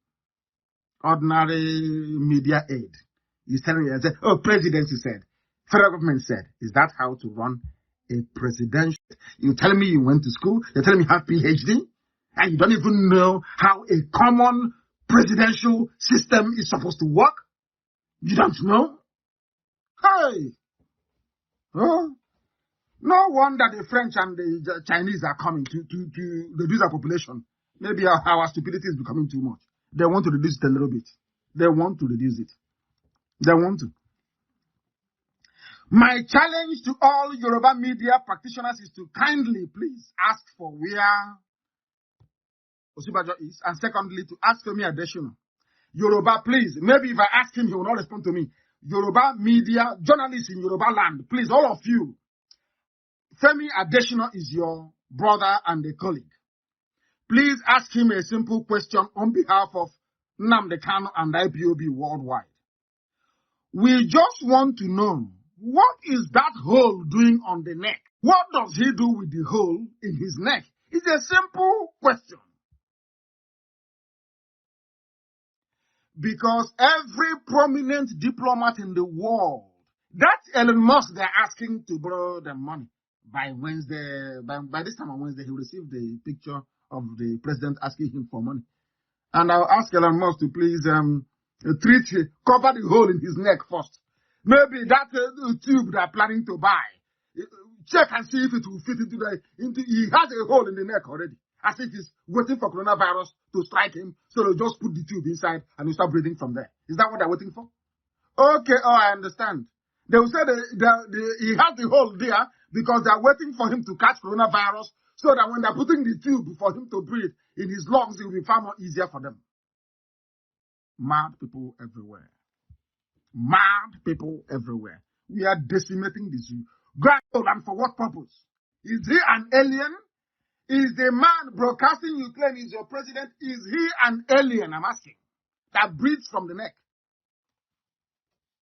ordinary media aid? He's telling you, oh, presidency said, federal government said. Is that how to run a presidential? You're telling me you went to school, you're telling me you have PhD, and you don't even know how a common presidential system is supposed to work? You don't know? Hey! Oh, no wonder the French and the Chinese are coming to reduce our population. Maybe our stupidity is becoming too much. They want to reduce it a little bit. They want to reduce it. They want to. My challenge to all Yoruba media practitioners is to kindly, please, ask for where Osibajo is, and secondly, to ask Femi Adesina. Yoruba, please, maybe if I ask him, he will not respond to me. Yoruba media, journalists in Yoruba land, please, all of you, Femi Adesina is your brother and a colleague. Please ask him a simple question on behalf of Nnamdi KANU and IPOB worldwide. We just want to know, what is that hole doing on the neck? What does he do with the hole in his neck? It's a simple question. Because every prominent diplomat in the world, that's Elon Musk, they're asking to borrow them money. By Wednesday, by this time on Wednesday, he received the picture of the president asking him for money. And I'll ask Elon Musk to please cover the hole in his neck first. Maybe that tube they're planning to buy, check and see if it will fit he has a hole in the neck already. As if he's waiting for coronavirus to strike him, so they'll just put the tube inside and he'll start breathing from there. Is that what they're waiting for? Okay, I understand. They will say he has the hole there because they're waiting for him to catch coronavirus, so that when they're putting the tube for him to breathe in his lungs, it will be far more easier for them. Mad people everywhere. Mad people everywhere. We are decimating the zoo. And for what purpose? Is he an alien? Is the man broadcasting you claim is your president, is he an alien, I'm asking, that breathes from the neck?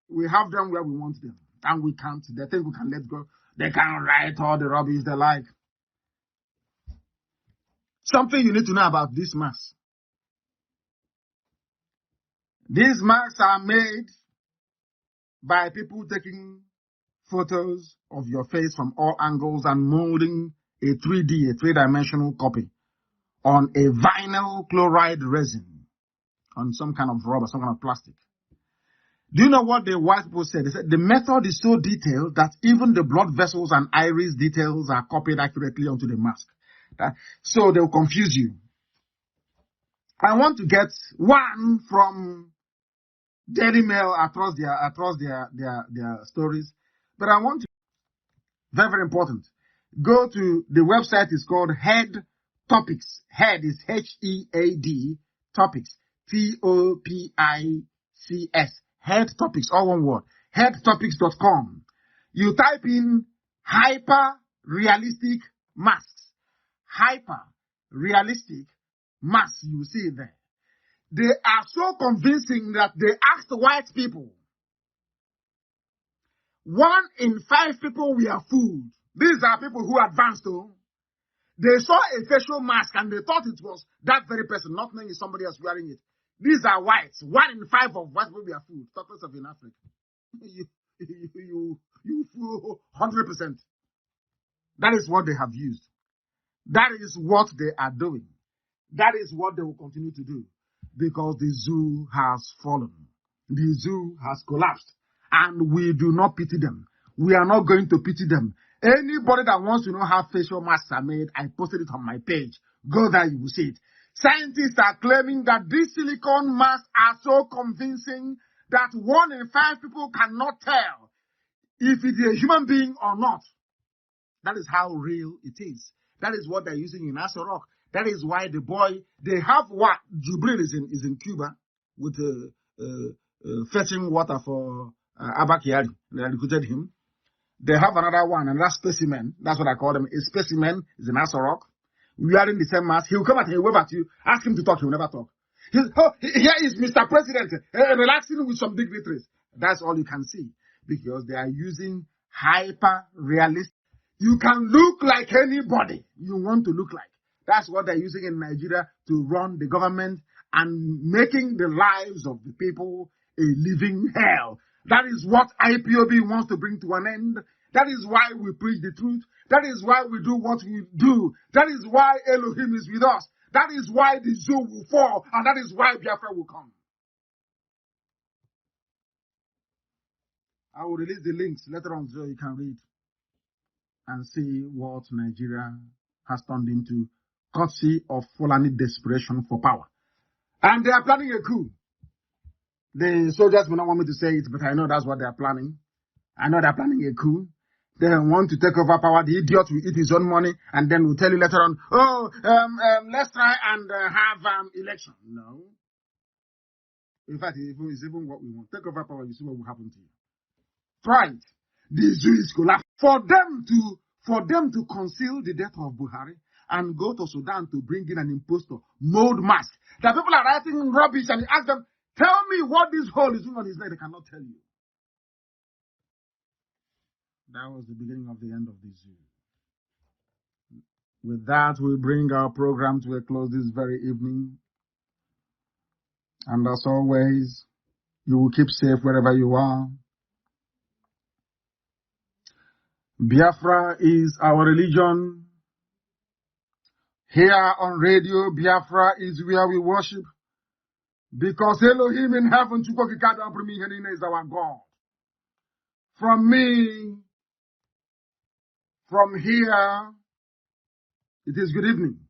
We have them where we want them, and we can't. They think we can let go. They can write all the rubbish they like. Something you need to know about this mask. These masks are made by people taking photos of your face from all angles and molding a 3D, a three-dimensional copy on a vinyl chloride resin, on some kind of rubber, some kind of plastic. Do you know what the white people said? They said the method is so detailed that even the blood vessels and iris details are copied accurately onto the mask. So they'll confuse you. I want to get one from Daily Mail across their stories, but I want to, very, very important. Go to the website, is called Head Topics. Head is H-E-A-D, Topics, T-O-P-I-C-S. Head Topics, all one word. Headtopics.com. You type in hyper-realistic masks. Hyper-realistic masks, you see it there. They are so convincing that they asked white people. 1 in 5 people were fooled. These are people who advanced, though. They saw a facial mask and they thought it was that very person, not knowing it's somebody else wearing it. These are whites. 1 in 5 of white people were fooled. Talk less of in Africa. You fool 100%. That is what they have used. That is what they are doing. That is what they will continue to do. Because the zoo has fallen. The zoo has collapsed. And we do not pity them. We are not going to pity them. Anybody that wants to know how facial masks are made, I posted it on my page. Go there, you will see it. Scientists are claiming that these silicone masks are so convincing that 1 in 5 people cannot tell if it is a human being or not. That is how real it is. That is what they're using in Aso Rock. That is why the boy, they have what? Jubril is in Cuba with fetching water for Abakiari. They recruited him. They have another one, another specimen. That's what I call them. A specimen is an Asorok. Wearing the same mask. He'll come at you, wave at you, ask him to talk, he'll never talk. Here is Mr. President, relaxing with some dignitaries. That's all you can see. Because they are using hyper-realistic. You can look like anybody you want to look like. That's what they're using in Nigeria to run the government and making the lives of the people a living hell. That is what IPOB wants to bring to an end. That is why we preach the truth. That is why we do what we do. That is why Elohim is with us. That is why the zoo will fall. And that is why Biafra will come. I will release the links later on so you can read and see what Nigeria has turned into, courtesy of Fulani desperation for power. And they are planning a coup. The soldiers may not want me to say it, but I know that's what they are planning. I know they're planning a coup. They want to take over power. The idiot will eat his own money and then will tell you later on, let's try and have election. No. In fact, it's even what we want. Take over power, you see what will happen to you. Pride. The zoo is collapsed. For them to conceal the death of Buhari and go to Sudan to bring in an impostor, mold mask. The people are writing rubbish and you ask them, tell me what this hole is doing on his leg. They cannot tell you. That was the beginning of the end of the zoo. With that, we bring our program to a close this very evening. And as always, you will keep safe wherever you are. Biafra is our religion. Here on radio, Biafra is where we worship. Because Elohim in heaven, is our God. From me, from here, it is good evening.